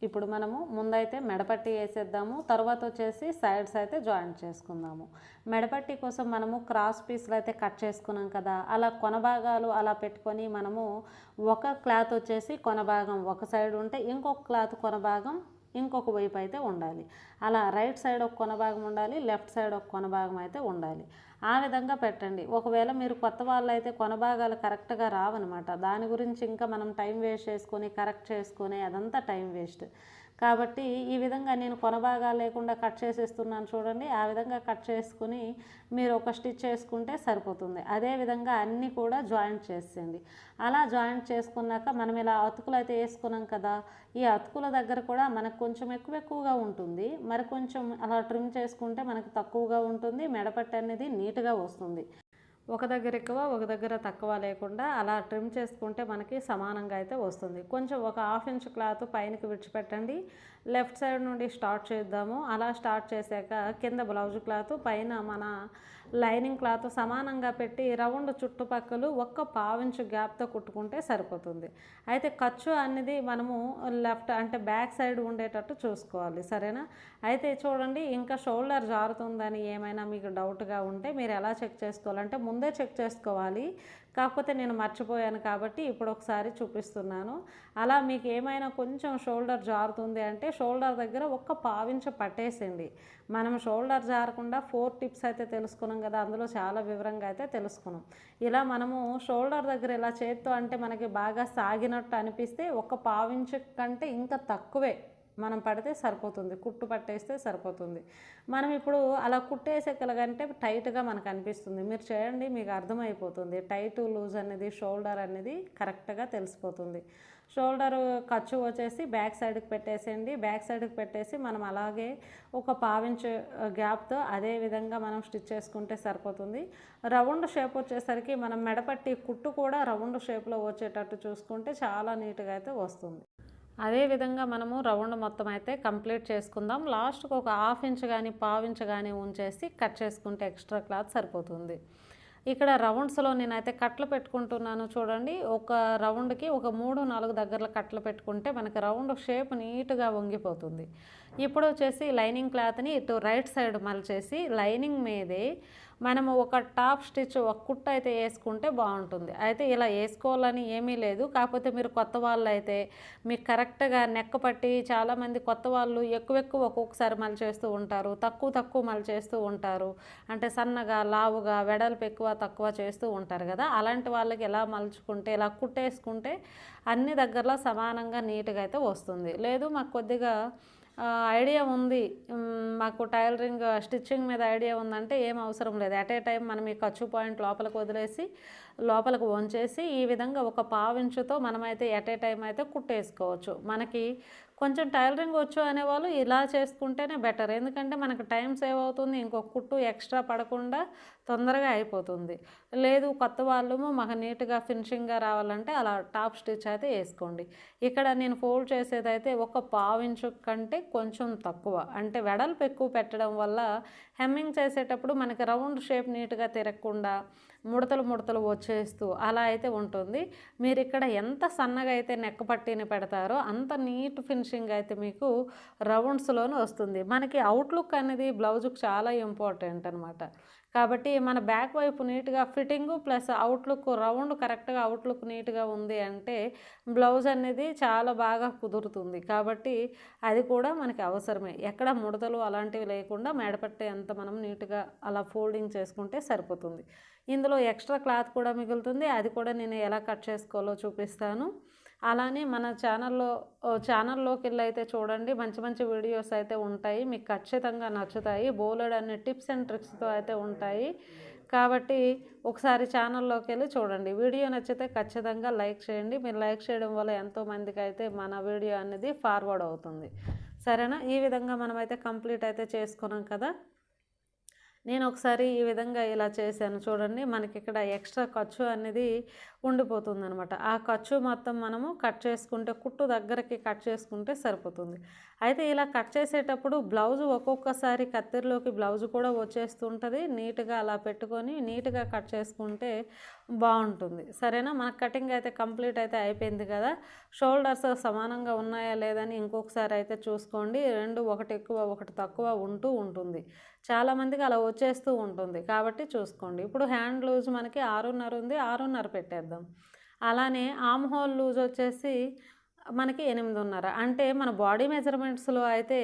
ఇప్పుడు మనము ముందైతే మెడపట్టి వేసేద్దాము, తర్వాత వచ్చేసి సైడ్స్ అయితే జాయింట్ చేసుకుందాము. మెడపట్టి కోసం మనము క్రాస్ పీస్లు అయితే కట్ చేసుకున్నాం కదా, అలా కొనభాగాలు అలా పెట్టుకొని మనము ఒక క్లాత్ వచ్చేసి కొనభాగం ఒక సైడ్ ఉంటే ఇంకొక క్లాత్ కొనభాగం ఇంకొక వైపు అయితే ఉండాలి. అలా రైట్ సైడ్ ఒక కొనభాగం ఉండాలి, లెఫ్ట్ సైడ్ ఒక కొనభాగం అయితే ఉండాలి. ఆ విధంగా పెట్టండి. ఒకవేళ మీరు కొత్త వాళ్ళు అయితే కొనభాగాలు కరెక్ట్గా రావన్నమాట. దాని గురించి ఇంకా మనం టైం వేస్ట్ చేసుకొని కరెక్ట్ చేసుకొని అదంతా టైం వేస్ట్. కాబట్టి ఈ విధంగా నేను కొనభాగాలు లేకుండా కట్ చేసేస్తున్నాను చూడండి. ఆ విధంగా కట్ చేసుకుని మీరు ఒక స్టిచ్ వేసుకుంటే సరిపోతుంది. అదేవిధంగా అన్నీ కూడా జాయింట్ చేసేయండి. అలా జాయింట్ చేసుకున్నాక మనం ఇలా అతుకులు అయితే వేసుకున్నాం కదా, ఈ అతుకుల దగ్గర కూడా మనకు కొంచెం ఎక్కువగా ఉంటుంది. మరి కొంచెం అలా ట్రిమ్ చేసుకుంటే మనకు తక్కువగా ఉంటుంది, మెడపట్టి అనేది నీట్గా వస్తుంది. ఒక దగ్గర ఎక్కువ ఒక దగ్గర తక్కువ లేకుండా అలా ట్రిమ్ చేసుకుంటే మనకి సమానంగా అయితే వస్తుంది. కొంచెం ఒక 1/2 ఇంచ్ క్లాత్ పైనకి విడిచిపెట్టండి. లెఫ్ట్ సైడ్ నుండి స్టార్ట్ చేద్దాము. అలా స్టార్ట్ చేశాక కింద బ్లౌజ్ క్లాత్ పైన మన లైనింగ్ క్లాత్ సమానంగా పెట్టి రౌండ్ చుట్టుపక్కల ఒక్క 1/2 ఇంచ్ గ్యాప్తో కుట్టుకుంటే సరిపోతుంది. అయితే ఖర్చు అనేది మనము లెఫ్ట్ అంటే బ్యాక్ సైడ్ ఉండేటట్టు చూసుకోవాలి, సరేనా. అయితే చూడండి, ఇంకా షోల్డర్ జారుతుందని ఏమైనా మీకు డౌట్గా ఉంటే మీరు ఎలా చెక్ చేసుకోవాలంటే ముందే చెక్ చేసుకోవాలి. కాకపోతే నేను మర్చిపోయాను కాబట్టి ఇప్పుడు ఒకసారి చూపిస్తున్నాను. అలా మీకు ఏమైనా కొంచెం షోల్డర్ జారుతుంది అంటే షోల్డర్ దగ్గర ఒక్క 1/2 ఇంచ్ పట్టేసింది. మనం షోల్డర్ జారకుండా 4 టిప్స్ అయితే తెలుసుకున్నాం కదా, అందులో చాలా వివరంగా అయితే తెలుసుకున్నాం. ఇలా మనము షోల్డర్ దగ్గర ఇలా చేత్తో అంటే మనకి బాగా సాగినట్టు అనిపిస్తే ఒక 1/2 ఇంచ్ కంటే ఇంకా తక్కువే మనం పడితే సరిపోతుంది, కుట్టు పట్టేస్తే సరిపోతుంది. మనం ఇప్పుడు అలా కుట్టేసేకలగంటే టైట్గా మనకు అనిపిస్తుంది. మీరు చేయండి, మీకు అర్థమైపోతుంది. టైట్ లూజ్ అనేది షోల్డర్ అనేది కరెక్ట్గా తెలిసిపోతుంది. షోల్డర్ ఖర్చు వచ్చేసి బ్యాక్ సైడ్కి పెట్టేసేయండి. బ్యాక్ సైడ్కి పెట్టేసి మనం అలాగే ఒక 1/2 ఇంచ్ గ్యాప్తో అదే విధంగా మనం స్టిచ్ చేసుకుంటే సరిపోతుంది. రౌండ్ షేప్ వచ్చేసరికి మనం మెడపట్టి కుట్టు కూడా రౌండ్ షేప్లో వచ్చేటట్టు చూసుకుంటే చాలా నీట్గా అయితే వస్తుంది. అదేవిధంగా మనము రౌండ్ మొత్తం అయితే కంప్లీట్ చేసుకుందాం. లాస్ట్కి ఒక 1/2 ఇంచ్ కానీ 1/4 ఇంచ్ కానీ ఉంచేసి కట్ చేసుకుంటే ఎక్స్ట్రా క్లాత్ సరిపోతుంది. ఇక్కడ రౌండ్స్లో నేనైతే కట్లు పెట్టుకుంటున్నాను చూడండి. ఒక రౌండ్కి ఒక 3-4 దగ్గరలో కట్లు పెట్టుకుంటే మనకి రౌండ్ షేప్ నీట్గా వంగిపోతుంది. ఇప్పుడు వచ్చేసి లైనింగ్ క్లాత్ని ఇటు రైట్ సైడ్ మలిచేసి లైనింగ్ మీదే మనము ఒక టాప్ స్టిచ్ ఒక కుట్టు అయితే వేసుకుంటే బాగుంటుంది. అయితే ఇలా వేసుకోవాలని ఏమీ లేదు, కాకపోతే మీరు కొత్త వాళ్ళు అయితే మీకు కరెక్ట్గా నెక్క పట్టి, చాలామంది కొత్త వాళ్ళు ఎక్కువ ఒక్కొక్కసారి మలిచేస్తూ ఉంటారు, తక్కువ మలిచేస్తూ ఉంటారు. అంటే సన్నగా లావుగా వెడల్పు ఎక్కువ తక్కువ చేస్తూ ఉంటారు కదా, అలాంటి వాళ్ళకి ఎలా మలుచుకుంటే ఇలా కుట్టేసుకుంటే అన్ని దగ్గరలో సమానంగా నీట్గా అయితే వస్తుంది. లేదు మాకు కొద్దిగా ఐడియా ఉంది, మాకు టైలరింగ్ స్టిచ్చింగ్ మీద ఐడియా ఉందంటే ఏం అవసరం లేదు. అట్ ఏ టైం మనం ఈ ఖర్చు పాయింట్ లోపలికి వదిలేసి లోపలికి వంచేసి ఈ విధంగా ఒక 1/2 ఇంచుతో మనమైతే ఎట్ ఏ టైం అయితే కుట్టేసుకోవచ్చు. మనకి కొంచెం టైలరింగ్ వచ్చు అనేవాళ్ళు ఇలా చేసుకుంటేనే బెటర్, ఎందుకంటే మనకు టైం సేవ్ అవుతుంది, ఇంకొక కుట్టు ఎక్స్ట్రా పడకుండా తొందరగా అయిపోతుంది. లేదు కొత్త వాళ్ళు మాకు నీట్గా ఫినిషింగ్గా రావాలంటే అలా టాప్ స్టిచ్ అయితే వేసుకోండి. ఇక్కడ నేను ఫోల్డ్ చేసేదైతే ఒక 1/2 ఇంచు కంటే కొంచెం తక్కువ, అంటే వెడల్పు ఎక్కువ పెట్టడం వల్ల హెమ్మింగ్ చేసేటప్పుడు మనకి రౌండ్ షేప్ నీట్గా తిరగకుండా ముడతలు ముడతలు వచ్చేస్తూ అలా అయితే ఉంటుంది. మీరు ఇక్కడ ఎంత సన్నగా అయితే నెక్ పట్టీని పెడతారో అంత నీట్ ఫినిషింగ్ అయితే మీకు రౌండ్స్లోనే వస్తుంది. మనకి అవుట్లుక్ అనేది బ్లౌజుకు చాలా ఇంపార్టెంట్ అనమాట. కాబట్టి మన బ్యాక్ వైపు నీట్గా ఫిట్టింగు ప్లస్ అవుట్లుక్ రౌండ్ కరెక్ట్గా అవుట్లుక్ నీట్గా ఉంది అంటే బ్లౌజ్ అనేది చాలా బాగా కుదురుతుంది. కాబట్టి అది కూడా మనకి అవసరమే. ఎక్కడ ముడతలు అలాంటివి లేకుండా మెడపట్టే అంత మనం నీట్గా అలా ఫోల్డింగ్ చేసుకుంటే సరిపోతుంది. ఇందులో ఎక్స్ట్రా క్లాత్ కూడా మిగులుతుంది. అది కూడా నేను ఎలా కట్ చేసుకోవాలో చూపిస్తాను. అలానే మన ఛానల్లోకి వెళ్ళి అయితే చూడండి, మంచి మంచి వీడియోస్ అయితే ఉంటాయి, మీకు ఖచ్చితంగా నచ్చుతాయి. బోలెడన్ని టిప్స్ అండ్ ట్రిక్స్తో అయితే ఉంటాయి. కాబట్టి ఒకసారి ఛానల్లోకి వెళ్ళి చూడండి. వీడియో నచ్చితే ఖచ్చితంగా లైక్ చేయండి. మీరు లైక్ చేయడం వల్ల ఎంతోమందికి అయితే మన వీడియో అనేది ఫార్వర్డ్ అవుతుంది. సరేనా? ఈ విధంగా మనమైతే కంప్లీట్ అయితే చేసుకున్నాం కదా. నేను ఒకసారి ఈ విధంగా ఇలా చేశాను చూడండి. మనకి ఇక్కడ ఎక్స్ట్రా ఖర్చు అనేది ఉండిపోతుంది అనమాట. ఆ ఖర్చు మొత్తం మనము కట్ చేసుకుంటే కుట్టు దగ్గరకి కట్ చేసుకుంటే సరిపోతుంది. అయితే ఇలా కట్ చేసేటప్పుడు బ్లౌజు ఒక్కొక్కసారి కత్తెరలోకి బ్లౌజు కూడా వచ్చేస్తుంటుంది. నీట్గా అలా పెట్టుకొని నీట్గా కట్ చేసుకుంటే బాగుంటుంది. సరేనా? మన కటింగ్ అయితే కంప్లీట్ అయితే అయిపోయింది కదా. షోల్డర్స్ సమానంగా ఉన్నాయా లేదని ఇంకొకసారి అయితే చూసుకోండి. రెండు ఒకటి ఎక్కువ ఒకటి తక్కువ ఉంటూ ఉంటుంది. చాలామందికి అలా వచ్చేస్తూ ఉంటుంది కాబట్టి చూసుకోండి. ఇప్పుడు హ్యాండ్ లూజ్ మనకి 6.5 ఉంది, 6.5 పెట్టేద్దాం. అలానే ఆమ్ హోల్ లూజ్ వచ్చేసి మనకి 8.5. అంటే మన బాడీ మెజర్మెంట్స్లో అయితే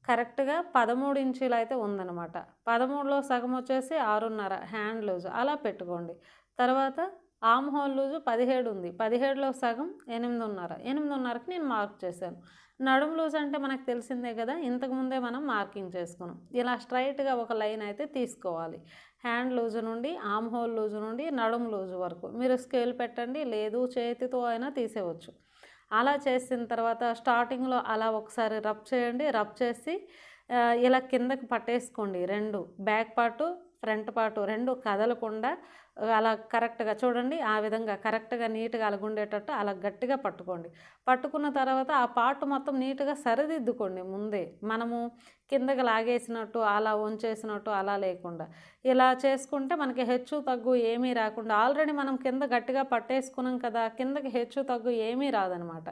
కరెక్ట్గా 13 ఇంచీలు అయితే ఉందన్నమాట. 13లో సగం వచ్చేసి 6.5 హ్యాండ్ లూజ్ అలా పెట్టుకోండి. తర్వాత ఆమ్ హోల్ లూజు 17 ఉంది, 17లో సగం 8.5. 8.5కి నేను మార్క్ చేశాను. నడుము లూజ్ అంటే మనకు తెలిసిందే కదా, ఇంతకుముందే మనం మార్కింగ్ చేసుకున్నాం. ఇలా స్ట్రైట్గా ఒక లైన్ అయితే తీసుకోవాలి. హ్యాండ్ లూజు నుండి ఆమ్ హోల్ లూజు నుండి నడుము లూజు వరకు మీరు స్కేల్ పెట్టండి, లేదు చేతితో అయినా తీసేయవచ్చు. అలా చేసిన తర్వాత స్టార్టింగ్లో అలా ఒకసారి రబ్ చేయండి. రబ్ చేసి ఇలా కిందకి పట్టేసుకోండి. రెండు బ్యాక్ పార్టు ఫ్రంట్ పార్టు రెండు కదలకుండా అలా కరెక్ట్గా చూడండి. ఆ విధంగా కరెక్ట్గా నీట్గా అలాగుండేటట్టు అలా గట్టిగా పట్టుకోండి. పట్టుకున్న తర్వాత ఆ పార్ట్ మొత్తం నీట్గా సరిదిద్దుకోండి. ముందే మనము కిందకి లాగేసినట్టు అలా వంచేసినట్టు అలా లేకుండా ఇలా చేసుకుంటే మనకి హెచ్చు తగ్గు ఏమీ రాకుండా, ఆల్రెడీ మనం కింద గట్టిగా పట్టేసుకున్నాం కదా, కిందకి హెచ్చు తగ్గు ఏమీ రాదనమాట.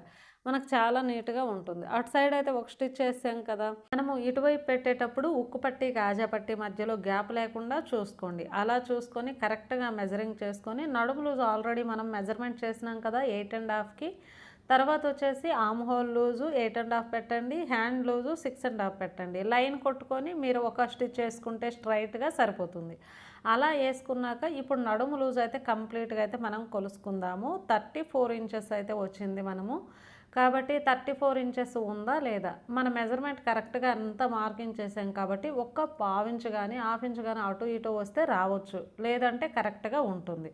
మనకు చాలా నీట్గా ఉంటుంది. అటు సైడ్ అయితే ఒక స్టిచ్ చేసాం కదా, మనము ఇటువైపు పెట్టేటప్పుడు ఉక్కు పట్టి కాజా పట్టి మధ్యలో గ్యాప్ లేకుండా చూసుకోండి. అలా చూసుకొని కరెక్ట్గా మెజరింగ్ చేసుకొని నడుము లూజ్ ఆల్రెడీ మనం మెజర్మెంట్ చేసినాం కదా 8.5కి. తర్వాత వచ్చేసి ఆమ్ హోల్ లూజు 8.5 పెట్టండి, హ్యాండ్ లూజు 6.5 పెట్టండి. లైన్ కొట్టుకొని మీరు ఒక స్టిచ్ వేసుకుంటే స్ట్రైట్గా సరిపోతుంది. అలా వేసుకున్నాక ఇప్పుడు నడుము లూజ్ అయితే కంప్లీట్గా అయితే మనం కొలుసుకుందాము. 34 ఇంచెస్ అయితే వచ్చింది మనము. కాబట్టి 34 ఇంచెస్ ఉందా లేదా, మన మెజర్మెంట్ కరెక్ట్గా అంతా మార్కింగ్ చేసాం కాబట్టి ఒక్క పావు ఇంచు కానీ హాఫ్ ఇంచు కానీ అటు ఇటు వస్తే రావచ్చు, లేదంటే కరెక్ట్గా ఉంటుంది.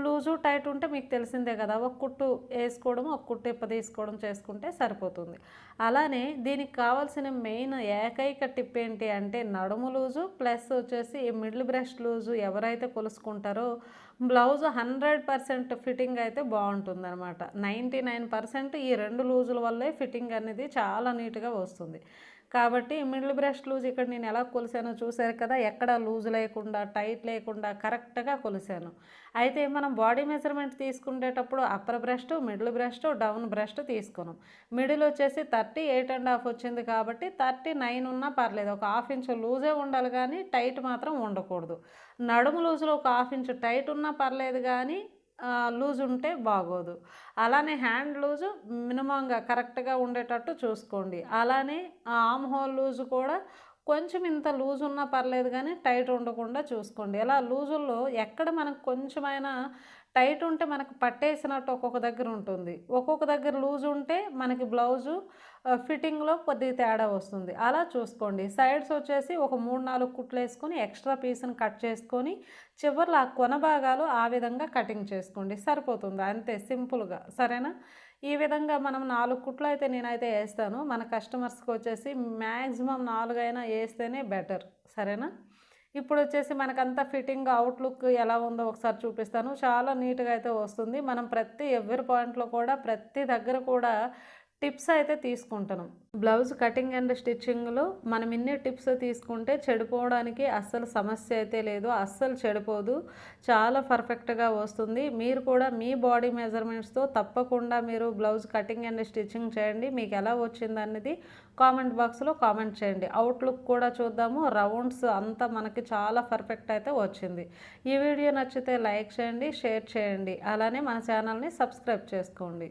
లూజు టైట్ ఉంటే మీకు తెలిసిందే కదా, ఒక కుట్టు వేసుకోవడం ఒక కుట్టు ఇప్ప తీసుకోవడం చేసుకుంటే సరిపోతుంది. అలానే దీనికి కావాల్సిన మెయిన్ ఏకైక టిప్ ఏంటి అంటే నడుము లూజు ప్లస్ వచ్చేసి మిడిల్ బ్రెస్ట్ లూజు ఎవరైతే కొలుసుకుంటారో బ్లౌజ్ 100% ఫిట్టింగ్ అయితే బాగుంటుంది అనమాట. 99% ఈ రెండు లూజుల వల్లే ఫిట్టింగ్ అనేది చాలా నీట్గా వస్తుంది. కాబట్టి మిడిల్ బ్రెస్ట్ లూజ్ ఇక్కడ నేను ఎలా కొలిసానో చూసారు కదా, ఎక్కడ లూజ్ లేకుండా టైట్ లేకుండా కరెక్ట్గా కొలిసాను. అయితే మనం బాడీ మెజర్మెంట్ తీసుకునేటప్పుడు upper breast middle breast down breast తీసుకున్నాం. మిడిల్ వచ్చేసి 38.5 వచ్చింది కాబట్టి 39 ఉన్నా పర్లేదు, ఒక హాఫ్ ఇంచు లూజే ఉండాలి కానీ టైట్ మాత్రం ఉండకూడదు. నడుము లూజులో ఒక హాఫ్ ఇంచు టైట్ ఉన్నా పర్లేదు కానీ లూజ్ ఉంటే బాగోదు. అలానే హ్యాండ్ లూజు మినిమంగా కరెక్ట్గా ఉండేటట్టు చూసుకోండి. అలానే ఆమ్ హోల్ లూజు కూడా కొంచెం ఇంత లూజ్ ఉన్నా పర్లేదు కానీ టైట్ ఉండకుండా చూసుకోండి. ఇలా లూజుల్లో ఎక్కడ మనకు కొంచెమైనా టైట్ ఉంటే మనకు పట్టేసినట్టు ఒక్కొక్క దగ్గర ఉంటుంది, ఒక్కొక్క దగ్గర లూజ్ ఉంటే మనకి బ్లౌజు ఫిట్టింగ్లో కొద్దిగా తేడా వస్తుంది. అలా చూసుకోండి. సైడ్స్ వచ్చేసి ఒక 3-4 కుట్లు వేసుకొని ఎక్స్ట్రా పీస్ని కట్ చేసుకొని చివర్లో ఆ కొన భాగాలు ఆ విధంగా కటింగ్ చేసుకోండి, సరిపోతుంది అంతే సింపుల్గా. సరేనా? ఈ విధంగా మనం 4 కుట్లు అయితే నేనైతే వేస్తాను. మన కస్టమర్స్కి వచ్చేసి మ్యాక్సిమం 4 అయినా వేస్తేనే బెటర్. సరేనా? ఇప్పుడు వచ్చేసి మనకంతా ఫిట్టింగ్ అవుట్లుక్ ఎలా ఉందో ఒకసారి చూపిస్తాను. చాలా నీట్గా అయితే వస్తుంది. మనం ప్రతి ఎవ్రీ పాయింట్లో కూడా ప్రతి దగ్గర కూడా టిప్స్ అయితే తీసుకుంటున్నాం. బ్లౌజ్ కటింగ్ అండ్ స్టిచ్చింగ్లో మనం ఇన్ని టిప్స్ తీసుకుంటే చెడిపోవడానికి అస్సలు సమస్య అయితే లేదు, అస్సలు చెడిపోదు, చాలా పర్ఫెక్ట్గా వస్తుంది. మీరు కూడా మీ బాడీ మెజర్మెంట్స్తో తప్పకుండా మీరు బ్లౌజ్ కటింగ్ అండ్ స్టిచ్చింగ్ చేయండి. మీకు ఎలా వచ్చిందనేది కామెంట్ బాక్స్లో కామెంట్ చేయండి. అవుట్లుక్ కూడా చూద్దాము. రౌండ్స్ అంతా మనకి చాలా పర్ఫెక్ట్ అయితే వచ్చింది. ఈ వీడియో నచ్చితే లైక్ చేయండి, షేర్ చేయండి, అలానే మన ఛానల్ని సబ్స్క్రైబ్ చేసుకోండి.